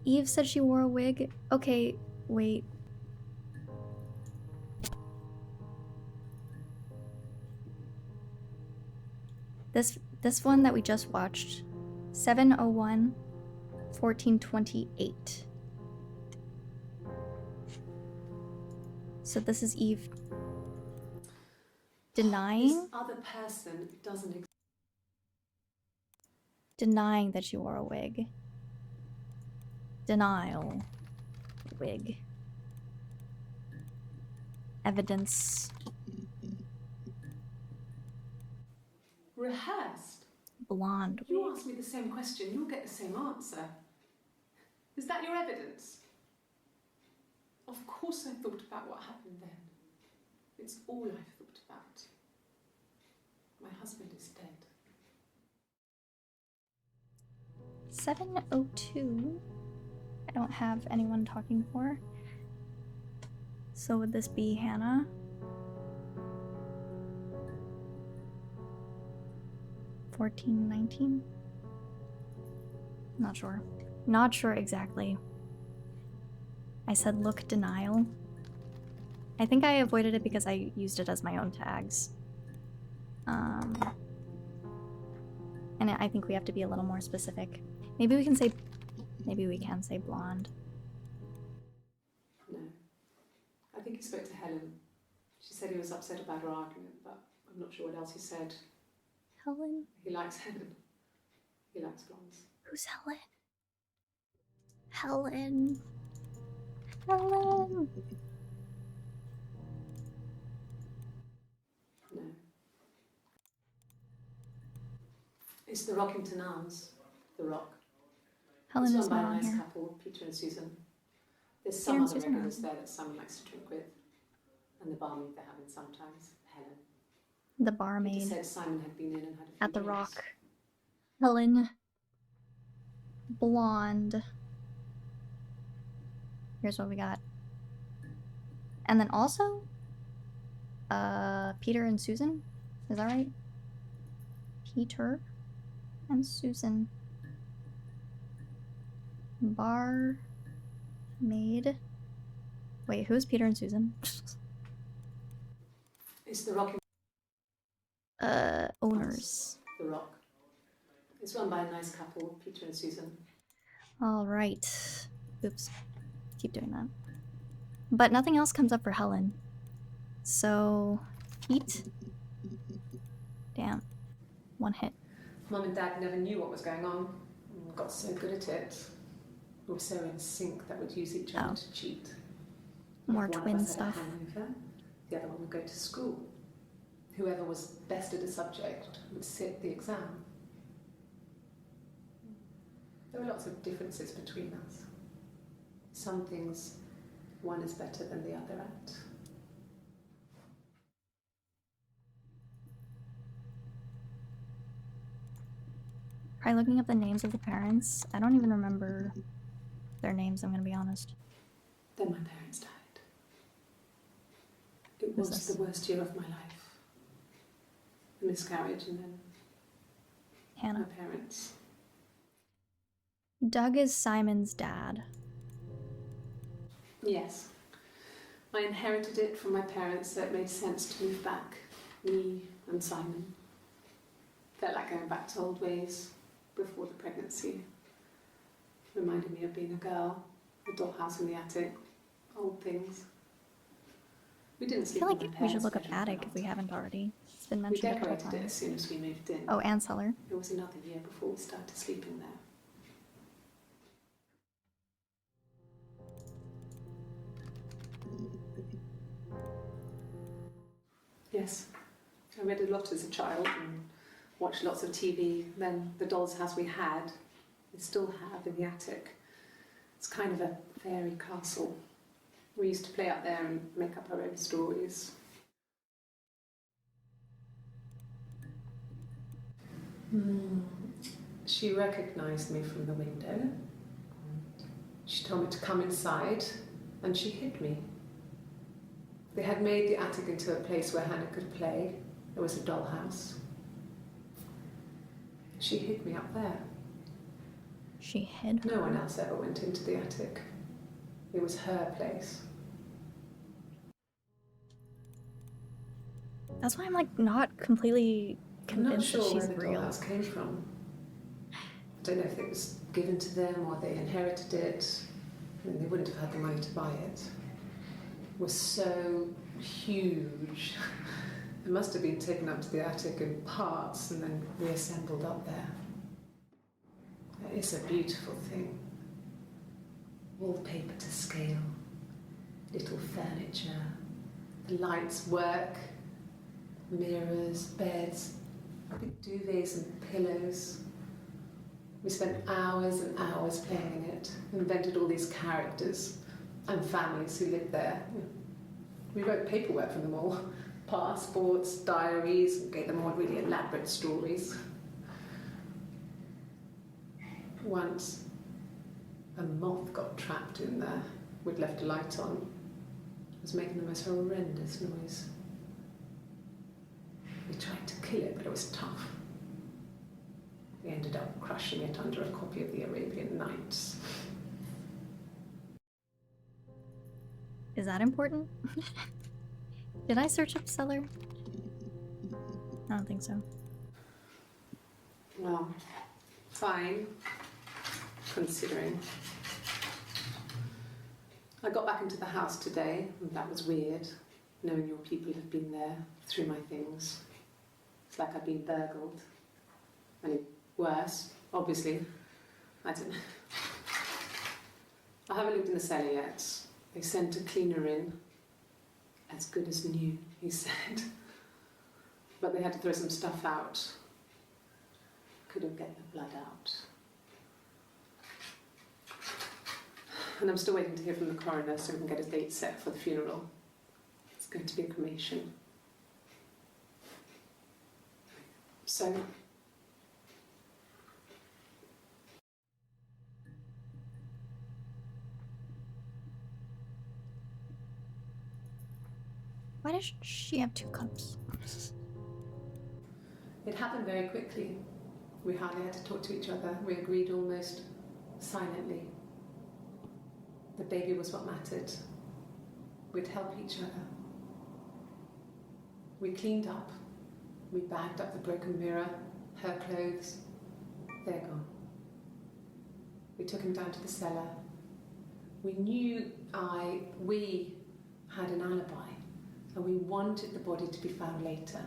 Eve said she wore a wig. Okay, wait. This one that we just watched, 7:01, 14:28. So this is Eve denying? This other person doesn't exist. Denying that she wore a wig. Denial. Wig. Evidence. Rehearsed. Blonde wig. You ask me the same question, you'll get the same answer. Is that your evidence? Of course I thought about what happened then. It's all I've thought about. My husband is dead. 7:02. I don't have anyone talking for. So would this be Hannah? $14.19? Not sure. Not sure exactly. I said look denial. I think I avoided it because I used it as my own tags. And I think we have to be a little more specific. Maybe we can say blonde. No. I think he spoke to Helen. She said he was upset about her argument, but I'm not sure what else he said. Helen? He likes Helen. He likes blondes. Who's Helen? Helen. Helen. No. It's the Rockington Arms. The Rock. Helen it's is run not by a on nice here. couple, Peter and Susan. There's Peter some and other Susan are- regulars there that Simon likes to drink with. And the barmaid they're having sometimes, Helen. The Peter barmaid said Simon had been in and had a few at the drinks. Rock. Helen. Blonde. Here's what we got. And then also, Peter and Susan? Is that right? Peter and Susan. Barmaid. Wait, who's Peter and Susan? It's the Rocking Owners. The Rock. It's run by a nice couple, Peter and Susan. Alright. Oops. Keep doing that. But nothing else comes up for Helen. So, Pete? Damn. One hit. Mum and Dad never knew what was going on. And got so good at it. We were so in sync that we'd use each other to cheat. More If one twin of us had a stuff. hangover, the other one would go to school. Whoever was best at a subject would sit the exam. There were lots of differences between us. Some things one is better than the other at. Try looking up the names of the parents. I don't even remember their names, I'm gonna be honest. Then my parents died. It Who's was this? the worst year of my life. A miscarriage and then my Hannah. parents. Doug is Simon's dad. Yes. I inherited it from my parents, so it made sense to move back. Me and Simon. Felt like going back to old ways before the pregnancy. Reminded me of being a girl, the dollhouse in the attic, old things. We didn't I sleep feel in like my we should parents' look up bedroom for a attic long if we time. haven't already. It's been We mentioned a couple decorated it as times. soon as we moved in. Oh, and cellar. It was another year before we started sleeping there. Yes, I read a lot as a child and watched lots of TV. Then the doll's house we had, we still have in the attic. It's kind of a fairy castle. We used to play up there and make up our own stories. She recognised me from the window. She told me to come inside and she hid me. They had made the attic into a place where Hannah could play. There was a dollhouse. She hid me up there. She hid No her. one else ever went into the attic. It was her place. That's why I'm like not completely I'm not convinced sure that where she's the real. dollhouse came from. I don't know if it was given to them or they inherited it. I mean, they wouldn't have had the money to buy it. It was so huge. It must have been taken up to the attic in parts and then reassembled up there. It's a beautiful thing. Wallpaper to scale, little furniture, the lights work, mirrors, beds, big duvets and pillows. We spent hours and hours playing in it, invented all these characters and families who lived there. We wrote paperwork for them all, passports, diaries, and gave them all really elaborate stories. Once, a moth got trapped in there. We'd left a light on. It was making the most horrendous noise. We tried to kill it, but it was tough. We ended up crushing it under a copy of the Arabian Nights. Is that important? Did I search up cellar? I don't think so. Well, fine, considering. I got back into the house today, and that was weird, knowing your people have been there through my things. It's like I've been burgled. Only worse, obviously. I don't know. I haven't lived in the cellar yet. They sent a cleaner in. As good as new, he said. But they had to throw some stuff out. Couldn't get the blood out. And I'm still waiting to hear from the coroner so we can get a date set for the funeral. It's going to be a cremation. So, Why does she have 2 cups? it happened very quickly. We hardly had to talk to each other. We agreed almost silently. The baby was what mattered. We'd help each other. We cleaned up. We bagged up the broken mirror, her clothes. They're gone. We took him down to the cellar. We knew we had an alibi, and we wanted the body to be found later.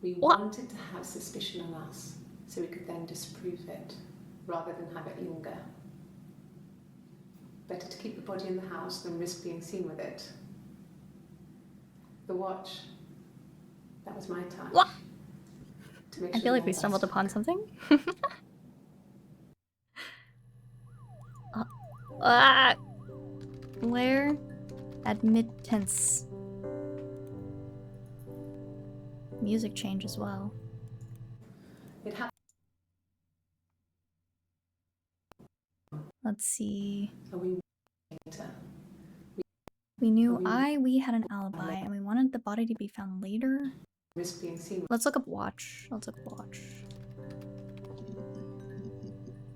We wanted to have suspicion on us, so we could then disprove it, rather than have it linger. Better to keep the body in the house than risk being seen with it. The watch, that was my touch. What? To make I sure feel like none we of us stumbled took upon it. something. Ah. Blair admittance. Music change as well. It happened. Let's see. So we later. We knew we had an alibi and we wanted the body to be found later. Risk being seen. Let's look up watch. Let's look up watch.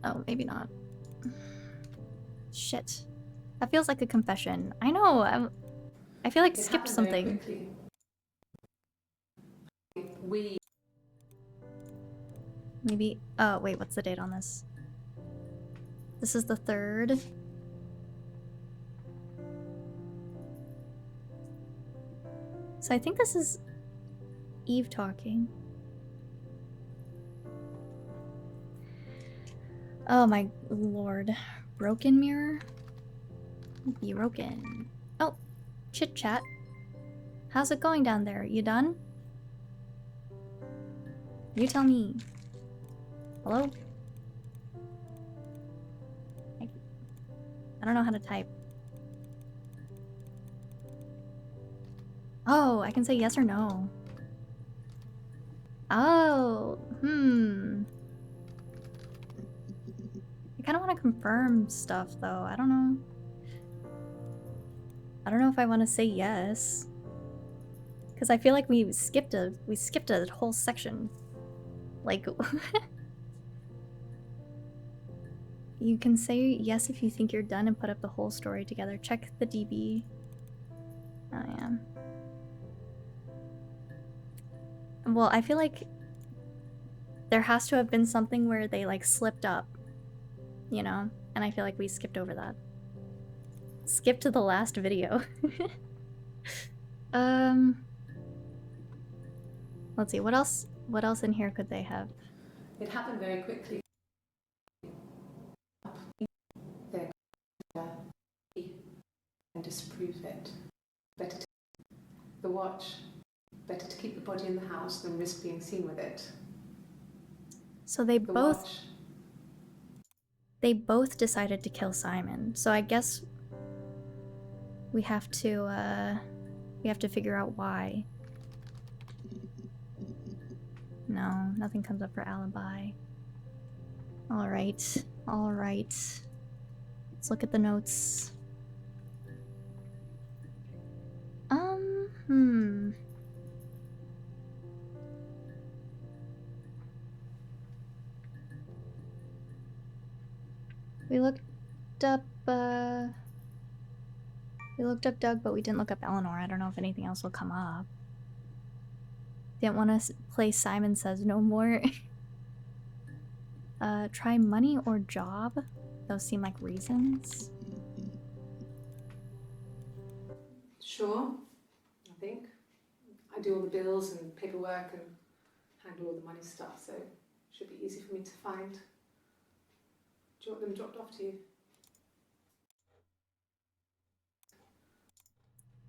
Oh, maybe not. Shit. That feels like a confession. I know. I feel like It skipped happened very something. quickly. We Maybe. Oh, wait. What's the date on this? This is the 3rd. So I think this is Eve talking. Oh my lord. Broken mirror? Broken. Oh, chit chat. How's it going down there? You done? You tell me. Hello? I don't know how to type. Oh, I can say yes or no. Oh, I kind of want to confirm stuff though. I don't know. I don't know if I want to say yes. Because I feel like we skipped a whole section. Like you can say yes if you think you're done and put up the whole story together. Check the DB. Oh yeah. Well, I feel like there has to have been something where they like slipped up, you know? And I feel like we skipped over that. Skip to the last video. Let's see, what else in here could they have? It happened very quickly. And disprove it. Better to the watch. Better to keep the body in the house than risk being seen with it. So they The both watch. they both decided to kill Simon. So I guess we have to figure out why. No, nothing comes up for alibi. All right. Let's look at the notes. We looked up Doug, but we didn't look up Eleanor. I don't know if anything else will come up. Didn't want to play Simon Says No More. Try money or job. Those seem like reasons. Sure, I think. I do all the bills and paperwork and handle all the money stuff, so it should be easy for me to find. Do you want them dropped off to you?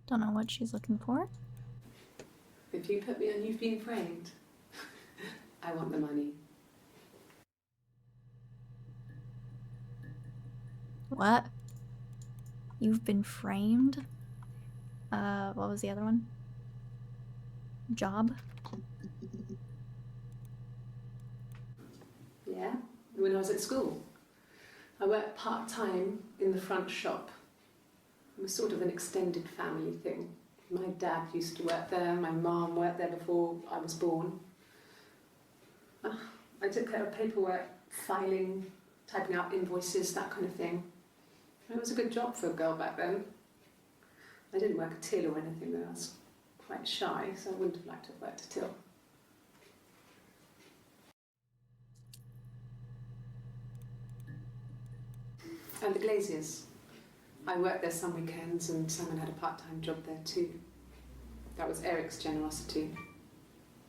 Don't know what she's looking for. If you put me on You've Been Framed, I want the money. What? You've been framed? What was the other one? Job? Yeah, when I was at school. I worked part-time in the front shop. It was sort of an extended family thing. My dad used to work there, my mum worked there before I was born. I took care of paperwork, filing, typing out invoices, that kind of thing. It was a good job for a girl back then. I didn't work a till or anything though, I was quite shy, so I wouldn't have liked to have worked a till. And the Glaziers. I worked there some weekends and Simon had a part-time job there too. That was Eric's generosity.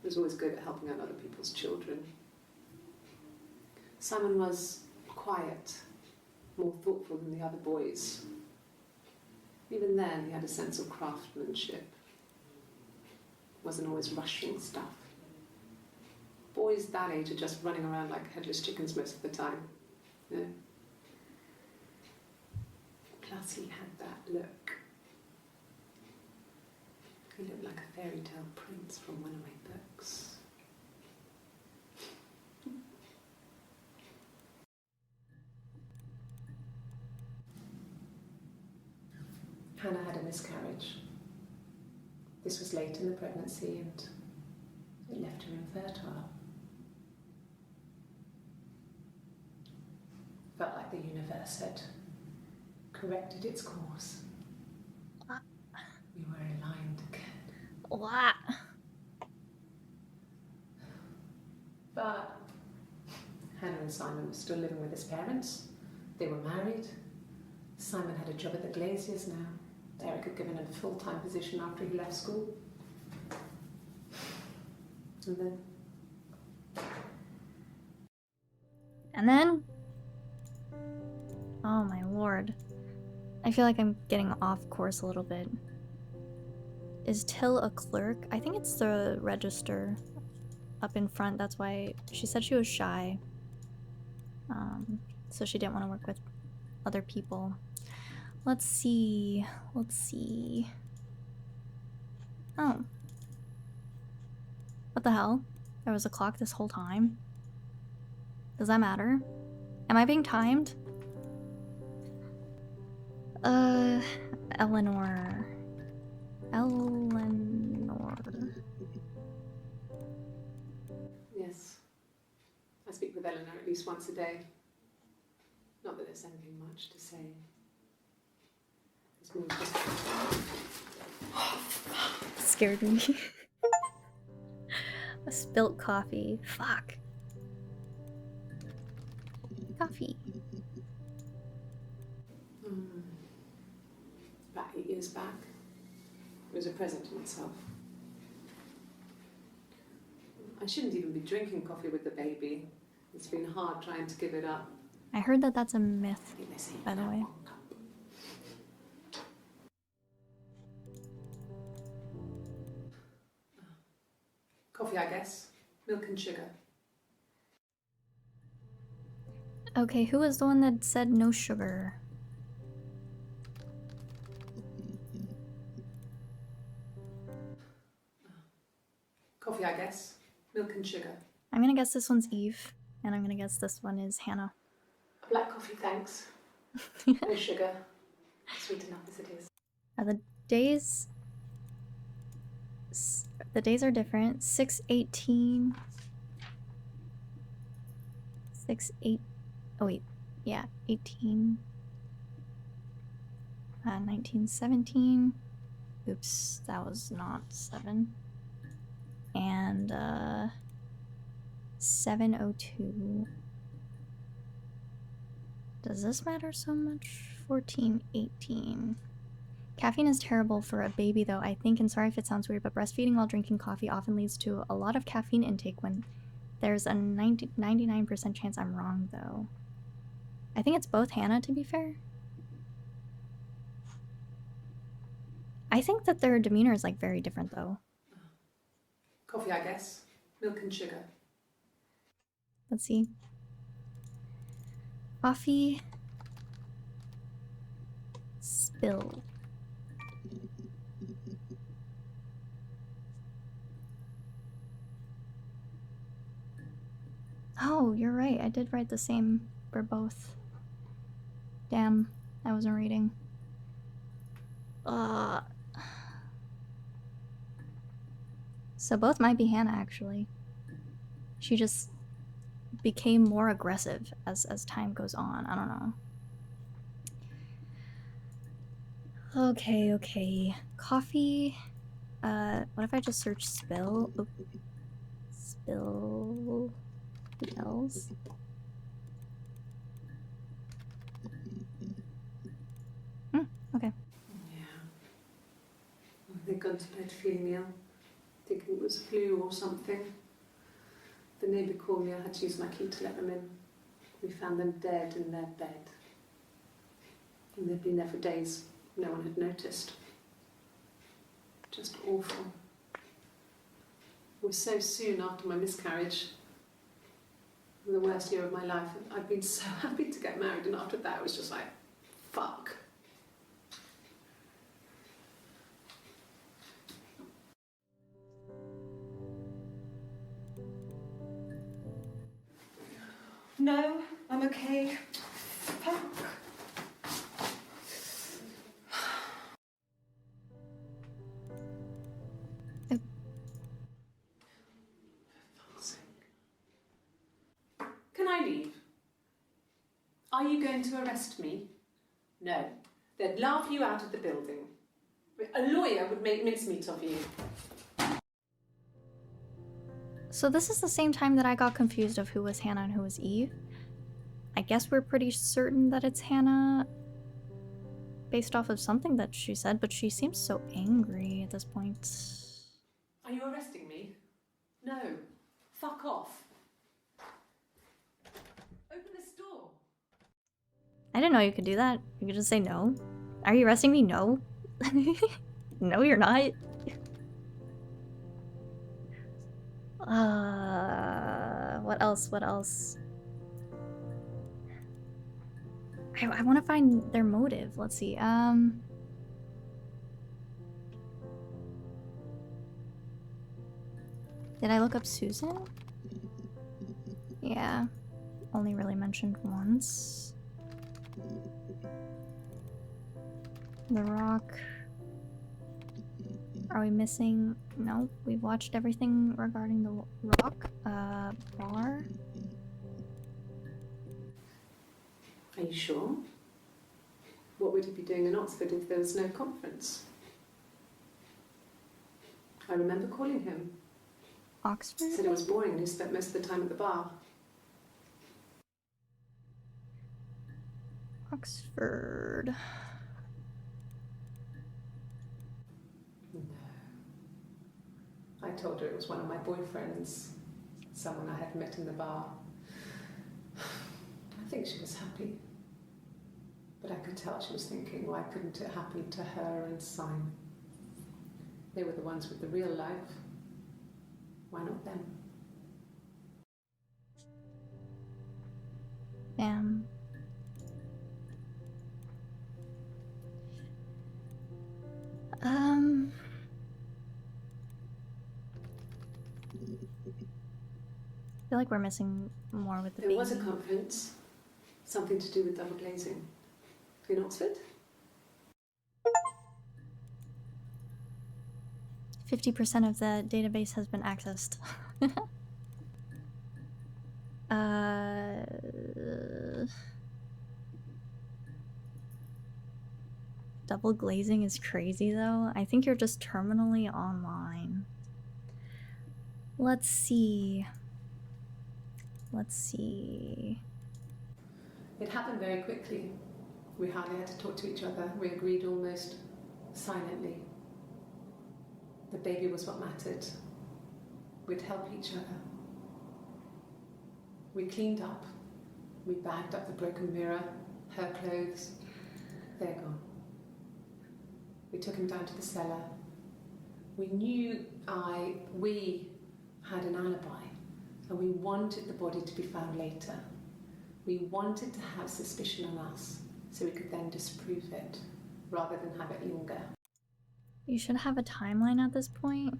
He was always good at helping out other people's children. Simon was quiet, more thoughtful than the other boys. Even then, he had a sense of craftsmanship. Wasn't always rushing stuff. Boys that age are just running around like headless chickens most of the time. You know? Plus he had that look. He looked like a fairy tale prince from one of my books. Hannah had a miscarriage. This was late in the pregnancy and it left her infertile. Felt like the universe had corrected its course. We were aligned again. What? But Hannah and Simon were still living with his parents. They were married. Simon had a job at the Glaziers now. Eric had given him a full-time position after he left school. And then? Oh my lord. I feel like I'm getting off course a little bit. Is Till a clerk? I think it's the register up in front. That's why she said she was shy. So she didn't want to work with other people. Let's see. Let's see. Oh. What the hell? There was a clock this whole time? Does that matter? Am I being timed? Eleanor. Yes. I speak with Eleanor at least once a day. Not that there's anything much to say. It's more just... Scared me. A spilt coffee. Fuck. Coffee. About 8 years back, it was a present to myself. I shouldn't even be drinking coffee with the baby. It's been hard trying to give it up. I heard that that's a myth, by the way. Coffee, I guess. Milk and sugar. Okay, who was the one that said no sugar? Coffee, I guess. Milk and sugar. I'm gonna guess this one's Eve, and I'm gonna guess this one is Hannah. A black coffee, thanks. No sugar. Sweet enough as it is. The days... The days are different. 6/18... 6/8... Oh wait, yeah, 18... 1917... Oops, that was not 7. And, 7:02... Does this matter so much? 14/18... Caffeine is terrible for a baby though, I think, and sorry if it sounds weird, but breastfeeding while drinking coffee often leads to a lot of caffeine intake when there's a 99% chance I'm wrong though. I think it's both Hannah, to be fair. I think that their demeanor is like very different though. Coffee, I guess. Milk and sugar. Let's see. Coffee. Spill. Oh, you're right. I did write the same for both. Damn, I wasn't reading. So both might be Hannah, actually. She just became more aggressive as time goes on. I don't know. Okay. Coffee. What if I just search spill? Oop. Spill bells. Okay. Yeah. They'd gone to bed feeling ill, thinking it was flu or something. The neighbour called me, I had to use my key to let them in. We found them dead in their bed. And they'd been there for days. No one had noticed. Just awful. It was so soon after my miscarriage. The worst year of my life. I'd been so happy to get married, and after that it was just like, fuck. No, I'm okay. Fuck. Can I leave? Are you going to arrest me? No. They'd laugh you out of the building. A lawyer would make mincemeat of you. So this is the same time that I got confused of who was Hannah and who was Eve. I guess we're pretty certain that it's Hannah based off of something that she said, but she seems so angry at this point. Are you arresting me? No. Fuck off. Open this door. I didn't know you could do that. You could just say no. Are you arresting me? No. No, you're not. What else? What else? I want to find their motive. Let's see. Did I look up Susan? Yeah. Only really mentioned once. The Rock. Are we missing? No, we've watched everything regarding the Rock. Bar. Are you sure? What would he be doing in Oxford if there was no conference? I remember calling him. Oxford? He said it was boring and he spent most of the time at the bar. Oxford. No. I told her it was one of my boyfriends, someone I had met in the bar. I think she was happy. But I could tell she was thinking, why couldn't it happen to her and Simon? They were the ones with the real life. Why not them? Damn. I feel like we're missing more with the There baby. was a conference, something to do with double glazing. In Oxford? 50% of the database has been accessed. Double glazing is crazy though. I think you're just terminally online. Let's see. Let's see. It happened very quickly. We hardly had to talk to each other. We agreed almost silently. The baby was what mattered. We'd help each other. We cleaned up. We bagged up the broken mirror, her clothes. They're gone. We took him down to the cellar. We knew we had an alibi, and we wanted the body to be found later. We wanted to have suspicion on us, so we could then disprove it, rather than have it linger. You should have a timeline at this point.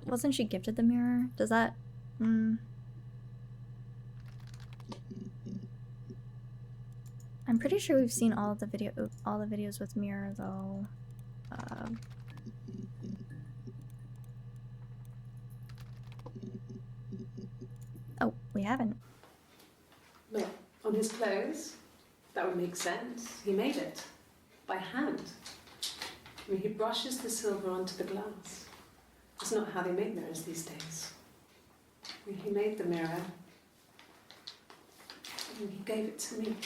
Wasn't she gifted the mirror? Does that... I'm pretty sure we've seen all the videos with mirror though. Oh, we haven't. Well, on his clothes, that would make sense. He made it by hand. I mean, he brushes the silver onto the glass. It's not how they make mirrors these days. I mean, he made the mirror and he gave it to me.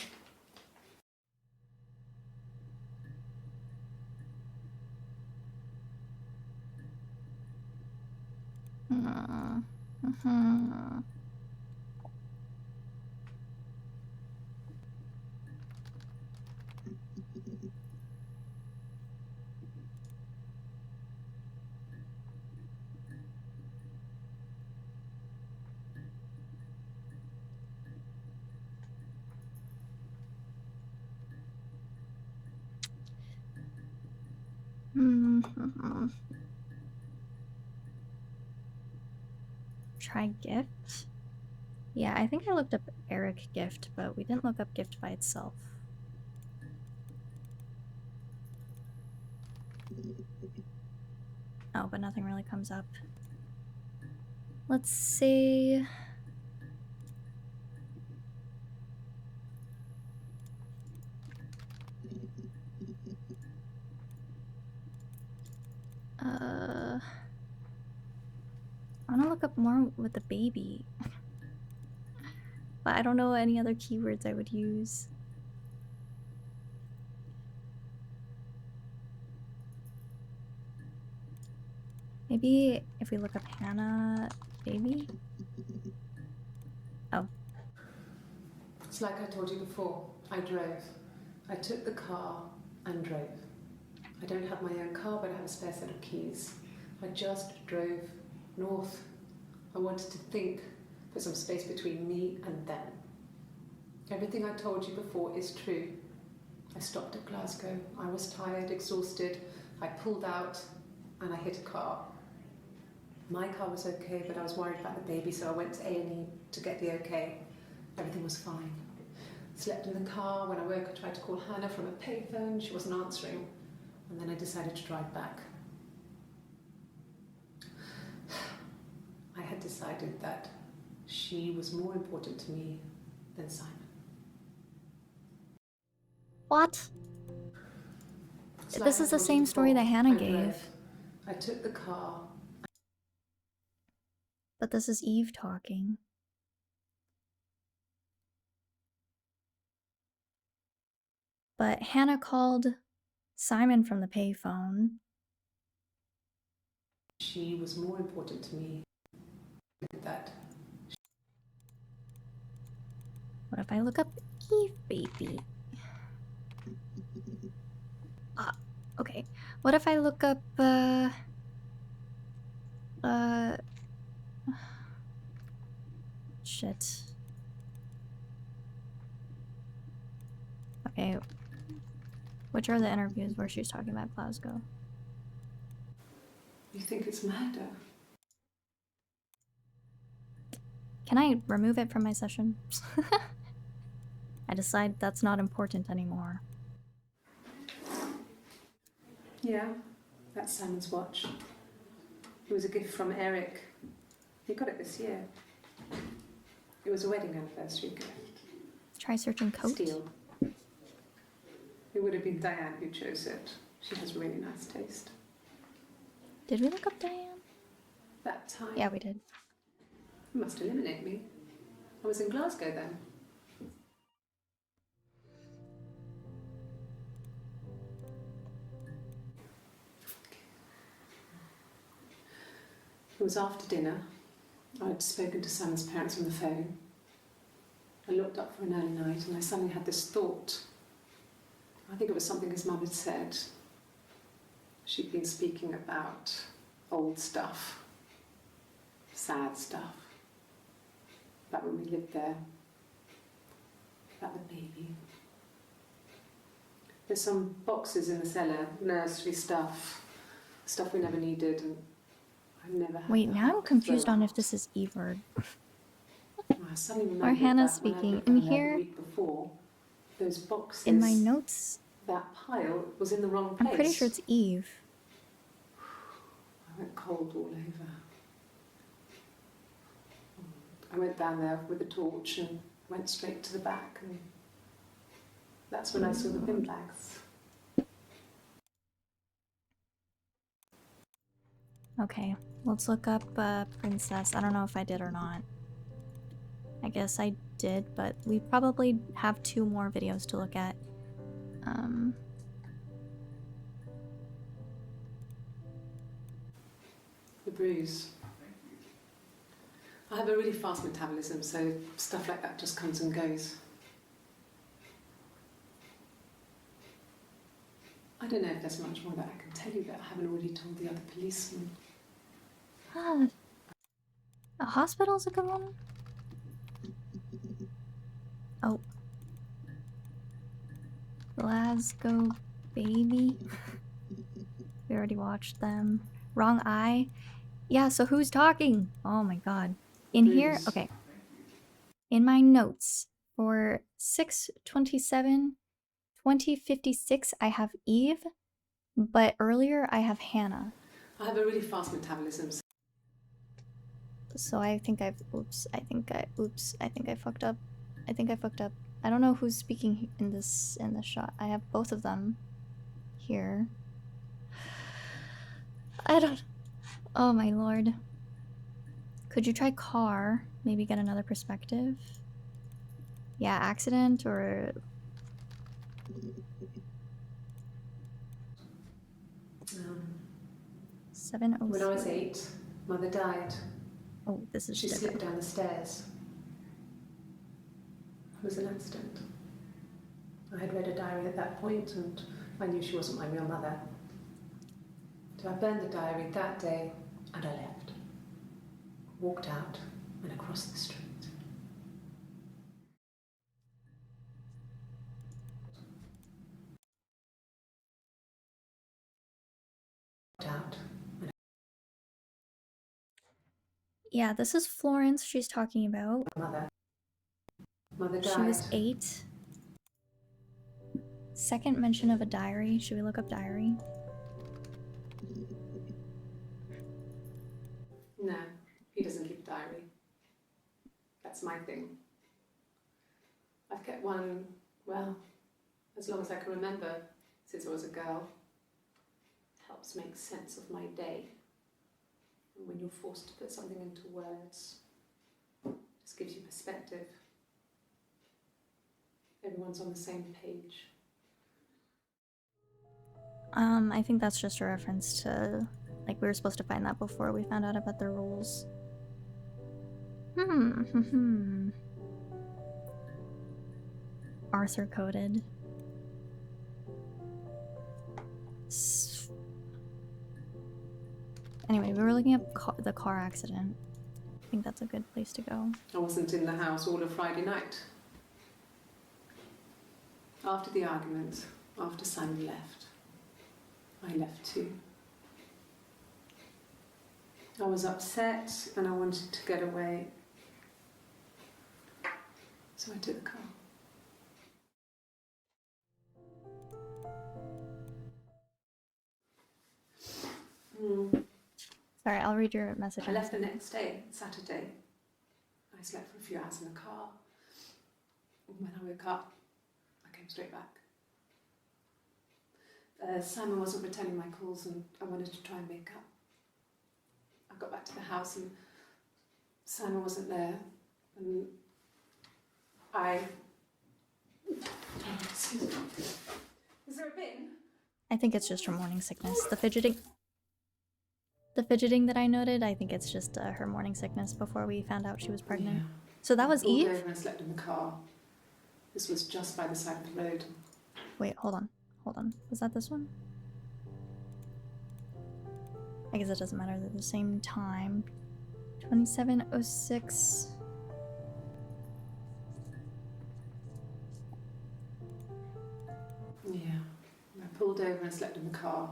Try gift? Yeah, I think I looked up Eric gift, but we didn't look up gift by itself. Oh, but nothing really comes up. Let's see. I want to look up more with the baby. But I don't know any other keywords I would use. Maybe if we look up Hannah baby? Oh. It's like I told you before. I drove. I took the car and drove. I don't have my own car, but I have a spare set of keys. I just drove north. I wanted to think, put some space between me and them. Everything I told you before is true. I stopped at Glasgow. I was tired, exhausted. I pulled out and I hit a car. My car was okay, but I was worried about the baby, so I went to A&E to get the okay. Everything was fine. Slept in the car. When I woke, I tried to call Hannah from a payphone. She wasn't answering. And then I decided to drive back. I had decided that she was more important to me than Simon. What? It's like This I is the told you same story that before. Hannah I gave. drove. I took the car. But this is Eve talking. But Hannah called Simon from the payphone. She was more important to me than that. What if I look up Eve baby? Okay. What if I look up, shit. Okay. Which are the interviews where she's talking about Glasgow? You think it's murder? Can I remove it from my session? I decide that's not important anymore. Yeah, that's Simon's watch. It was a gift from Eric. He got it this year. It was a wedding anniversary gift. Try searching coat. Steel. It would have been Diane who chose it. She has really nice taste. Did we look up Diane? That time. Yeah, we did. You must eliminate me. I was in Glasgow then. It was after dinner. I'd spoken to Simon's parents on the phone. I looked up for an early night and I suddenly had this thought. I think it was something his mum had said. She'd been speaking about old stuff, sad stuff, about when we lived there, about the baby. There's some boxes in the cellar, nursery stuff, stuff we never needed, and I never had. Wait, the now I'm heart to confused throw on out. if this is Eve or... I suddenly Or remembered Hannah's that when I speaking. looked In down there here, the week before, those boxes, in my notes, that pile was in the wrong I'm place. pretty sure it's Eve. I went cold all over. I went down there with a torch and went straight to the back, and that's when I saw the bin bags. Okay, let's look up Princess. I don't know if I did or not. I guess I did, but we probably have 2 more videos to look at. The bruise. I have a really fast metabolism, so stuff like that just comes and goes. I don't know if there's much more that I can tell you that I haven't already told the other policemen. Ah, a hospital's a good one. Oh. Glasgow Baby. We already watched them. Wrong Eye. Yeah, so who's talking? Oh my god. In here, Bruce. okay. In my notes for 627, 2056, I have Eve, but earlier I have Hannah. I have a really fast metabolism. So I think I've, I think I fucked up. I don't know who's speaking in this shot. I have both of them here. I don't, oh my lord. Could you try car? Maybe get another perspective? Yeah, accident or... 706. When I was 8, Mother died. Oh, this is She slipped down the stairs. It was an accident. I had read a diary at that point and I knew she wasn't my real mother. So I burned the diary that day and I left. Walked out and across the street. Out. Yeah, this is Florence she's talking about. Mother died. She was 8. Second mention of a diary. Should we look up diary? No, he doesn't keep a diary. That's my thing. I've kept one, well, as long as I can remember, since I was a girl. Helps make sense of my day. And when you're forced to put something into words, it just gives you perspective. Everyone's on the same page. I think that's just a reference to, like, we were supposed to find that before we found out about the rules. Arthur coded. Anyway, we were looking up the car accident. I think that's a good place to go. I wasn't in the house all of Friday night. After the argument, after Simon left, I left too. I was upset and I wanted to get away. So I took the car. Sorry, I'll read your message. I left the next day, Saturday. I slept for a few hours in the car. When I woke up, I came straight back. Simon wasn't returning my calls and I wanted to try and make up. I got back to the house and Simon wasn't there. And excuse me. Is there a bin? I think it's just her morning sickness. The fidgeting that I noted, I think it's just her morning sickness before we found out she was pregnant. Yeah. So that was Eve? I pulled over and slept in the car. This was just by the side of the road. Wait, hold on. Was that this one? I guess it doesn't matter. They're the same time. 2706. Yeah. I pulled over and slept in the car.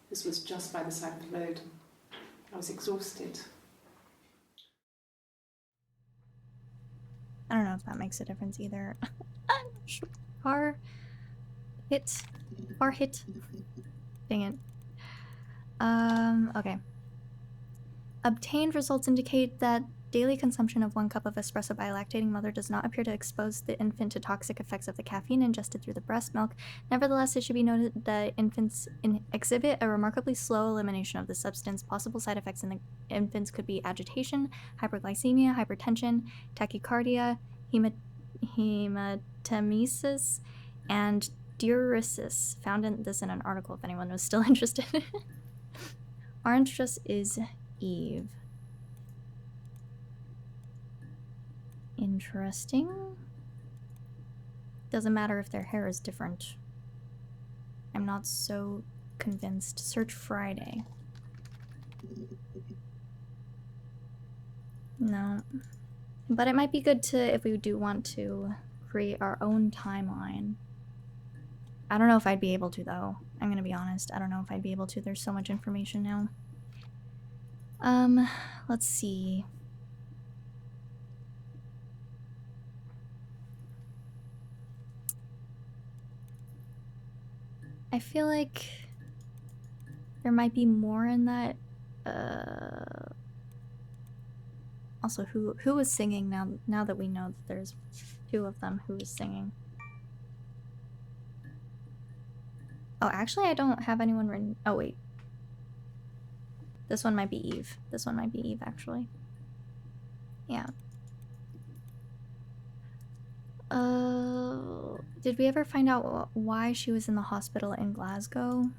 This was just by the side of the road. I was exhausted. I don't know if that makes a difference either. I'm not sure. Car hit. Dang it. Okay. Obtained results indicate that daily consumption of 1 cup of espresso by a lactating mother does not appear to expose the infant to toxic effects of the caffeine ingested through the breast milk. Nevertheless, it should be noted that infants exhibit a remarkably slow elimination of the substance. Possible side effects in the infants could be agitation, hyperglycemia, hypertension, tachycardia, hematemesis, and diuresis. Found this in an article if anyone was still interested. Our interest is Eve. Interesting. Doesn't matter if their hair is different. I'm not so convinced. Search Friday. No. But it might be good to, if we do want to create our own timeline. I don't know if I'd be able to though. I'm gonna be honest. I don't know if I'd be able to. There's so much information now. Let's see. I feel like there might be more in that. Also, who was singing now that we know that there's two of them, who was singing? Oh, actually, I don't have anyone written. Oh, wait. This one might be Eve. This one might be Eve, actually. Yeah. Did we ever find out why she was in the hospital in Glasgow?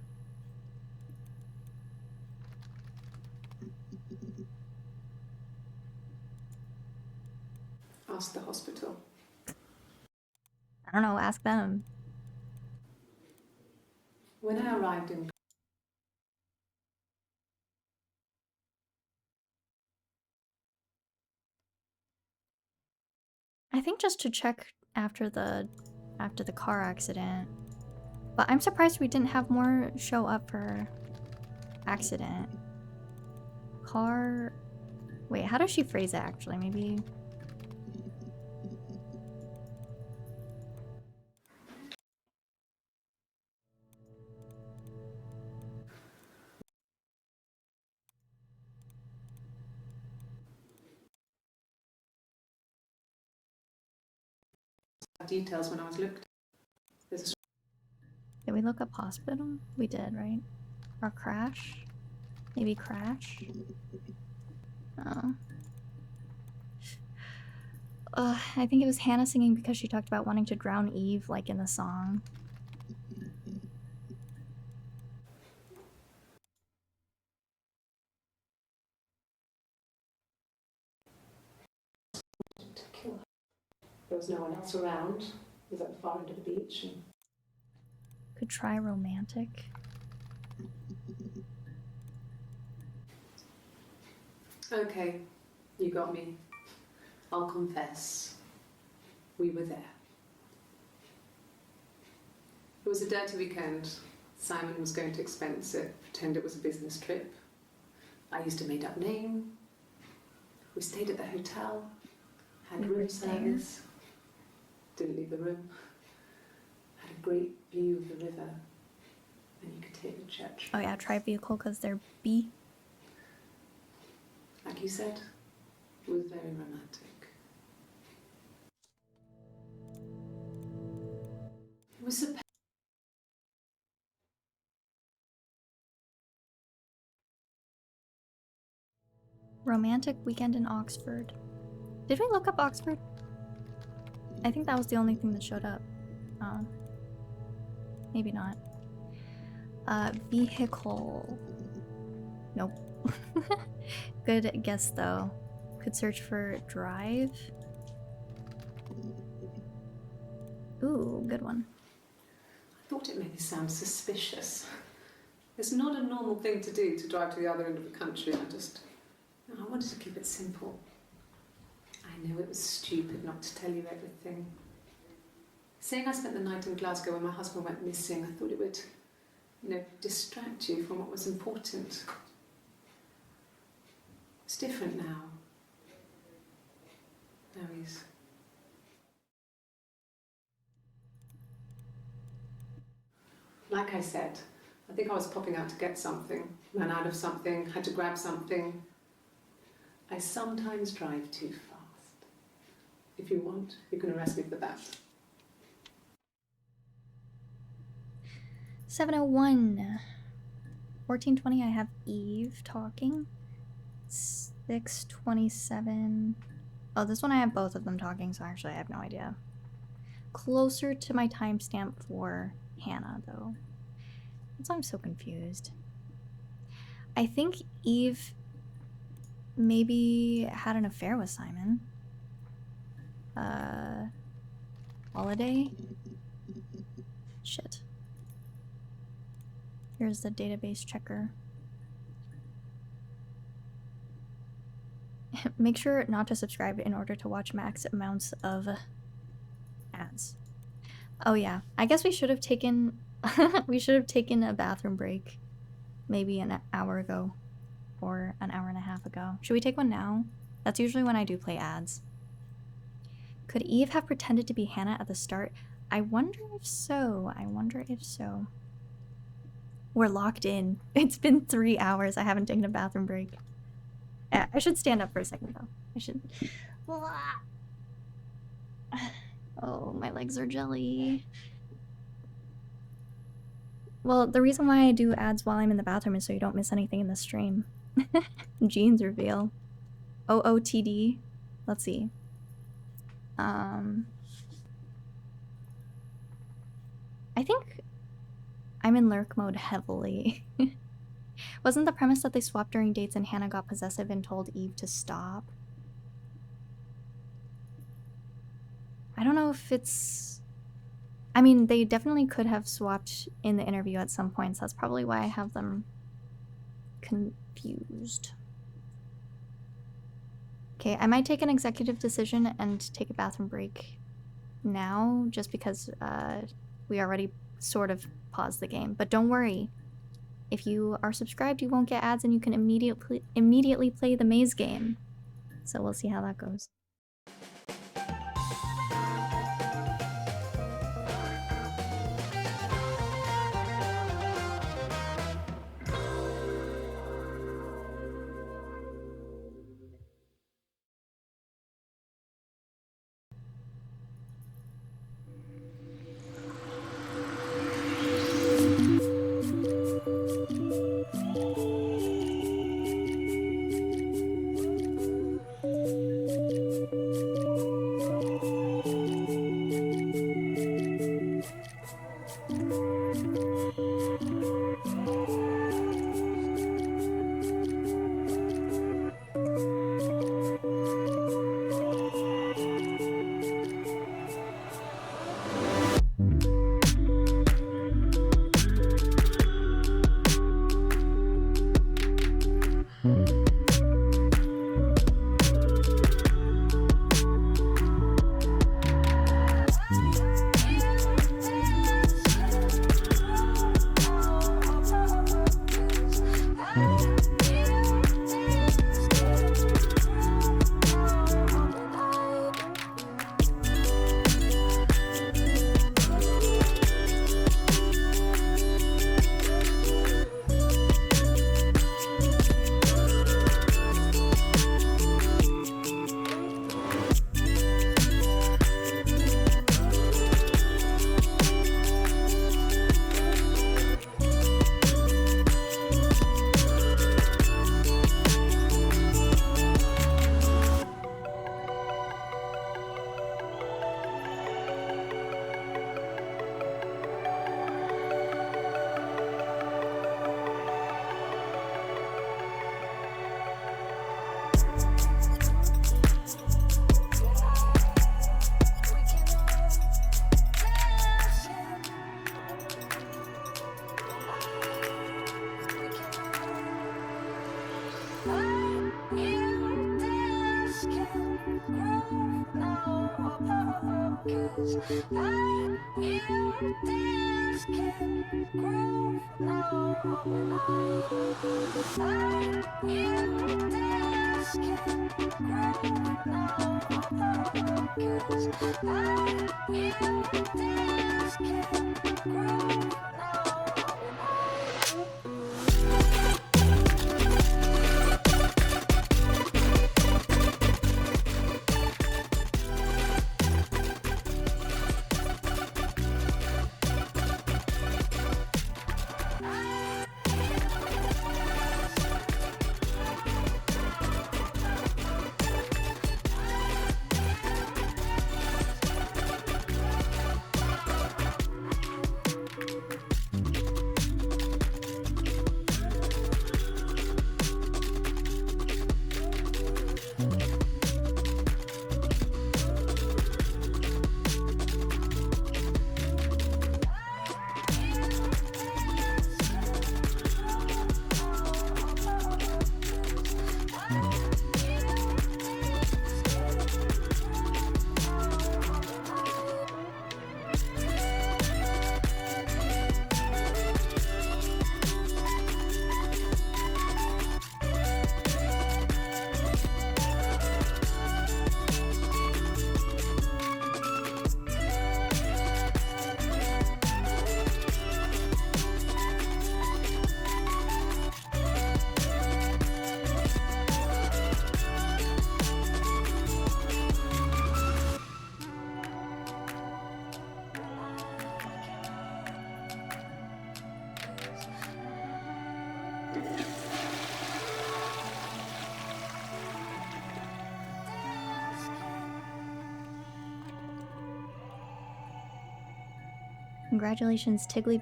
Ask the hospital. I don't know, ask them. When I arrived in I think just to check after the car accident. But I'm surprised we didn't have more show up for accident. Car... Wait, how does she phrase it actually? Maybe... details when I was looked. There's a Did we look up hospital? We did, right? Or crash? Maybe crash? Oh. I think it was Hannah singing because she talked about wanting to drown Eve, like in the song. to kill her. There was no one else around. It was at the far end of the beach. And Could try romantic. okay, you got me. I'll confess. We were there. It was a dirty weekend. Simon was going to expense it, pretend it was a business trip. I used a made-up name. We stayed at the hotel, had We room were service, didn't leave the room, had a great view of the river, and you could take the church. Oh yeah, try vehicle because they're B. Like you said, it was very romantic. It was a Romantic weekend in Oxford. Did we look up Oxford? I think that was the only thing that showed up. Oh. Maybe not. Vehicle. Nope. Good guess though. Could search for drive. Ooh, good one. I thought it made me sound suspicious. It's not a normal thing to do to drive to the other end of the country. I wanted to keep it simple. I know it was stupid not to tell you everything. Saying I spent the night in Glasgow when my husband went missing, I thought it would, distract you from what was important. It's different now. Now he's... Like I said, I think I was popping out to get something, ran out of something, had to grab something. I sometimes drive too fast. If you want, you can arrest me for that. 7:01. 14:20. I have Eve talking. 6:27. Oh, this one I have both of them talking, so actually I have no idea. Closer to my timestamp for Hannah, though. That's why I'm so confused. I think Eve maybe had an affair with Simon. Holiday? Shit. Here's the database checker. Make sure not to subscribe in order to watch max amounts of ads. Oh yeah, I guess we should have taken we should have taken a bathroom break maybe an hour ago or an hour and a half ago. Should we take one now? That's usually when I do play ads. Could Eve have pretended to be Hannah at the start? I wonder if so. I wonder if so. We're locked in. It's been 3 hours. I haven't taken a bathroom break. I should stand up for a second though. I should. Oh, my legs are jelly. Well, the reason why I do ads while I'm in the bathroom is so you don't miss anything in the stream. Jeans reveal. OOTD. Let's see. I think I'm in lurk mode heavily. Wasn't the premise that they swapped during dates and Hannah got possessive and told Eve to stop? I don't know if it's... I mean, they definitely could have swapped in the interview at some points. That's probably why I have them confused. Okay, I might take an executive decision and take a bathroom break now, just because we already sort of paused the game. But don't worry. If you are subscribed, you won't get ads and you can immediately play the maze game. So we'll see how that goes. Congratulations, Tiggly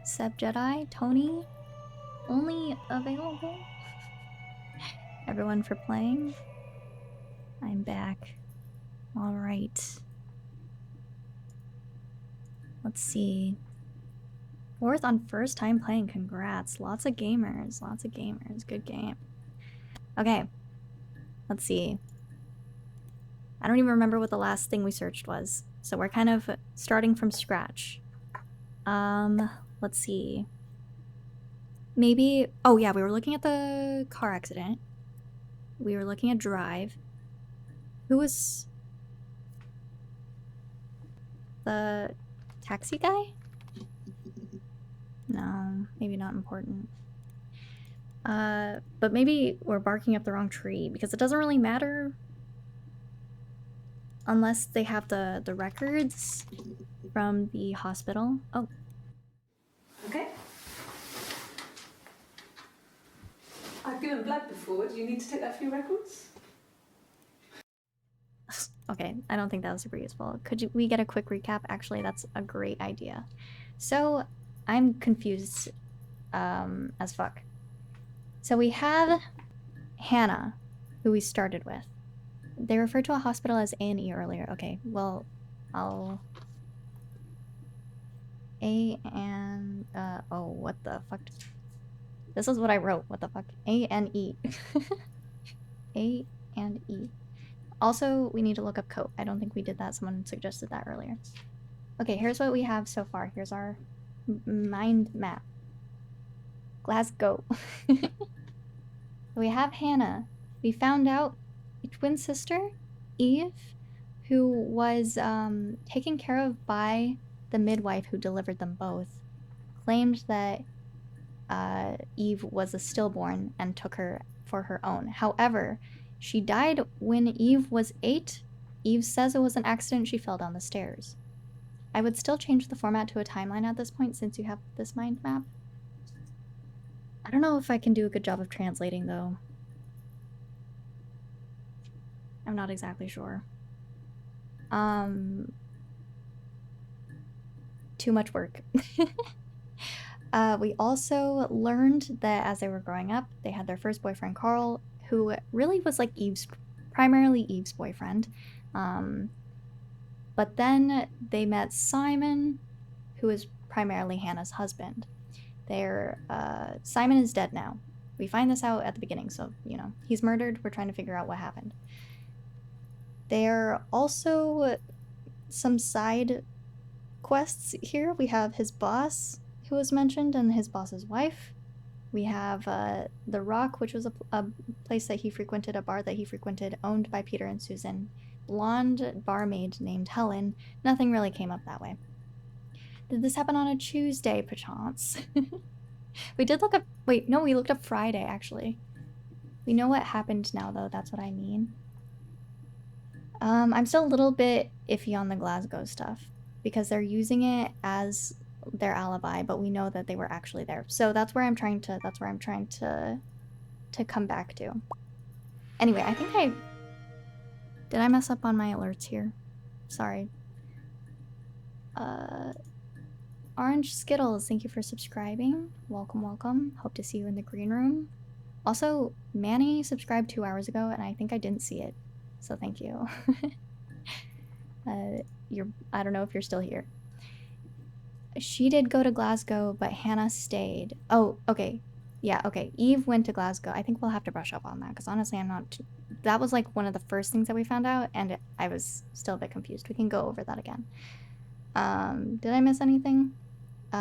Seb Jedi, Tony. Only available. Everyone for playing. I'm back. Alright. Let's see. 4th on first time playing. Congrats. Lots of gamers. Lots of gamers. Good game. Okay. Let's see. I don't even remember what the last thing we searched was. So we're kind of starting from scratch. Let's see. Maybe... Oh yeah, we were looking at the car accident. We were looking at Drive. Who was... the taxi guy? No, maybe not important. But maybe we're barking up the wrong tree, because it doesn't really matter unless they have the records from the hospital. Oh. Okay. I've given blood before. Do you need to take that for your records? Okay, I don't think that was super useful. Could we get a quick recap? Actually, that's a great idea. So, I'm confused as fuck. So we have Hannah, who we started with. They referred to a hospital as A&E earlier. Okay, well, I'll... oh, what the fuck? This is what I wrote. What the fuck? A-N-E. A-and-E. Also, we need to look up coat. I don't think we did that. Someone suggested that earlier. Okay, here's what we have so far. Here's our mind map. Glasgow. We have Hannah. We found out a twin sister, Eve, who was taken care of by the midwife who delivered them both, claimed that Eve was a stillborn and took her for her own. However, she died when Eve was 8. Eve says it was an accident. She fell down the stairs. I would still change the format to a timeline at this point since you have this mind map. I don't know if I can do a good job of translating, though. I'm not exactly sure. Too much work. We also learned that as they were growing up, they had their first boyfriend, Carl, who really was like primarily Eve's boyfriend. But then they met Simon, who is primarily Hannah's husband. Simon is dead now. We find this out at the beginning, so, you know, he's murdered. We're trying to figure out what happened. There are also some side quests here. We have his boss, who was mentioned, and his boss's wife. We have The Rock, which was a place that he frequented, a bar that he frequented, owned by Peter and Susan. Blonde barmaid named Helen. Nothing really came up that way. Did this happen on a Tuesday, perchance? We did look up... Wait, no, we looked up Friday, actually. We know what happened now, though. That's what I mean. I'm still a little bit iffy on the Glasgow stuff, because they're using it as their alibi, but we know that they were actually there. So that's where I'm trying to come back to. Anyway, I think did I mess up on my alerts here? Sorry. Orange Skittles, thank you for subscribing. Welcome, welcome. Hope to see you in the green room. Also, Manny subscribed 2 hours ago, and I think I didn't see it. So thank you. I don't know if you're still here. She did go to Glasgow, but Hannah stayed. Oh, okay. Yeah, okay. Eve went to Glasgow. I think we'll have to brush up on that, because honestly, I'm not... That was like one of the first things that we found out, and I was still a bit confused. We can go over that again. Did I miss anything?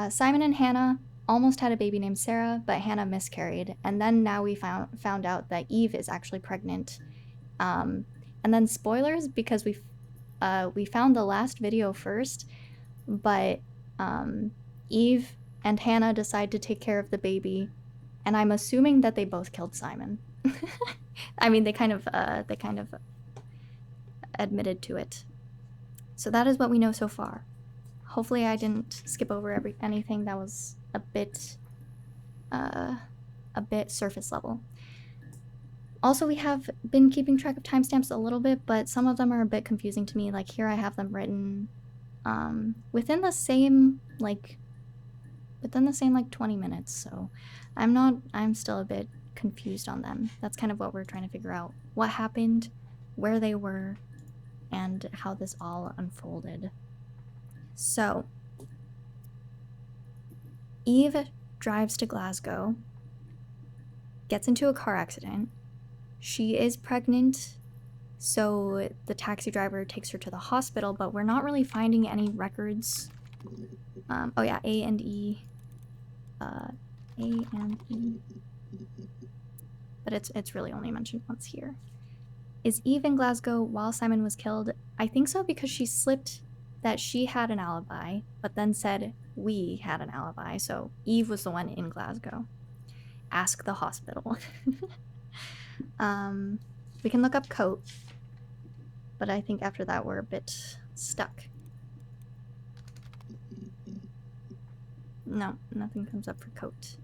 Simon and Hannah almost had a baby named Sarah, but Hannah miscarried. And then now we found out that Eve is actually pregnant. And then spoilers, because we found the last video first, but Eve and Hannah decide to take care of the baby, and I'm assuming that they both killed Simon. I mean, they kind of admitted to it. So that is what we know so far. Hopefully I didn't skip over anything that was a bit surface level. Also, we have been keeping track of timestamps a little bit, but some of them are a bit confusing to me. Like here I have them written within the same like 20 minutes. So I'm still a bit confused on them. That's kind of what we're trying to figure out. What happened, where they were, and how this all unfolded. So Eve drives to Glasgow, gets into a car accident. She is pregnant, so the taxi driver takes her to the hospital, but we're not really finding any records. Oh yeah, A and E. But it's really only mentioned once here. Is Eve in Glasgow while Simon was killed? I think so, because she slipped that she had an alibi, but then said we had an alibi, so Eve was the one in Glasgow. Ask the hospital. We can look up coat, but I think after that we're a bit stuck. No, nothing comes up for coat.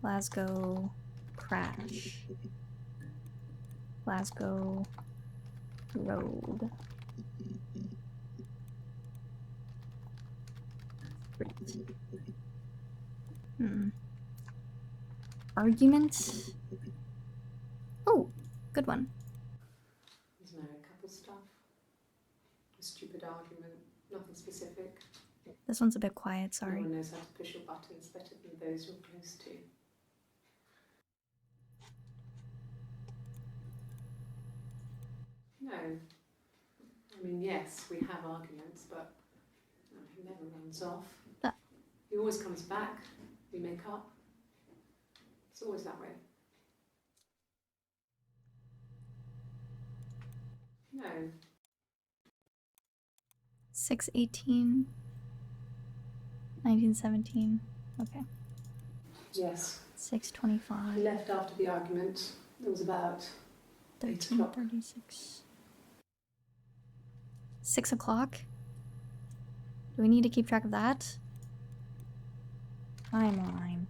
Glasgow crash. Glasgow road. Argument. Oh, good one. There's married couple stuff. A stupid argument. Nothing specific. This one's a bit quiet, No sorry. one knows how to push your buttons better than those you're close to. No. I mean, yes, we have arguments, but he never runs off. He always comes back. We make up. It's always that way. No. 6/18, 1917. Okay. Yes. 6:25. He left after the argument. It was about 13:36. 6 o'clock? Do we need to keep track of that? Timeline.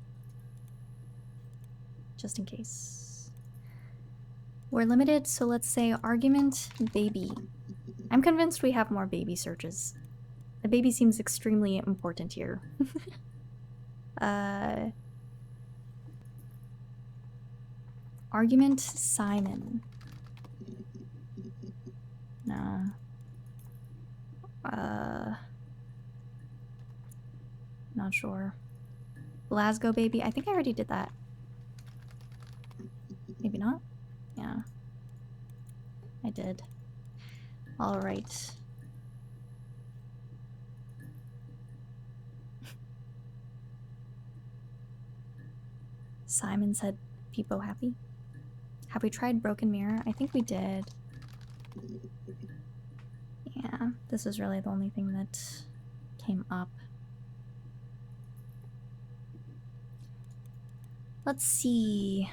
Just in case. We're limited, so let's say argument baby. I'm convinced we have more baby searches. The baby seems extremely important here. Argument Simon. No. Not sure. Glasgow baby. I think I already did that. Maybe not? Yeah. I did. Alright. Simon said, "Peepo happy?" Have we tried Broken Mirror? I think we did. Yeah, this is really the only thing that came up. Let's see.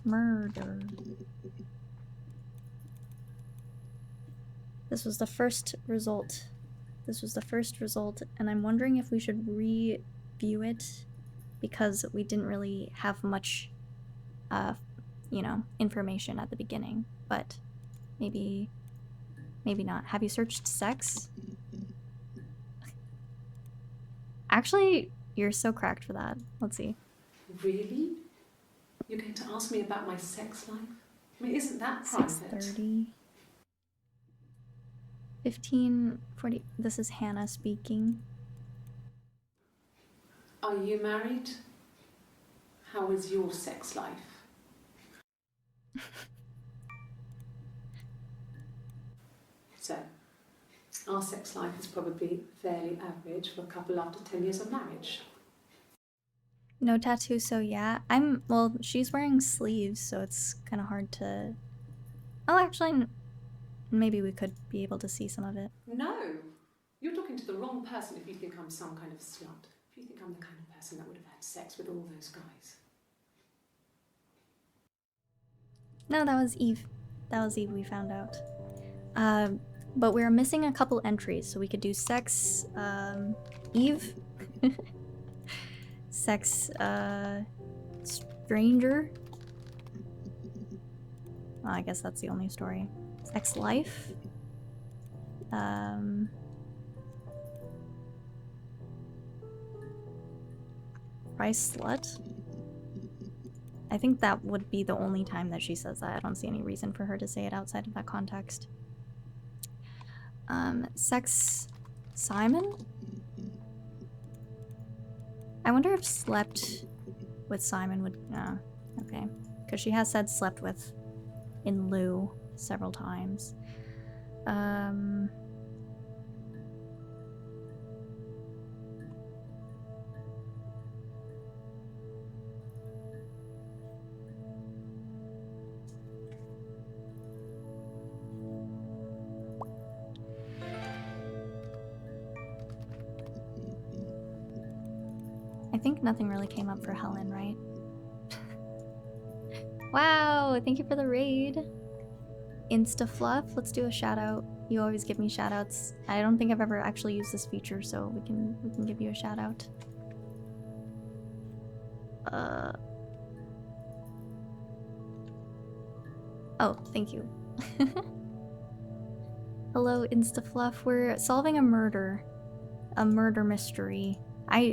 Murder. This was the first result. And I'm wondering if we should review it because we didn't really have much, you know, information at the beginning. But maybe not. Have you searched sex? Actually, you're so cracked for that. Let's see. Really? You're going to ask me about my sex life? I mean, isn't that private? 6:30. 15:40. This is Hannah speaking. Are you married? How is your sex life? So, our sex life is probably fairly average for a couple after 10 years of marriage. No tattoo, so yeah. Well, she's wearing sleeves, so it's kind of hard to... Oh, actually, maybe we could be able to see some of it. No! You're talking to the wrong person if you think I'm some kind of slut. If you think I'm the kind of person that would have had sex with all those guys. No, that was Eve. We found out. But we're missing a couple entries, so we could do sex, Eve. Sex, stranger. Well, I guess that's the only story. Sex life. Price slut. I think that would be the only time that she says that. I don't see any reason for her to say it outside of that context. Sex Simon? I wonder if slept with Simon would... okay. Because she has said slept with in lieu several times. I think nothing really came up for Helen, right? Wow, thank you for the raid. Insta-fluff, let's do a shout out. You always give me shout outs. I don't think I've ever actually used this feature, so we can give you a shout out. Oh, thank you. Hello, Insta-fluff. We're solving a murder mystery.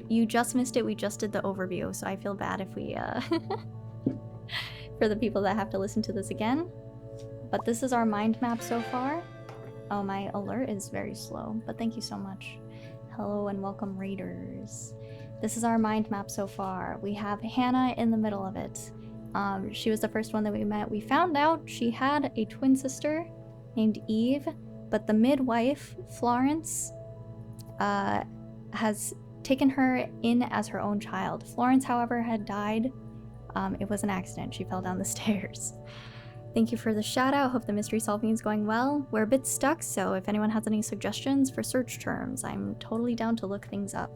You just missed it. We just did the overview, so I feel bad if we for the people that have to listen to this again. But this is our mind map so far. Oh, my alert is very slow, but thank you so much. Hello and welcome, raiders. This is our mind map so far. We have Hannah in the middle of it. She was the first one that we met. We found out she had a twin sister named Eve, but the midwife, Florence, has taken her in as her own child. Florence, however, had died. It was an accident. She fell down the stairs. Thank you for the shout out. Hope the mystery solving is going well. We're a bit stuck, so if anyone has any suggestions for search terms, I'm totally down to look things up.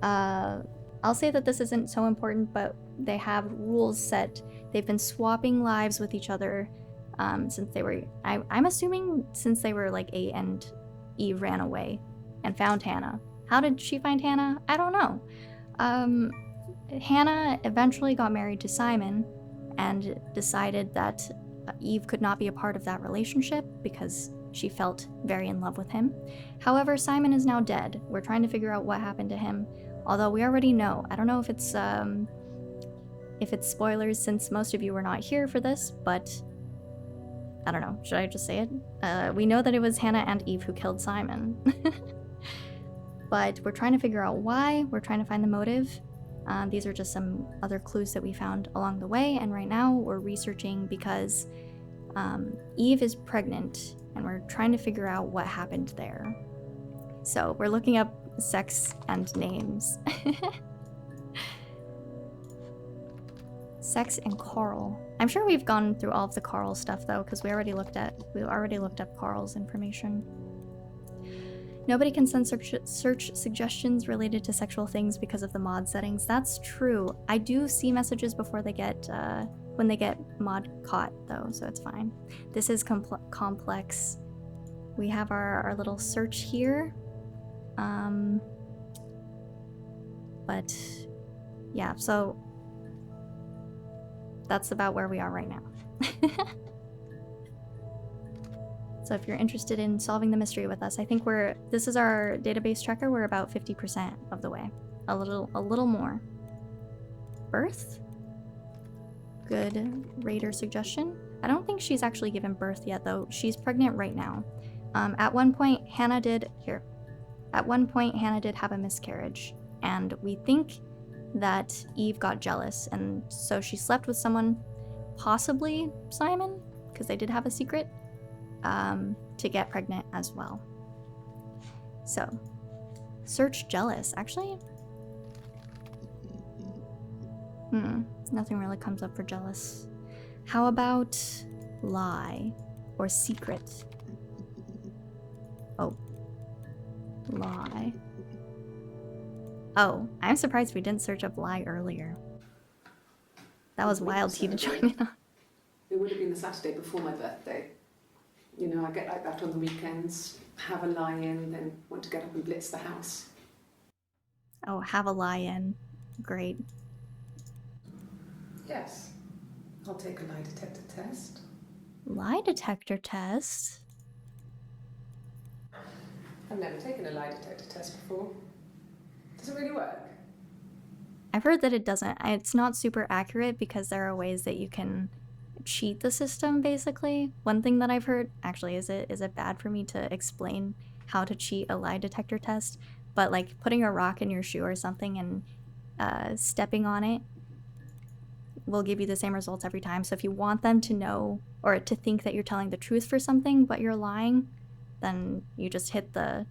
I'll say that this isn't so important, but they have rules set. They've been swapping lives with each other since they were... I'm assuming since they were like 8 and Eve ran away and found Hannah. How did she find Hannah? I don't know. Hannah eventually got married to Simon and decided that Eve could not be a part of that relationship because she felt very in love with him. However, Simon is now dead. We're trying to figure out what happened to him, although we already know. I don't know if it's spoilers since most of you were not here for this, but I don't know. Should I just say it? We know that it was Hannah and Eve who killed Simon. But we're trying to figure out why. We're trying to find the motive. These are just some other clues that we found along the way, and right now we're researching because Eve is pregnant, and we're trying to figure out what happened there. So we're looking up sex and names. Sex and Carl. I'm sure we've gone through all of the Carl stuff though, because we already looked up Carl's information. Nobody can send search suggestions related to sexual things because of the mod settings. That's true. I do see messages before they get, when they get mod caught though, so it's fine. This is complex. We have our little search here. But yeah, so that's about where we are right now. So if you're interested in solving the mystery with us, I think this is our database tracker. We're about 50% of the way. A little more. Birth? Good raider suggestion. I don't think she's actually given birth yet though. She's pregnant right now. At one point Hannah did have a miscarriage, and we think that Eve got jealous, and so she slept with someone, possibly Simon, because they did have a secret. To get pregnant as well. So, search jealous. Actually, nothing really comes up for jealous. How about lie or secret? Oh, lie. Oh, I'm surprised we didn't search up lie earlier. That was wild tea to join in on. It would have been the Saturday before my birthday. You know, I get like that on the weekends, have a lie-in, then want to get up and blitz the house. Oh, have a lie-in. Great. Yes. I'll take a lie detector test. Lie detector test? I've never taken a lie detector test before. Does it really work? I've heard that it doesn't. It's not super accurate because there are ways that you can cheat the system, basically. One thing that I've heard, actually, is it bad for me to explain how to cheat a lie detector test? But like putting a rock in your shoe or something and stepping on it will give you the same results every time. So if you want them to know or to think that you're telling the truth for something but you're lying, then you just hit the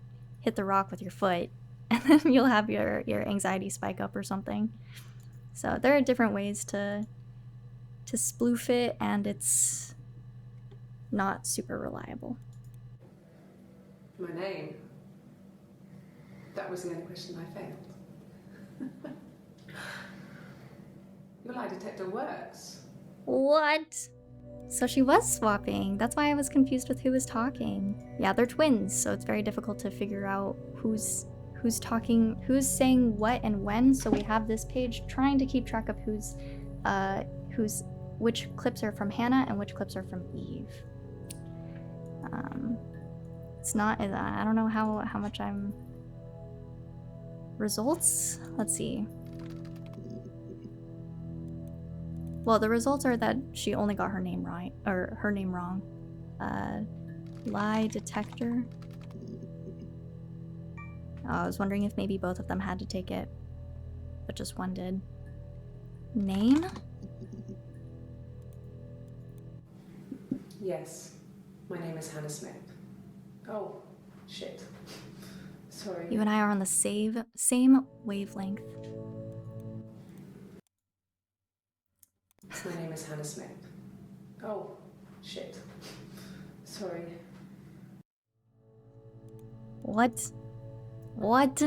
rock with your foot and then you'll have your anxiety spike up or something. So there are different ways to spoof it, and it's not super reliable. My name. That was the only question I failed. Your lie detector works. What? So she was swapping. That's why I was confused with who was talking. Yeah, they're twins, so it's very difficult to figure out who's talking, who's saying what and when. So we have this page trying to keep track of which clips are from Hannah and which clips are from Eve. It's not, I don't know how much I'm... Results? Let's see. Well, the results are that she only got her name right, or her name wrong. Lie detector. Oh, I was wondering if maybe both of them had to take it, but just one did. Name? Yes. My name is Hannah Smith. Oh, shit. Sorry. You and I are on the same wavelength. My name is Hannah Smith. Oh, shit. Sorry. What? What?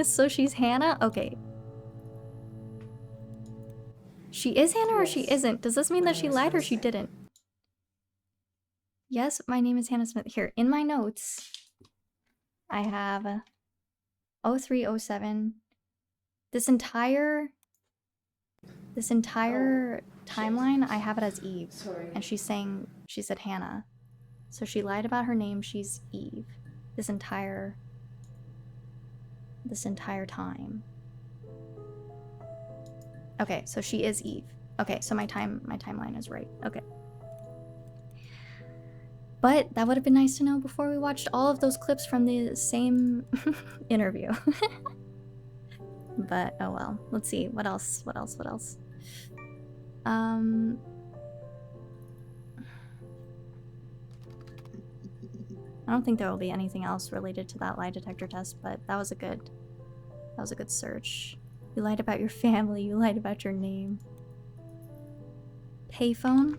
So she's Hannah? Okay. She is Hannah or she Yes. isn't? Does this mean My that she name is lied or Hannah she Smith. didn't? Yes, my name is Hannah Smith. Here, in my notes, I have 0307. This entire timeline, I have it as Eve. Sorry. And she's saying, she said Hannah. So she lied about her name, she's Eve. This entire time. Okay, so she is Eve. Okay, so my timeline is right. Okay. But that would have been nice to know before we watched all of those clips from the same interview. But oh well. Let's see. What else? I don't think there will be anything else related to that lie detector test, but that was a good search. You lied about your family, you lied about your name. Payphone?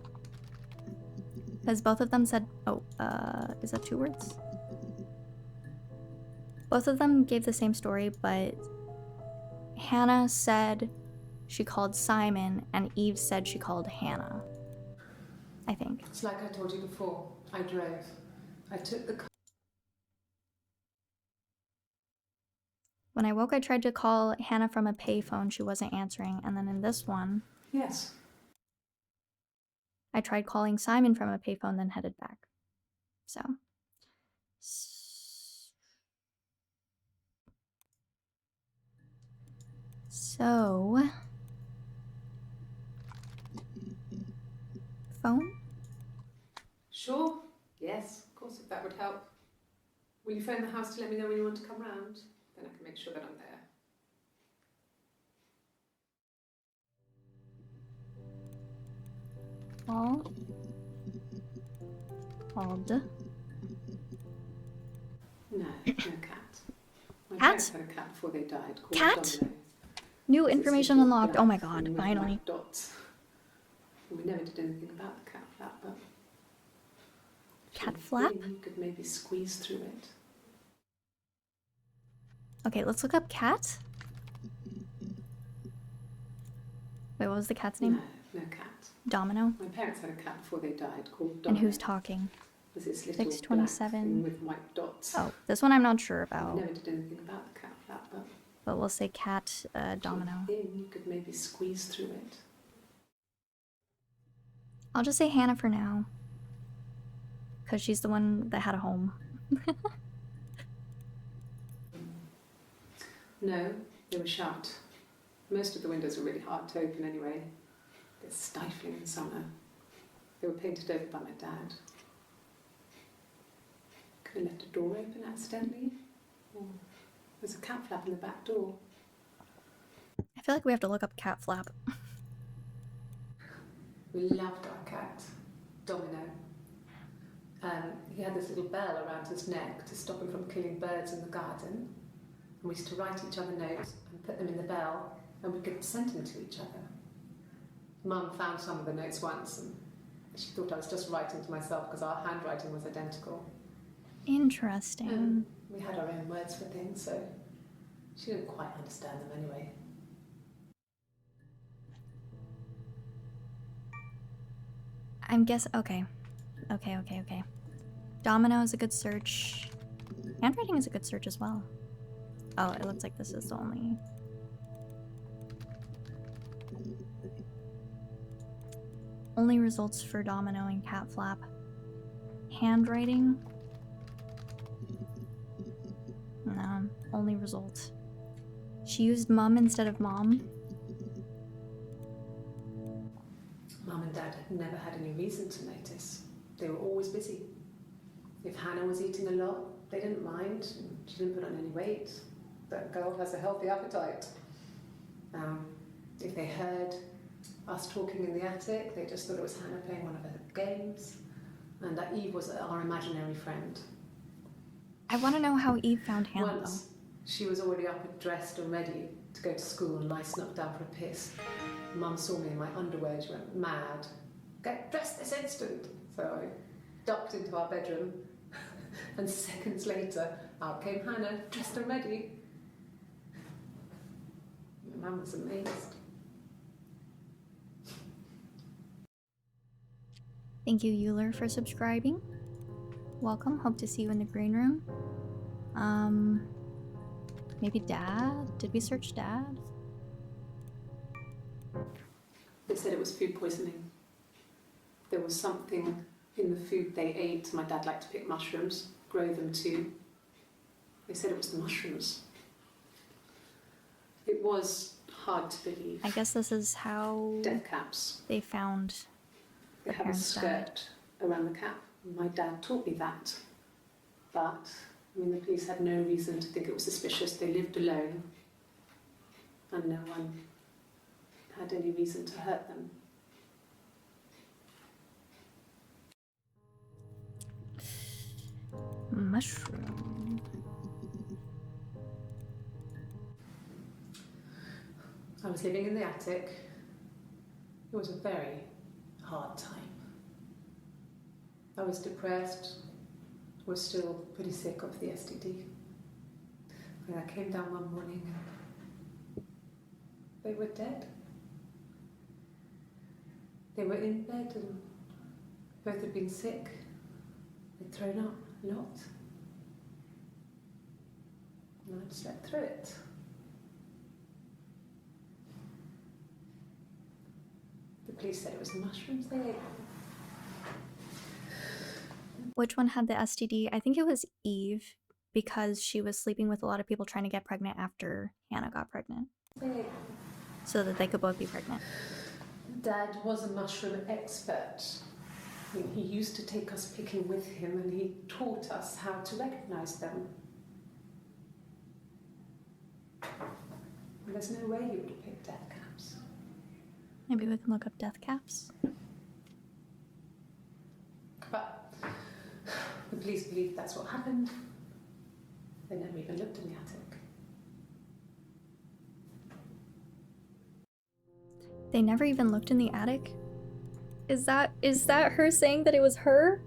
Because both of them said, is that 2 words? Both of them gave the same story, but Hannah said she called Simon and Eve said she called Hannah. I think. It's like I told you before. I drove. I took the car. When I woke, I tried to call Hannah from a payphone. She wasn't answering. And then in this one, Yes. I tried calling Simon from a payphone, then headed back. So. Phone? Sure. Yes, of course, if that would help. Will you phone the house to let me know when you want to come round? Then I can make sure that I'm there. Called. No cat. My Cat? parents had a cat before they died called Cat? Domino. New It's information little unlocked. Oh my black god, with finally. black dots. We never did anything about the cat flap, but Cat if flap? you could maybe squeeze through it. Okay, let's look up cat. Wait, what was the cat's name? No cat. Domino. My parents had a cat before they died called Domino. And who's talking? There's this little black 627. thing with white dots. Oh, this one I'm not sure I about. never did anything about the cat flap, But we'll say cat domino. thin, you could maybe squeeze through it. I'll just say Hannah for now. Because she's the one that had a home. No, they were shut. Most of the windows were really hard to open anyway. They're stifling in summer. They were painted over by my dad. Could have left a door open accidentally. Or there's a cat flap in the back door. I feel like we have to look up cat flap. We loved our cat, Domino. He had this little bell around his neck to stop him from killing birds in the garden. And we used to write each other notes and put them in the bell, and we could send them to each other. Mum found some of the notes once, and she thought I was just writing to myself because our handwriting was identical. Interesting. We had our own words for things, so she didn't quite understand them anyway. I'm guessing. Okay. Okay. Domino is a good search. Handwriting is a good search as well. Oh, it looks like this is the only results for domino and cat flap. Handwriting. No, only result. She used mum instead of mom. Mum and Dad had never had any reason to notice. They were always busy. If Hannah was eating a lot, they didn't mind. She didn't put on any weight. That girl has a healthy appetite. If they heard us talking in the attic, they just thought it was Hannah playing one of her games, and that Eve was our imaginary friend. I want to know how Eve found Hannah, Once, she was already up and dressed and ready to go to school, and I snuck down for a piss. Mum saw me in my underwear, she went mad. Get dressed this instant! So I ducked into our bedroom, and seconds later, out came Hannah, dressed and ready. Mum was amazed. Thank you, Euler, for subscribing. Welcome. Hope to see you in the green room. Maybe Dad? Did we search Dad? They said it was food poisoning. There was something in the food they ate. My dad liked to pick mushrooms, grow them too. They said it was the mushrooms. It was hard to believe. I guess this is how Death caps. they found They the have a parents died. skirt around the cap. My dad taught me that. But, I mean, the police had no reason to think it was suspicious. They lived alone. And no one had any reason to hurt them. Mushroom. I was living in the attic. It was a very hard time. I was depressed, was still pretty sick of the STD. And I came down one morning and they were dead. They were in bed and both had been sick. They'd thrown up a lot. And I'd slept through it. The police said it was the mushrooms they ate. Which one had the STD? I think it was Eve, because she was sleeping with a lot of people trying to get pregnant after Hannah got pregnant. So that they could both be pregnant. Dad was a mushroom expert. I mean, he used to take us picking with him and he taught us how to recognise them. And there's no way he would have picked death caps. Maybe we can look up death caps. But the police believe that's what happened. They never even looked in the attic. They never even looked in the attic? Is that her saying that it was her?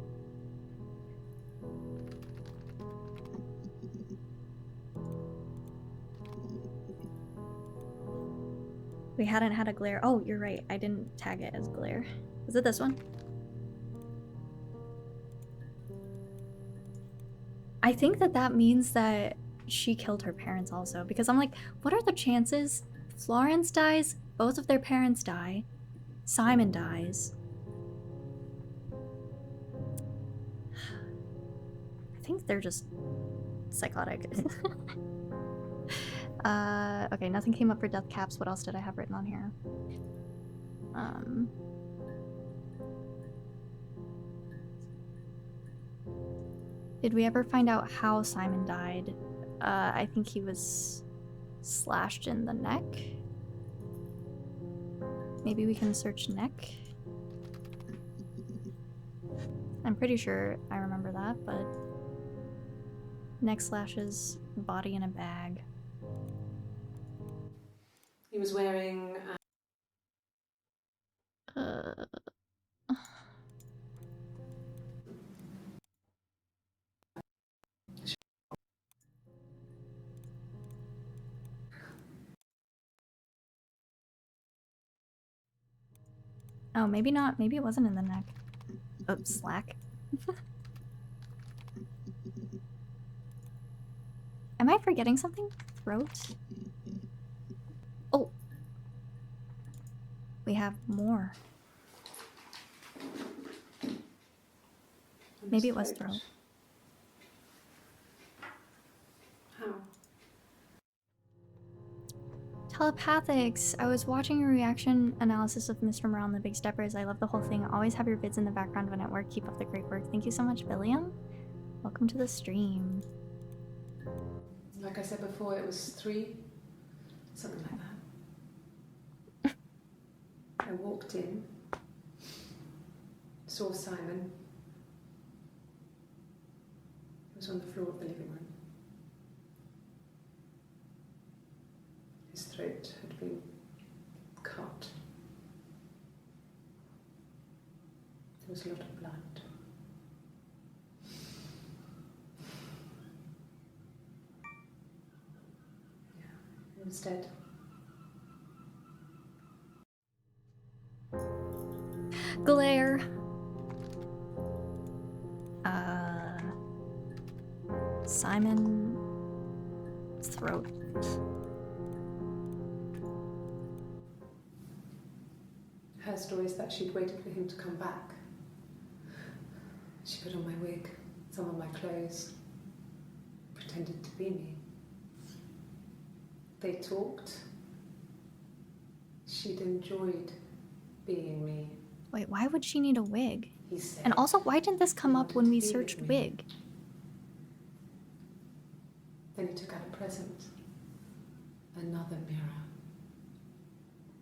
We hadn't had a glare. Oh, you're right. I didn't tag it as glare. Is it this one? I think that that means that she killed her parents also, because I'm like, what are the chances Florence dies, both of their parents die, Simon dies? I think they're just psychotic. Okay, nothing came up for death caps. What else did I have written on here? Did we ever find out how Simon died? I think he was slashed in the neck. Maybe we can search neck. I'm pretty sure I remember that, but neck slashes, body in a bag. He was wearing Oh, maybe not. Maybe it wasn't in the neck. Oops, slack. Am I forgetting something? Throat? Oh! We have more. Maybe it was throat. How? Telepathics! I was watching a reaction analysis of Mr. Morale and the Big Steppers. I love the whole thing. Always have your vids in the background when at work. Keep up the great work. Thank you so much, William. Welcome to the stream. Like I said before, it was 3, something like that. I walked in, saw Simon. He was on the floor of the living room. His throat had been cut. There was a lot of blood. He was dead. Glare. Simon. Throat. Her story is that she'd waited for him to come back. She put on my wig, some of my clothes, pretended to be me. They talked. She'd enjoyed being me. Wait, why would she need a wig? He said, And also, why didn't this come up when we searched wig? Then he took out a present. Another mirror.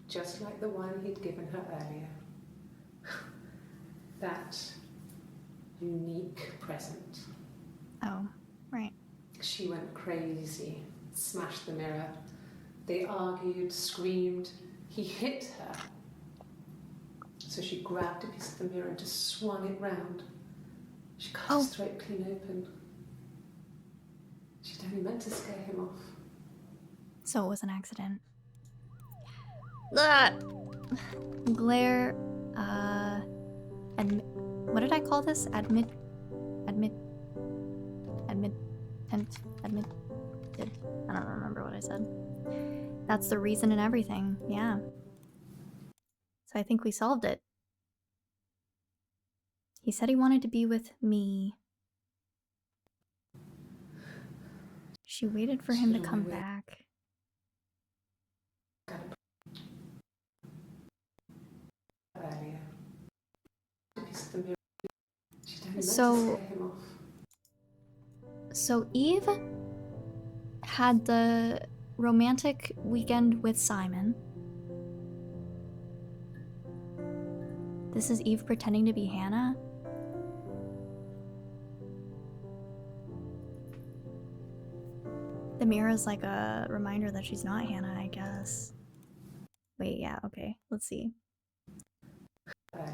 Just like the one he'd given her earlier. That unique present. Oh, right. She went crazy, smashed the mirror. They argued, screamed. He hit her. So she grabbed a piece of the mirror and just swung it round. She cut his throat clean open. She'd only meant to scare him off. So it was an accident. Ugh. Glare, what did I call this? Admitted. I don't remember what I said. That's the reason and everything, yeah. So I think we solved it. He said he wanted to be with me. She waited for him to come back. Earlier. So Eve had the romantic weekend with Simon. This is Eve pretending to be Hannah. The mirror is like a reminder that she's not Hannah, I guess. Wait, yeah, okay. Let's see.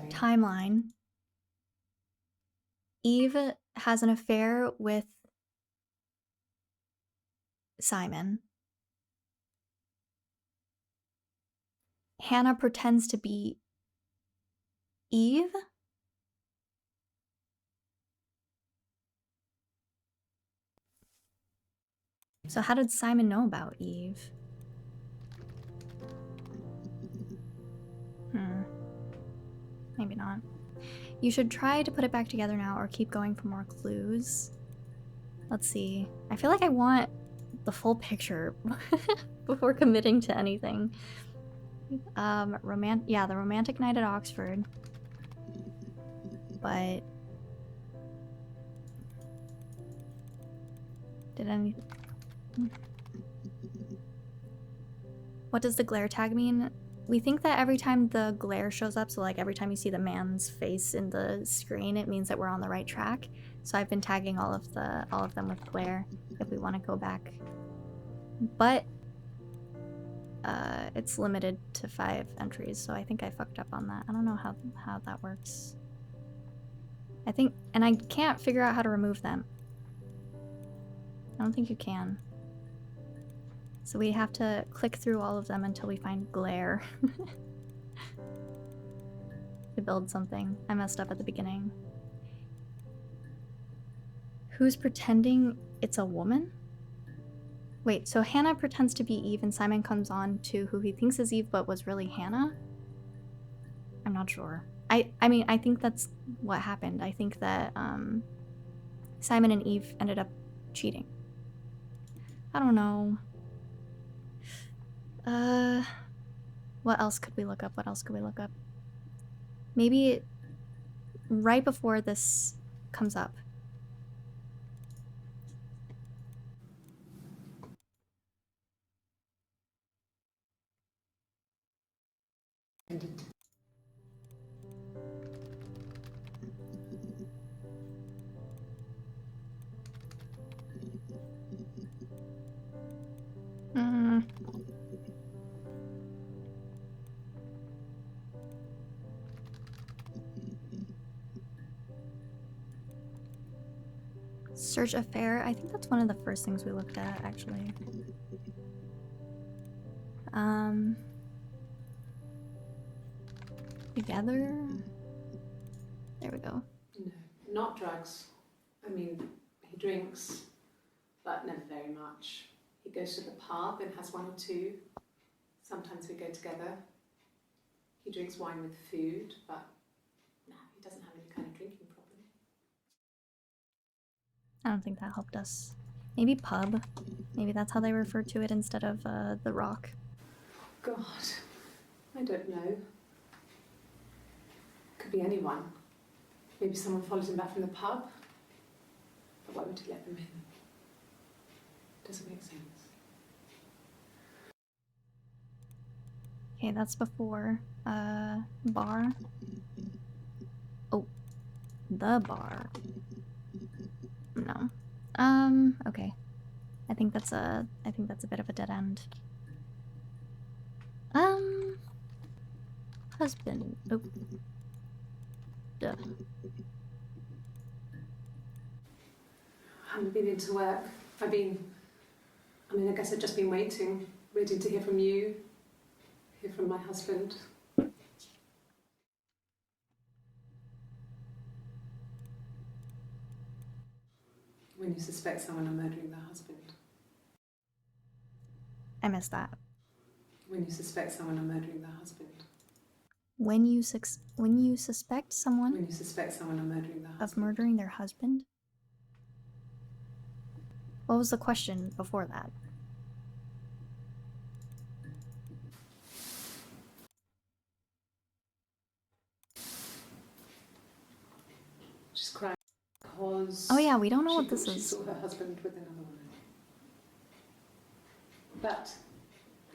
Timeline. Eve has an affair with Simon. Hannah pretends to be Eve? So how did Simon know about Eve? Maybe not. You should try to put it back together now or keep going for more clues. Let's see. I feel like I want the full picture before committing to anything. Yeah, the romantic night at Oxford. But did any... What does the glare tag mean? We think that every time the glare shows up, so like every time you see the man's face in the screen, it means that we're on the right track. So I've been tagging all of them with glare if we want to go back. But it's limited to 5 entries, so I think I fucked up on that. I don't know how that works. I think, and I can't figure out how to remove them. I don't think you can. So we have to click through all of them until we find glare to build something. I messed up at the beginning. Who's pretending it's a woman? Wait, so Hannah pretends to be Eve and Simon comes on to who he thinks is Eve but was really Hannah? I'm not sure. I mean, I think that's what happened. I think that Simon and Eve ended up cheating. I don't know. What else could we look up? What else could we look up? Maybe right before this comes up. Search affair. I think that's one of the first things we looked at, actually. Together. There we go. No, not drugs. I mean, he drinks, but never very much. He goes to the pub and has 1 or 2. Sometimes we go together. He drinks wine with food, but no, he doesn't have any kind of drinking problem. I don't think that helped us. Maybe pub. Maybe that's how they refer to it instead of the rock. God, I don't know. Could be anyone. Maybe someone followed him back from the pub. But why would he let them in? Doesn't make sense. Okay, that's before bar. Oh, the bar. No. Okay. I think that's a bit of a dead end. Husband. Oh. Duh. I haven't been into work. I guess I've just been waiting to hear from you, hear from my husband. When you suspect someone of murdering their husband. I missed that. When you suspect someone of murdering their husband. When you suspect someone When you suspect someone of murdering their husband. of murdering their husband? What was the question before that? She's crying because... Oh yeah, we don't know what she this thought she is. saw her husband with another woman. But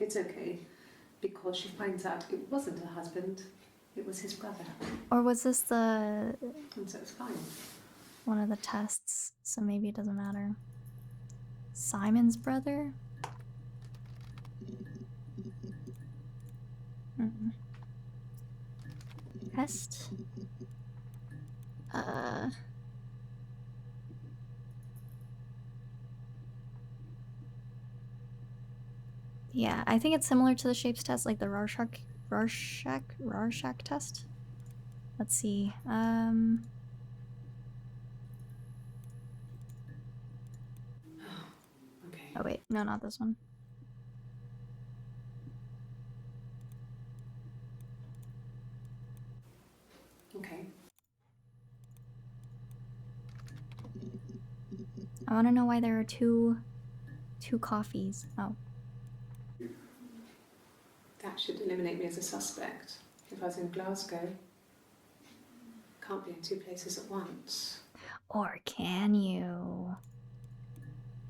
it's okay, because she finds out it wasn't her husband, it was his brother. Or was this the... And so it's fine. one of the tests, so maybe it doesn't matter. Simon's brother? Test? Yeah, I think it's similar to the shapes test, like the Rorschach test. Let's see. Okay. Oh wait, no, not this one. Okay. I want to know why there are two coffees. Oh. That should eliminate me as a suspect. If I was in Glasgow, can't be in two places at once. Or can you?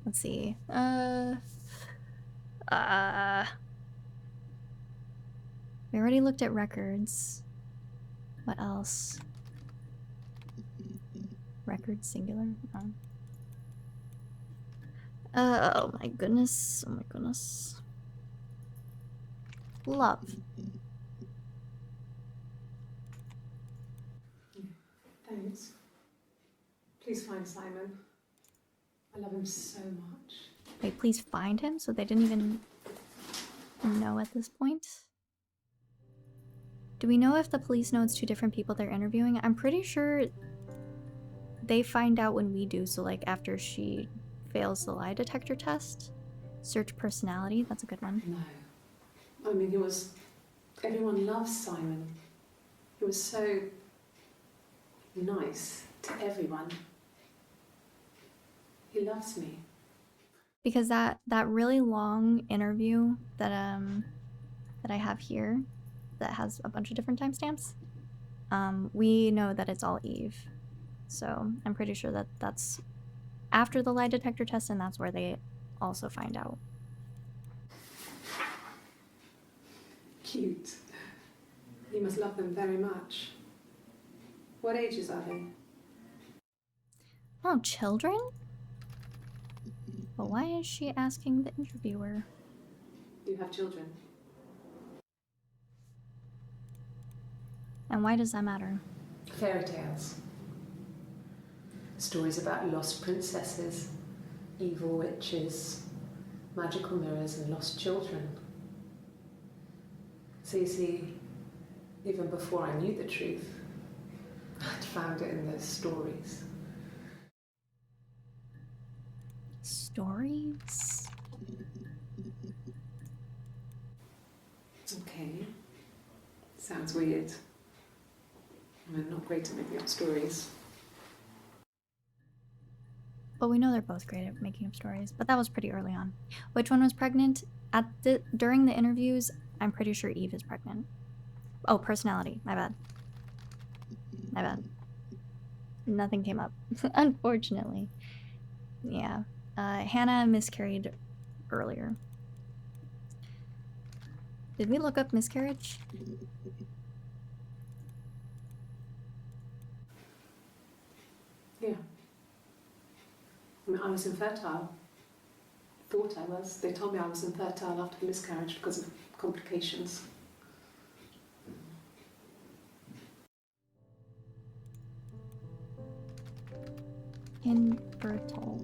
Let's see. We already looked at records. What else? Records singular? Oh my goodness. Oh my goodness. Love. Thanks. Please find Simon. I love him so much. Wait, please find him? So they didn't even know at this point? Do we know if the police know it's two different people they're interviewing? I'm pretty sure they find out when we do, so like after she fails the lie detector test. Search personality, that's a good one. No. I mean, everyone loves Simon. He was so nice to everyone. He loves me. Because that really long interview that I have here that has a bunch of different timestamps, we know that it's all Eve. So I'm pretty sure that that's after the lie detector test, and that's where they also find out. Cute. You must love them very much. What ages are they? Oh, children? But why is she asking the interviewer? You have children. And why does that matter? Fairy tales. Stories about lost princesses, evil witches, magical mirrors, and lost children. So you see, even before I knew the truth, I'd found it in those stories. Stories? Okay. Sounds weird. I'm not great at making up stories. But we know they're both great at making up stories. But that was pretty early on. Which one was pregnant? During the interviews, I'm pretty sure Eve is pregnant. Oh, personality. My bad. My bad. Nothing came up, unfortunately. Yeah. Hannah miscarried earlier. Did we look up miscarriage? Yeah. I mean, I was infertile. Thought I was. They told me I was infertile after the miscarriage because of complications. Infertile.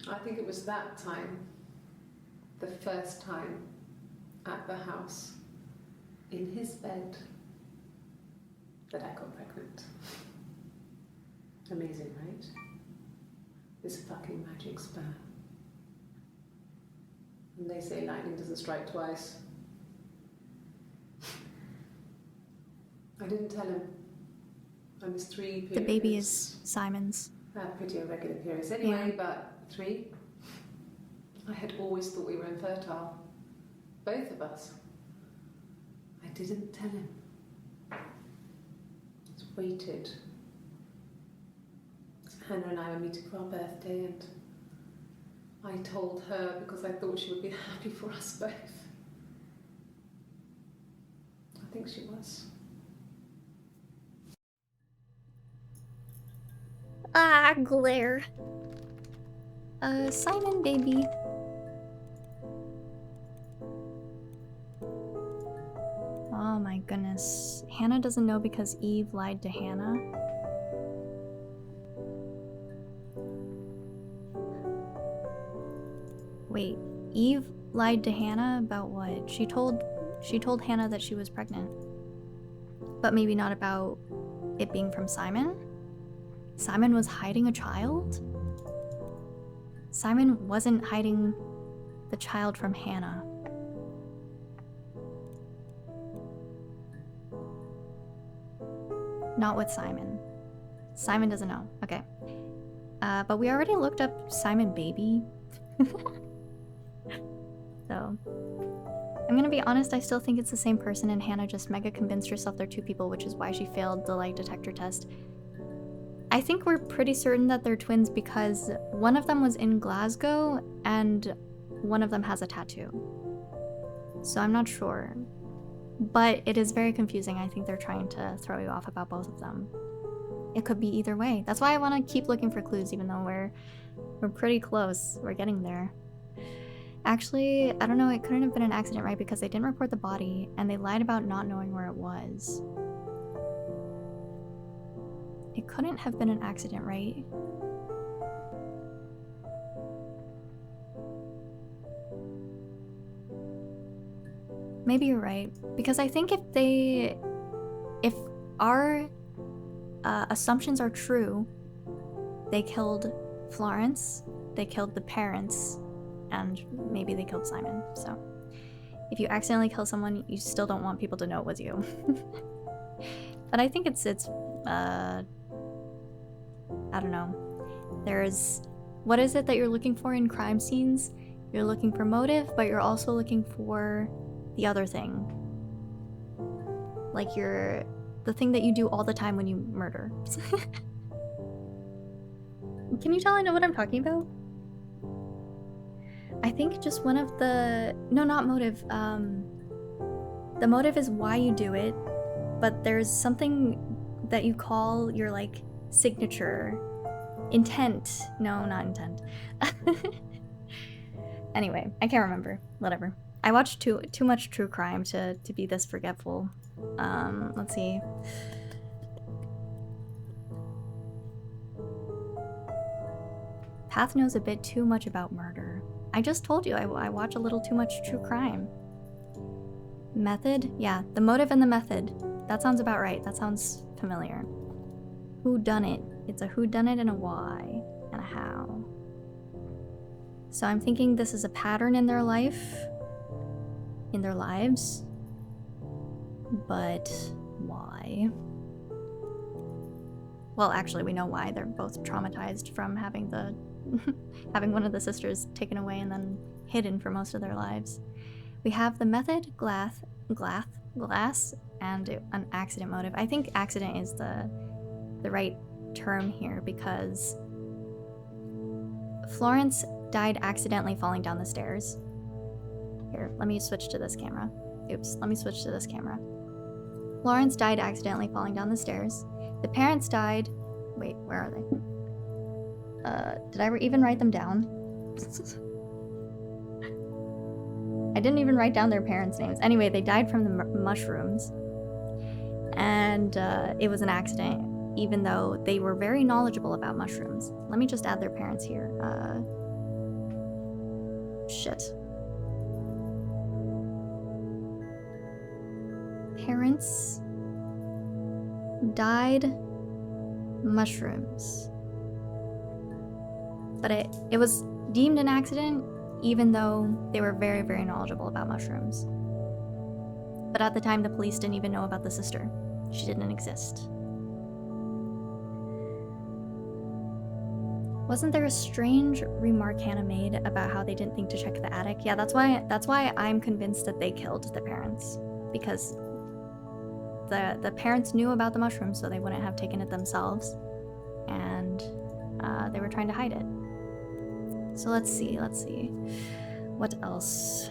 I think it was that time, the first time at the house, in his bed, that I got pregnant. Amazing, right? This fucking magic sperm. And they say lightning doesn't strike twice. I didn't tell him. I missed 3 periods. The baby is Simon's. I had pretty irregular periods anyway, but 3. I had always thought we were infertile. Both of us. I didn't tell him. Just waited. Hannah and I were meeting for our birthday, and I told her because I thought she would be happy for us both. I think she was. Ah, glare. Simon, baby. Oh my goodness. Hannah doesn't know because Eve lied to Hannah. Wait, Eve lied to Hannah about what? She told Hannah that she was pregnant. But maybe not about it being from Simon? Simon was hiding a child? Simon wasn't hiding the child from Hannah. Not with Simon. Simon doesn't know. Okay. But we already looked up Simon Baby. So, I'm gonna be honest, I still think it's the same person, and Hannah just mega convinced herself they're two people, which is why she failed the lie detector test. I think we're pretty certain that they're twins because one of them was in Glasgow and one of them has a tattoo. So I'm not sure. But it is very confusing. I think they're trying to throw you off about both of them. It could be either way. That's why I want to keep looking for clues, even though we're pretty close. We're getting there. Actually, I don't know, it couldn't have been an accident, right? Because they didn't report the body, and they lied about not knowing where it was. It couldn't have been an accident, right? Maybe you're right. Because I think if our assumptions are true, they killed Florence, they killed the parents, and maybe they killed Simon. So if you accidentally kill someone, you still don't want people to know it was you. But I think it's I don't know. There's, what is it that you're looking for in crime scenes? You're looking for motive, but you're also looking for the other thing. Like the thing that you do all the time when you murder. Can you tell I know what I'm talking about? I think just one of the, no, not motive. The motive is why you do it, but there's something that you call your like signature. Intent. No, not intent. Anyway, I can't remember. Whatever. I watched too much true crime to be this forgetful. Let's see. Path knows a bit too much about murder. I just told you I watch a little too much true crime. Method? Yeah, the motive and the method. That sounds about right. That sounds familiar. Who done it? It's a who done it and a why and a how. So I'm thinking this is a pattern in their life, in their lives, but why? Well, actually, we know why. They're both traumatized from having having one of the sisters taken away and then hidden for most of their lives. We have the method, glass, and an accident motive. I think accident is the right term here because Florence died accidentally falling down the stairs. Here, let me switch to this camera. Oops, let me switch to this camera. Florence died accidentally falling down the stairs. The parents died... Wait, where are they? Did I even write them down? I didn't even write down their parents' names. Anyway, they died from the mushrooms. And it was an accident, even though they were very knowledgeable about mushrooms. Let me just add their parents here. Shit. Parents died mushrooms. But it was deemed an accident, even though they were very, very knowledgeable about mushrooms. But at the time, the police didn't even know about the sister. She didn't exist. Wasn't there a strange remark Hannah made about how they didn't think to check the attic? Yeah, that's why I'm convinced that they killed the parents. Because the parents knew about the mushrooms, so they wouldn't have taken it themselves. And they were trying to hide it. So let's see. What else?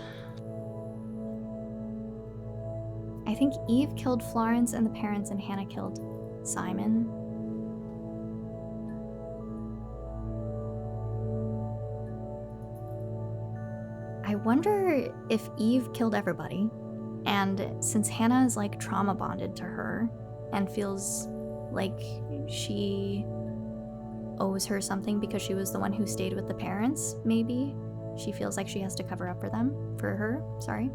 I think Eve killed Florence and the parents, and Hannah killed Simon. I wonder if Eve killed everybody, and since Hannah is like trauma bonded to her and feels like she owes her something because she was the one who stayed with the parents, maybe she feels like she has to cover up for her, sorry.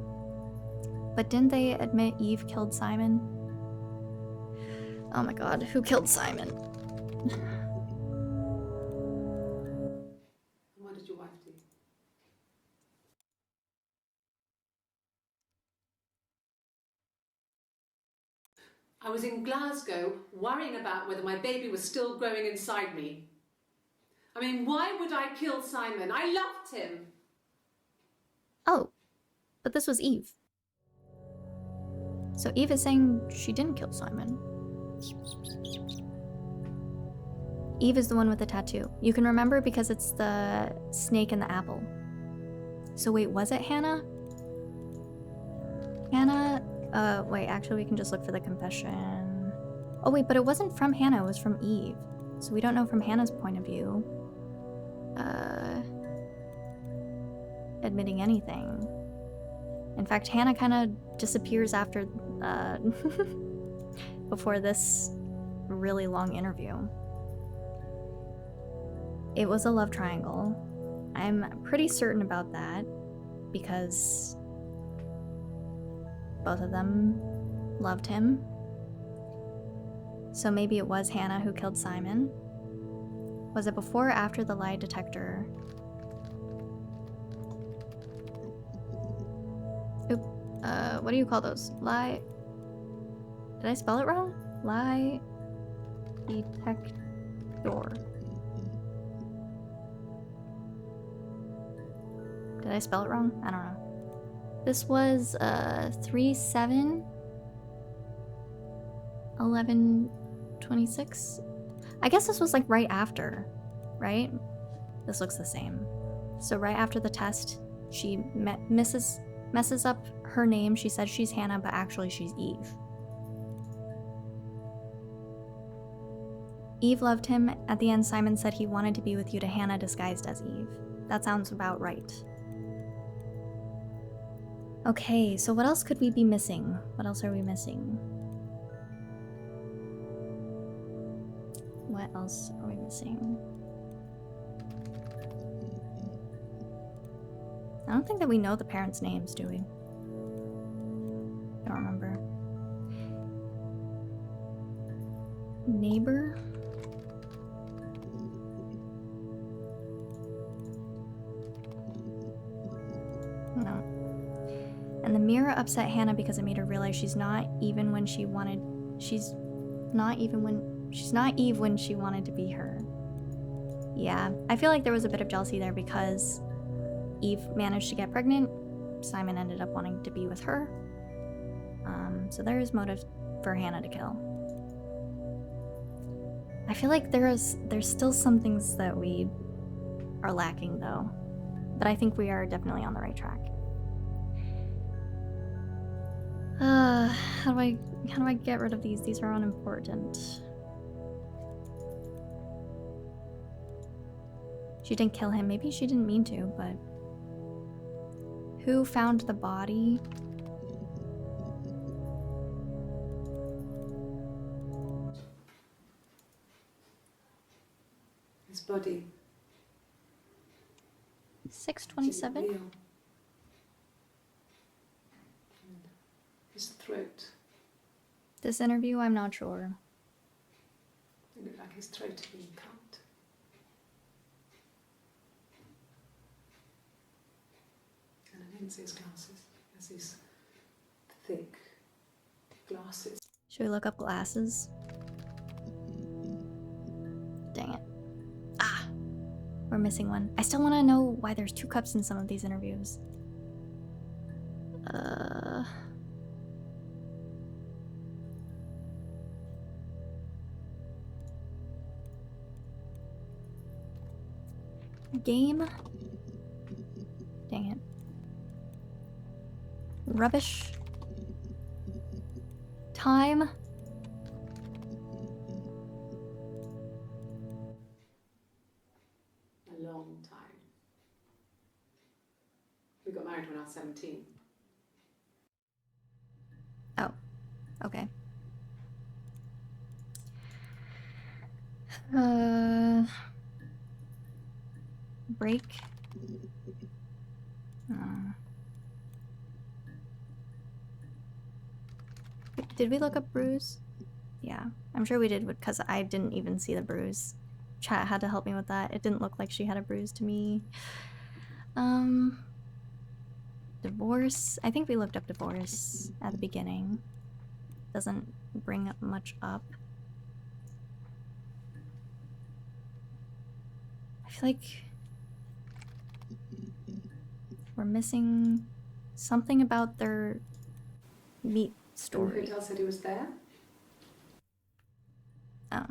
But didn't they admit Eve killed Simon? Oh my god, who killed Simon? I was in Glasgow worrying about whether my baby was still growing inside me. I mean, why would I kill Simon? I loved him. Oh, but this was Eve. So Eve is saying she didn't kill Simon. Eve is the one with the tattoo. You can remember because it's the snake and the apple. So wait, was it Hannah? Hannah, wait, actually we can just look for the confession. Oh wait, but it wasn't from Hannah, it was from Eve. So we don't know from Hannah's point of view. Admitting anything. In fact, Hannah kind of disappears after, before this really long interview. It was a love triangle. I'm pretty certain about that because both of them loved him. So maybe it was Hannah who killed Simon. Was it before or after the lie detector? Oop. What do you call those? Lie... Did I spell it wrong? Lie detector. Did I spell it wrong? I don't know. This was 3/7 11/26. I guess this was like right after, right? This looks the same. So right after the test, she messes up her name. She said she's Hannah, but actually she's Eve. Eve loved him. At the end, Simon said he wanted to be with you to Hannah disguised as Eve. That sounds about right. Okay, so what else could we be missing? What else are we missing? What else are we missing? I don't think that we know the parents' names, do we? I don't remember. Neighbor? No. And the mirror upset Hannah because it made her realize she's not Eve when she wanted to be her. Yeah, I feel like there was a bit of jealousy there because Eve managed to get pregnant. Simon ended up wanting to be with her. So there is motive for Hannah to kill. I feel like there's still some things that we are lacking though. But I think we are definitely on the right track. How do I get rid of these? These are unimportant. She didn't kill him. Maybe she didn't mean to, but... Who found the body? His body. 627? Real. His throat. This interview, I'm not sure. It looked like his throat had been cut. And I didn't see his glasses. He has these thick glasses. Should we look up glasses? Dang it. Ah! We're missing one. I still want to know why there's 2 cups in some of these interviews. Game? Dang it. Rubbish. Time? A long time. We got married when I was 17. Oh, okay. Break. Did we look up bruise? Yeah, I'm sure we did because I didn't even see the bruise. Chat had to help me with that. It didn't look like she had a bruise to me. Divorce. I think we looked up divorce at the beginning. Doesn't bring much up. I feel like we're missing something about their meat And the story. hotel said he was there. Oh.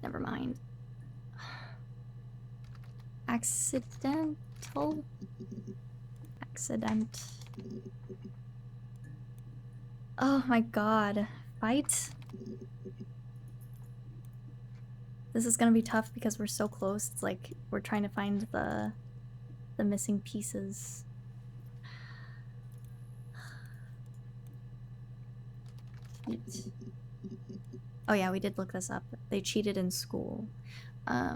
Never mind. Accidental? Accident. Oh my god. Fight? This is gonna be tough because we're so close. It's like we're trying to find the missing pieces. Cheat. Oh yeah, we did look this up. They cheated in school. I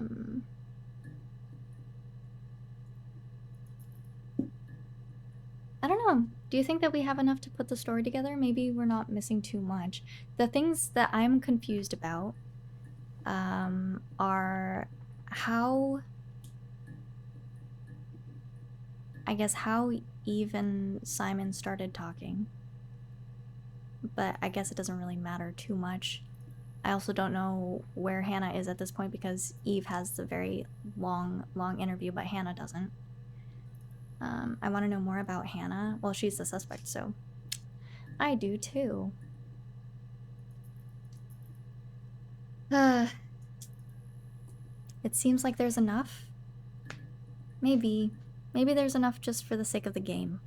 don't know. Do you think that we have enough to put the story together? Maybe we're not missing too much. The things that I'm confused about are how, I guess, how Eve and Simon started talking. But I guess it doesn't really matter too much. I also don't know where Hannah is at this point because Eve has the very long interview, but Hannah doesn't. I want to know more about Hannah. Well, she's the suspect, so I do too. It seems like there's enough. Maybe there's enough just for the sake of the game.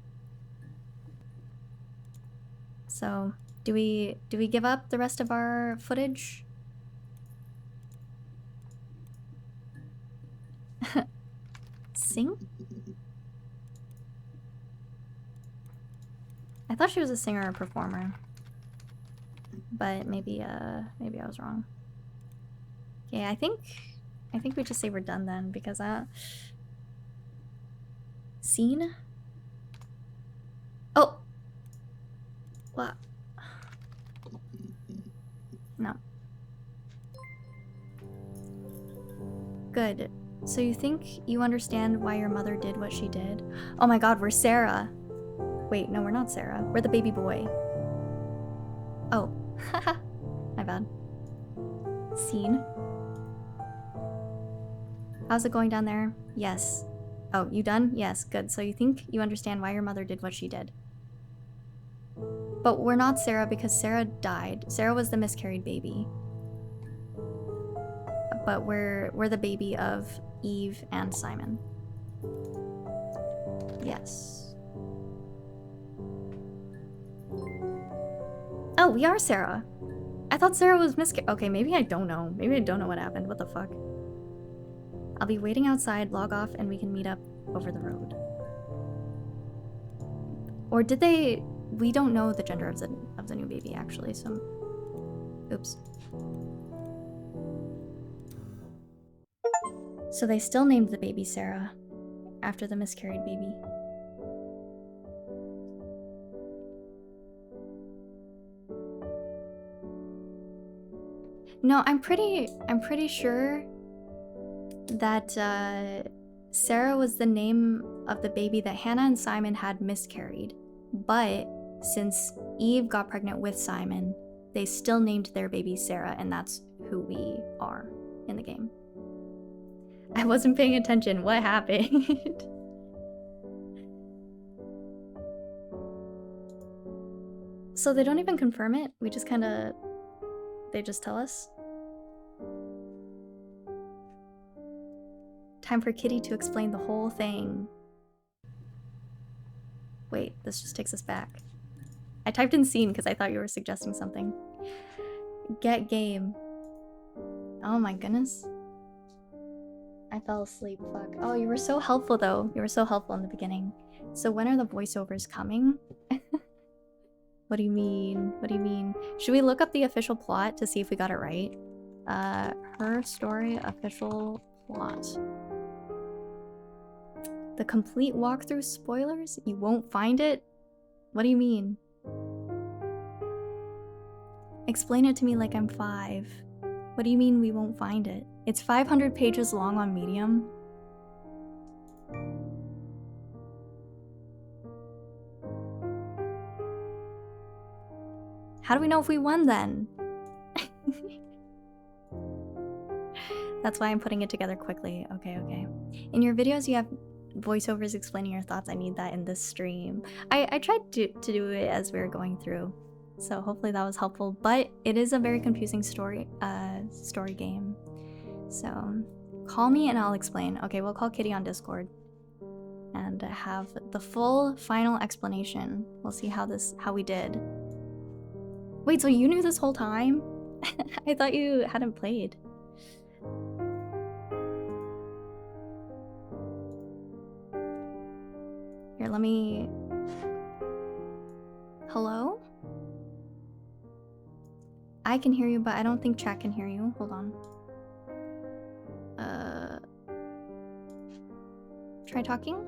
So, do we give up the rest of our footage? Sing? I thought she was a singer or performer. But maybe I was wrong. Okay, I think we just say we're done then because scene? Oh! What? No. Good. So you think you understand why your mother did what she did? Oh my god, we're Sarah. Wait, no, we're not Sarah. We're the baby boy. Oh. Haha. My bad. Scene. How's it going down there? Yes. Oh, you done? Yes, good. So you think you understand why your mother did what she did. But we're not Sarah because Sarah died. Sarah was the miscarried baby. But we're the baby of Eve and Simon. Yes. Oh, we are Sarah. I thought Sarah was miscarried. Okay, maybe I don't know. Maybe I don't know what happened. What the fuck? I'll be waiting outside, log off, and we can meet up over the road. Or did they... We don't know the gender of the new baby, actually, so... Oops. So they still named the baby Sarah, after the miscarried baby. No, I'm pretty sure that Sarah was the name of the baby that Hannah and Simon had miscarried. But since Eve got pregnant with Simon, they still named their baby Sarah, and that's who we are in the game. I wasn't paying attention. What happened? So they don't even confirm it? We just kinda... They just tell us? Time for Kiddy to explain the whole thing. Wait, this just takes us back. I typed in scene because I thought you were suggesting something. Get game. Oh my goodness. I fell asleep, fuck. Oh, you were so helpful though. You were so helpful in the beginning. So when are the voiceovers coming? What do you mean? What do you mean? Should we look up the official plot to see if we got it right? Her story official plot. The complete walkthrough spoilers? You won't find it? What do you mean? Explain it to me like I'm 5. What do you mean we won't find it? It's 500 pages long on Medium. How do we know if we won then? That's why I'm putting it together quickly. Okay, okay. In your videos, you have voiceovers explaining your thoughts. I need that in this stream. I tried to do it as we were going through, so hopefully that was helpful. But it is a very confusing story game. So call me and I'll explain. Okay, we'll call Kiddy on Discord and have the full final explanation. We'll see how we did. Wait, so you knew this whole time? I thought you hadn't played. Here, let me... Hello? I can hear you, but I don't think chat can hear you. Hold on. Try talking?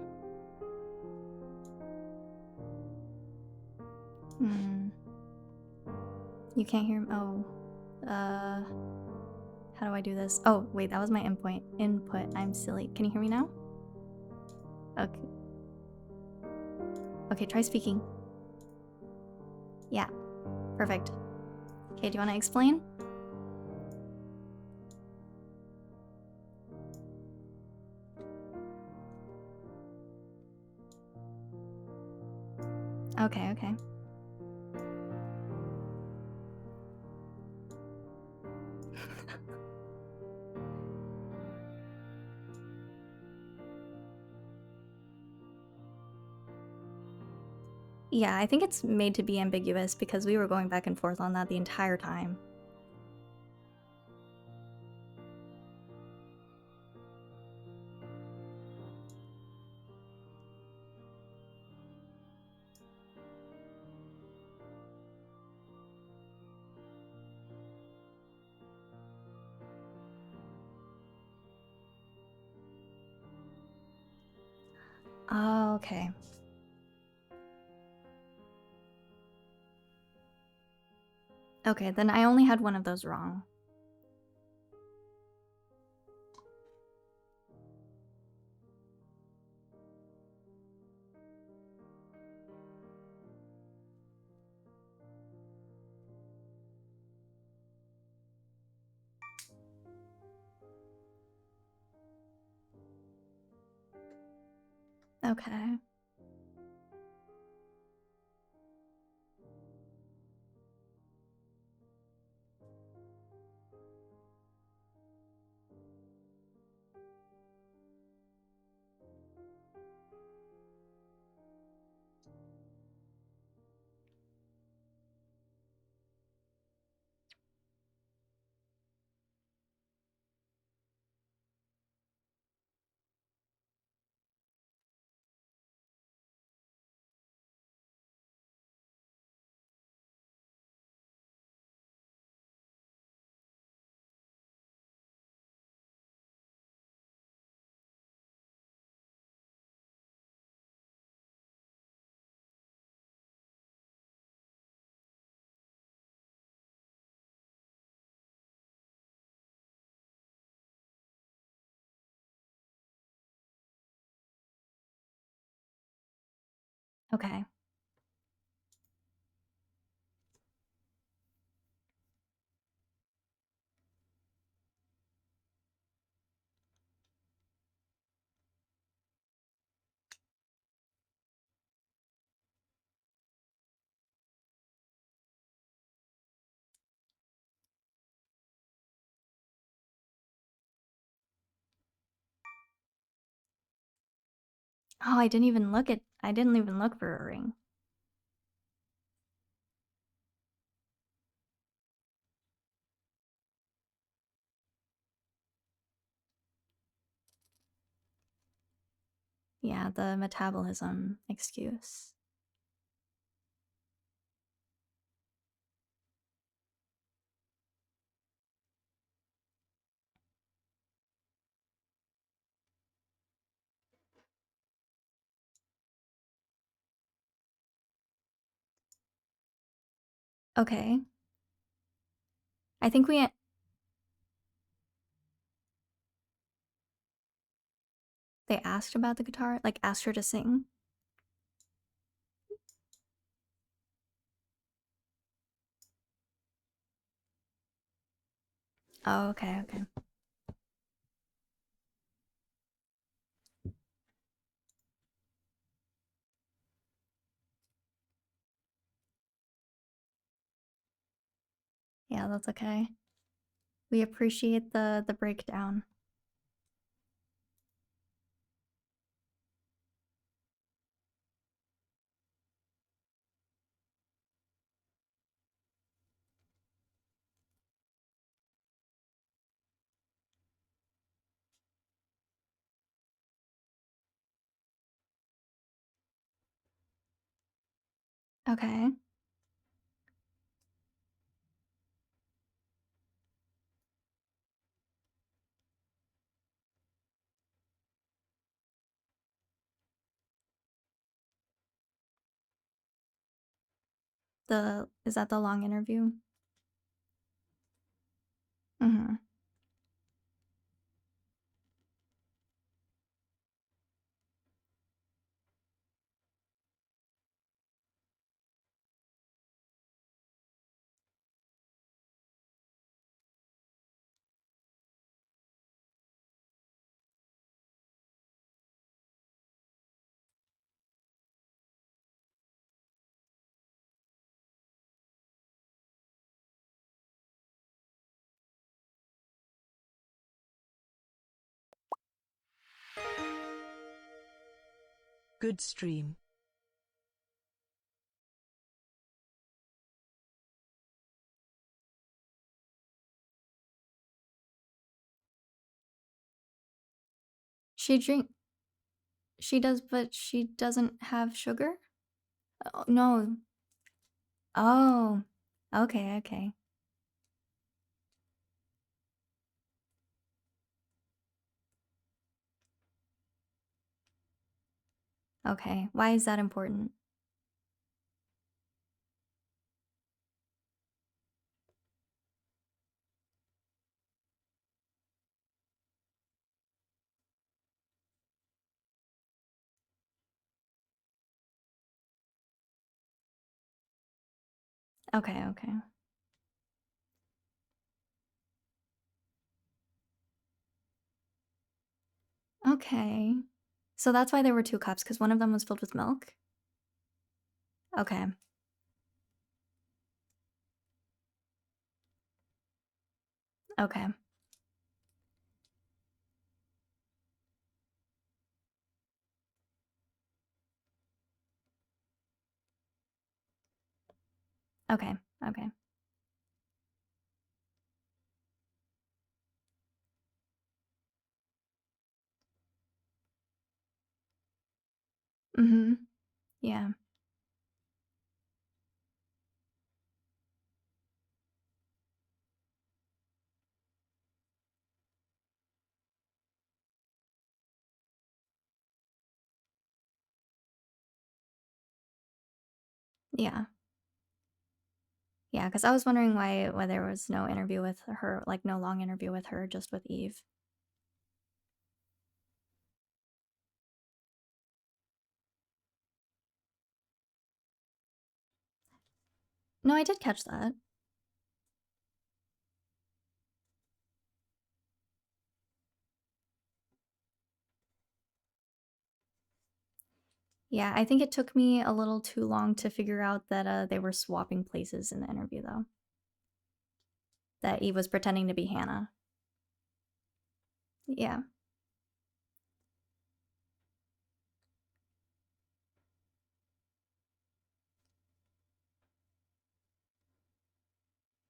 You can't hear him? Oh. How do I do this? Oh, wait, that was my input. I'm silly. Can you hear me now? Okay. Okay, try speaking. Yeah. Perfect. Okay, do you want to explain? Okay, okay. Yeah, I think it's made to be ambiguous because we were going back and forth on that the entire time. Oh, okay. Okay, then I only had one of those wrong. Okay. Okay. Oh, I didn't even look for a ring. Yeah, the metabolism excuse. Okay. I think they asked about the guitar, like asked her to sing. Oh, okay, okay. Yeah, that's okay. We appreciate the breakdown. Okay. Is that the long interview? Mm-hmm. Good stream. She does, but she doesn't have sugar? Oh, no. Oh. Okay, okay. Okay. Why is that important? Okay, okay. Okay. So that's why there were 2 cups, because one of them was filled with milk? Okay. Okay. Okay. Okay. Mm-hmm. Yeah. Yeah. Yeah, because I was wondering why there was no interview with her, like no long interview with her, just with Eve. No, I did catch that. Yeah, I think it took me a little too long to figure out that they were swapping places in the interview, though. That Eve was pretending to be Hannah. Yeah.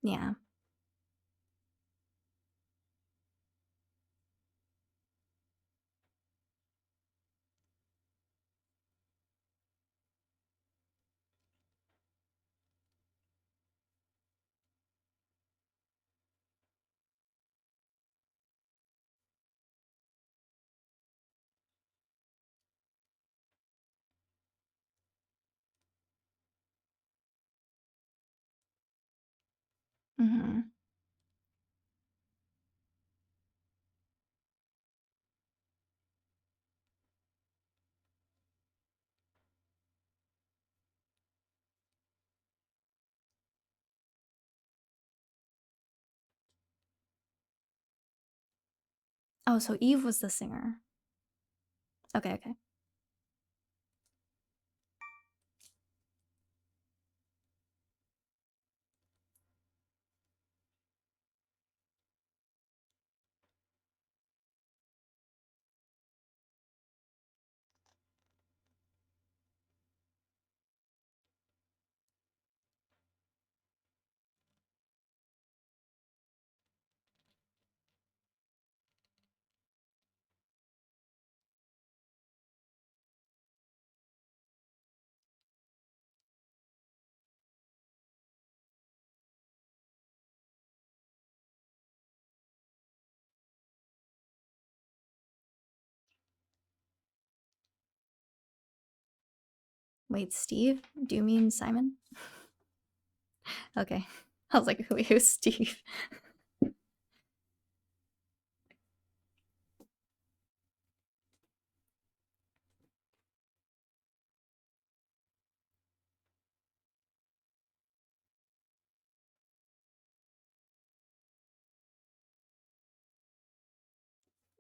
Yeah. Mm-hmm. Oh, so Eve was the singer. Okay, okay. Wait, Steve? Do you mean Simon? Okay. I was like, who's Steve?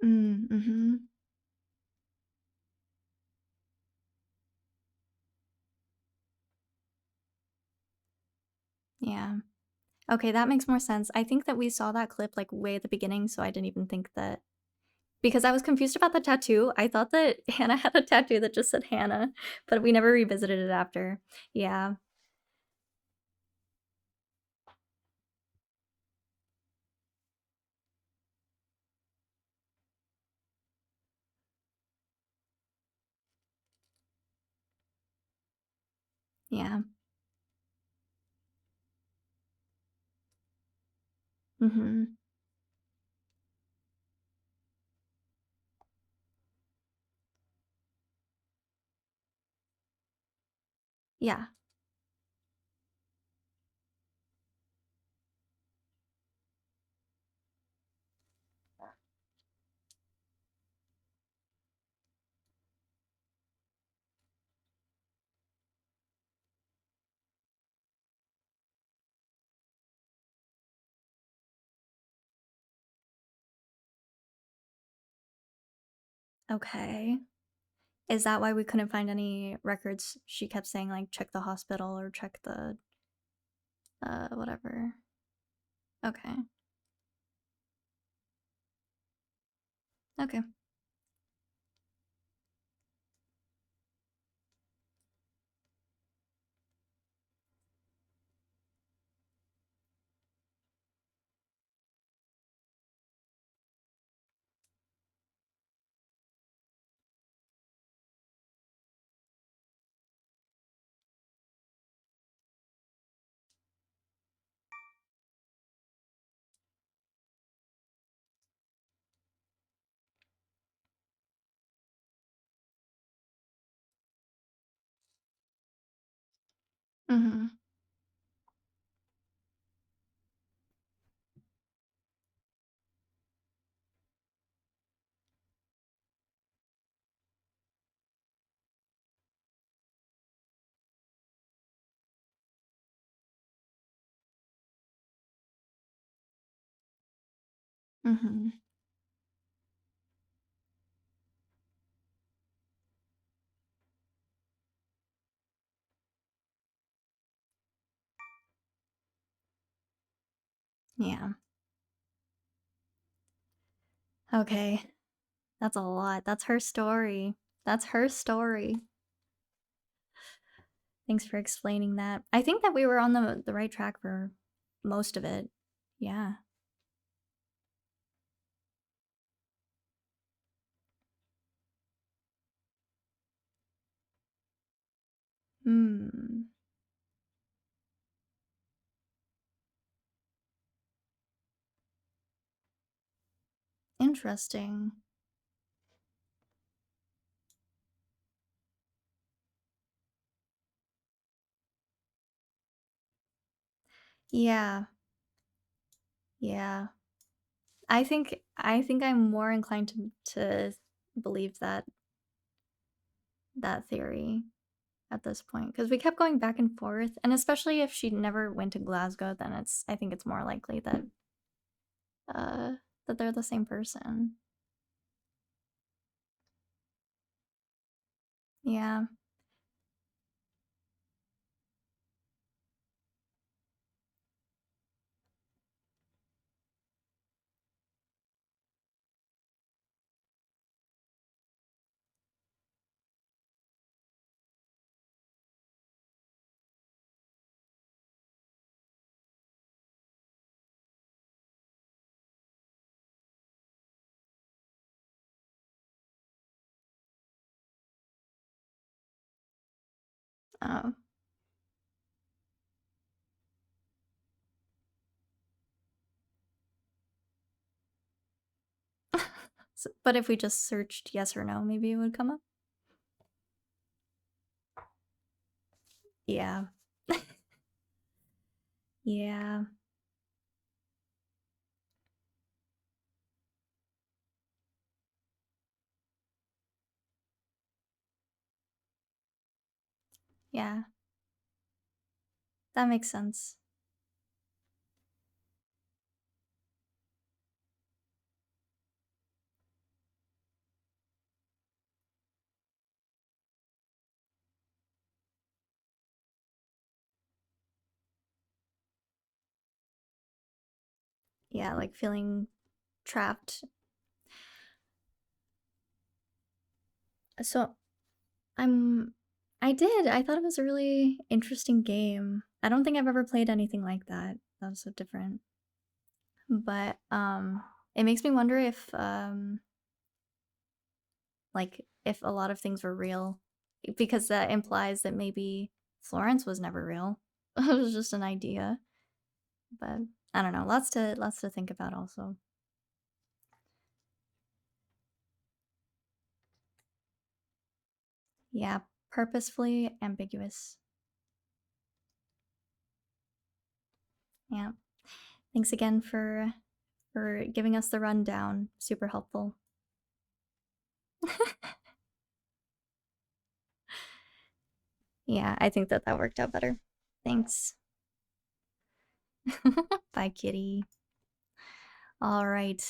Mm-hmm. Yeah. Okay, that makes more sense. I think that we saw that clip like way at the beginning, so I didn't even think that. Because I was confused about the tattoo. I thought that Hannah had a tattoo that just said Hannah, but we never revisited it after. Yeah. Yeah. Mm-hmm. Yeah. Okay. Is that why we couldn't find any records? She kept saying like check the hospital or check the whatever. Okay. Okay. Mm-hmm. Mm-hmm. Yeah. Okay. That's a lot. That's her story. That's her story. Thanks for explaining that. I think that we were on the right track for most of it. Yeah. Hmm. Interesting. Yeah. Yeah. I think I'm more inclined to believe that theory at this point because we kept going back and forth, and especially if she never went to Glasgow, then I think it's more likely that uh that they're the same person. Yeah. Oh. But if we just searched yes or no, maybe it would come up. Yeah. Yeah. Yeah. That makes sense. Yeah, like feeling trapped. So I did. I thought it was a really interesting game. I don't think I've ever played anything like that. That was so different. But it makes me wonder if like if a lot of things were real, because that implies that maybe Florence was never real. It was just an idea. But I don't know. Lots to think about also. Yeah, purposefully ambiguous. Yeah. Thanks again for giving us the rundown. Super helpful. Yeah, I think that worked out better. Thanks. Bye, kitty. All right.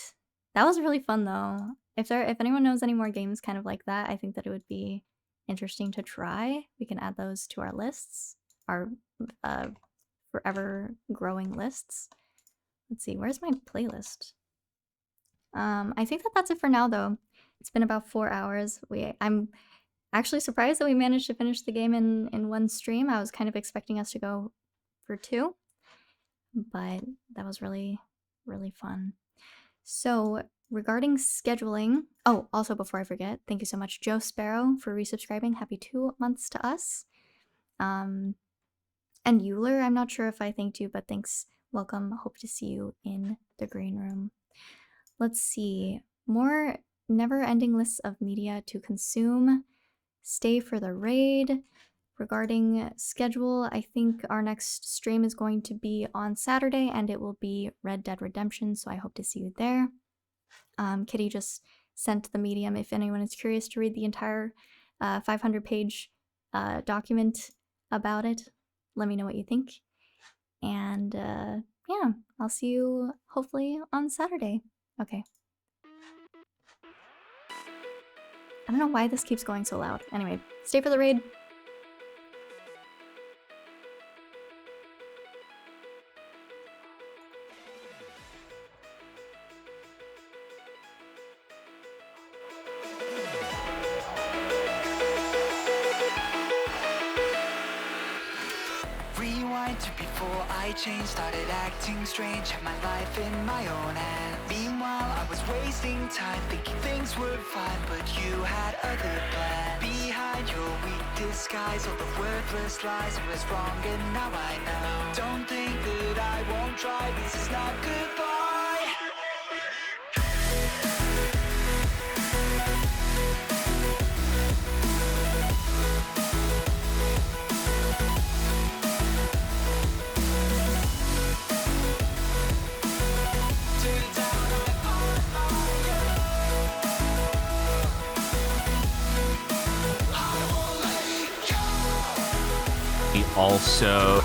That was really fun though. If anyone knows any more games kind of like that, I think that it would be interesting to try. We can add those to our lists, our forever growing lists. Let's see, where's my playlist? I think that that's it for now though. It's been about 4 hours. I'm actually surprised that we managed to finish the game in one stream. I was kind of expecting us to go for 2, but that was really, really fun. So regarding scheduling, oh, also before I forget, thank you so much, Joe Sparrow, for resubscribing. Happy 2 months to us. And Euler, I'm not sure if I thanked you, but thanks. Welcome. Hope to see you in the green room. Let's see. More never-ending lists of media to consume. Stay for the raid. Regarding schedule, I think our next stream is going to be on Saturday, and it will be Red Dead Redemption, so I hope to see you there. Kitty just sent the medium if anyone is curious to read the entire 500-page document about it. Let me know what you think. And yeah, I'll see you hopefully on Saturday. Okay. I don't know why this keeps going so loud. Anyway, stay for the raid. Rewind to before I changed, started acting strange, had my life in my own hands. Meanwhile, I was wasting time, thinking things were fine, but you had other plans. Behind your weak disguise, all the worthless lies, I was wrong and now I know. Don't think that I won't try, this is not goodbye. Also,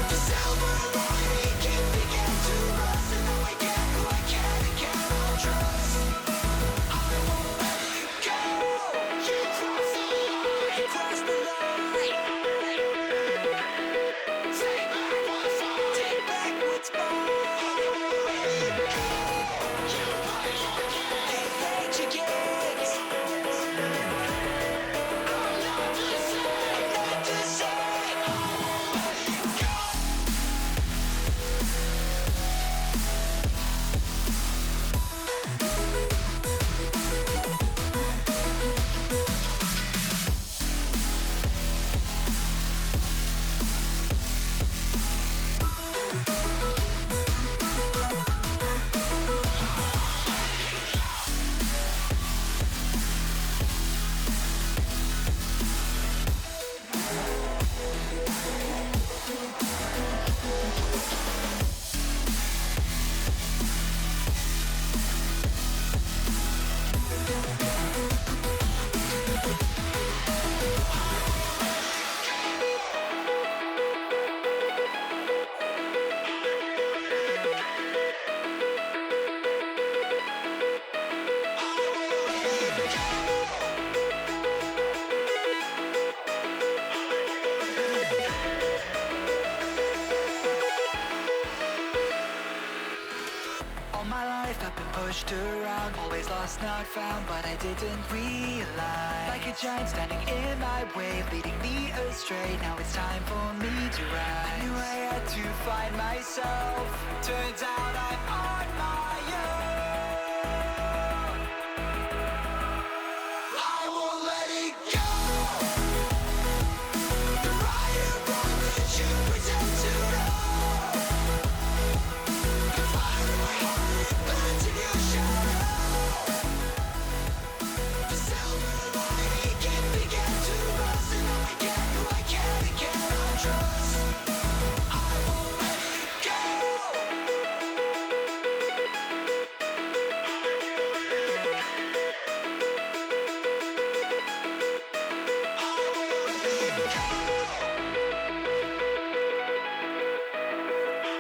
Silver looked around, always lost, not found, but I didn't realize. Like a giant standing in my way, leading me astray. Now it's time for me to rise. I knew I had to find myself. Turns out I'm on my